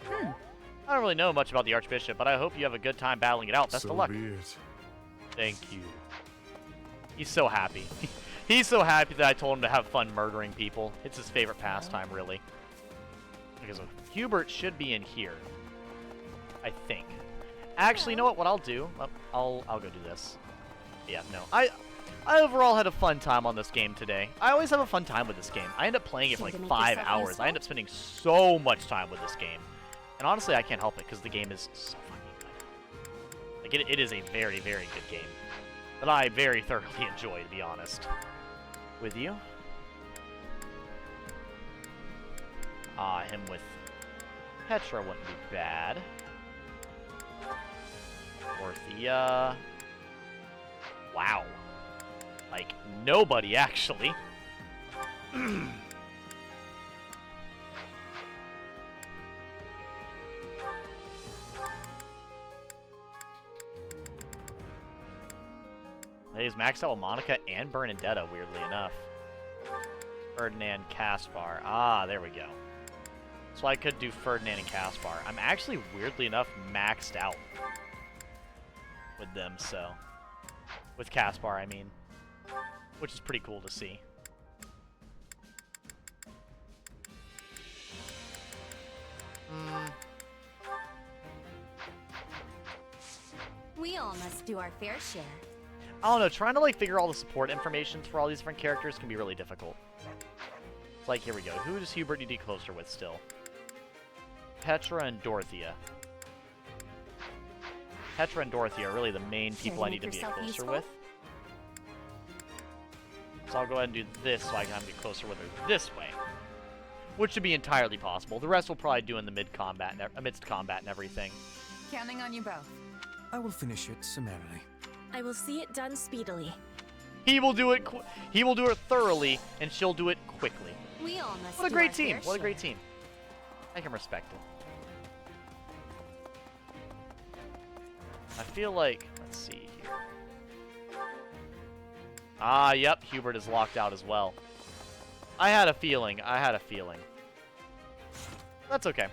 I don't really know much about the Archbishop, but I hope you have a good time battling it out. Best of luck. Be it. Thank you. He's so happy. He's so happy that I told him to have fun murdering people. It's his favorite pastime, really. Because Hubert should be in here. I think. Actually, you know what? What I'll do? I'll go do this. Yeah, no. I overall had a fun time on this game today. I always have a fun time with this game. I end up playing it for like 5 hours. I end up spending so much time with this game. And honestly, I can't help it because the game is so fucking good. Like, it is a very, very good game that I very thoroughly enjoy, to be honest. With you. Him with Petra wouldn't be bad. Dorothea. Wow. Like, nobody, actually. He's maxed out with Monica and Bernadetta, weirdly enough. Ferdinand, Caspar. Ah, there we go. So I could do Ferdinand and Caspar. I'm actually, weirdly enough, maxed out with them, so... With Caspar, I mean. Which is pretty cool to see. We all must do our fair share. I don't know, trying to like figure all the support informations for all these different characters can be really difficult. It's like, here we go. Who does Hubert need to be closer with still? Petra and Dorothea. Petra and Dorothea are really the main people I need to be closer with. So I'll go ahead and do this so I can be closer with her this way. Which should be entirely possible. The rest will probably do in the mid-combat, amidst combat and everything. Counting on you both. I will finish it summarily. I will see it done speedily. He will do it thoroughly, and she'll do it quickly. We all must What a great team. What a great team. I can respect it. I feel like, let's see here. Ah, yep, Hubert is locked out as well. I had a feeling. That's okay.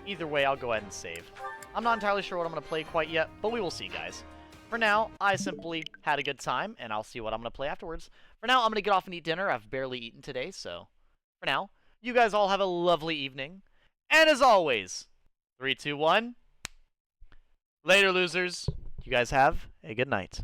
Either way, I'll go ahead and save. I'm not entirely sure what I'm going to play quite yet, but we will see, guys. For now, I simply had a good time, and I'll see what I'm going to play afterwards. For now, I'm going to get off and eat dinner. I've barely eaten today, so for now, you guys all have a lovely evening. And as always, 3, 2, 1. Later, losers. You guys have a good night.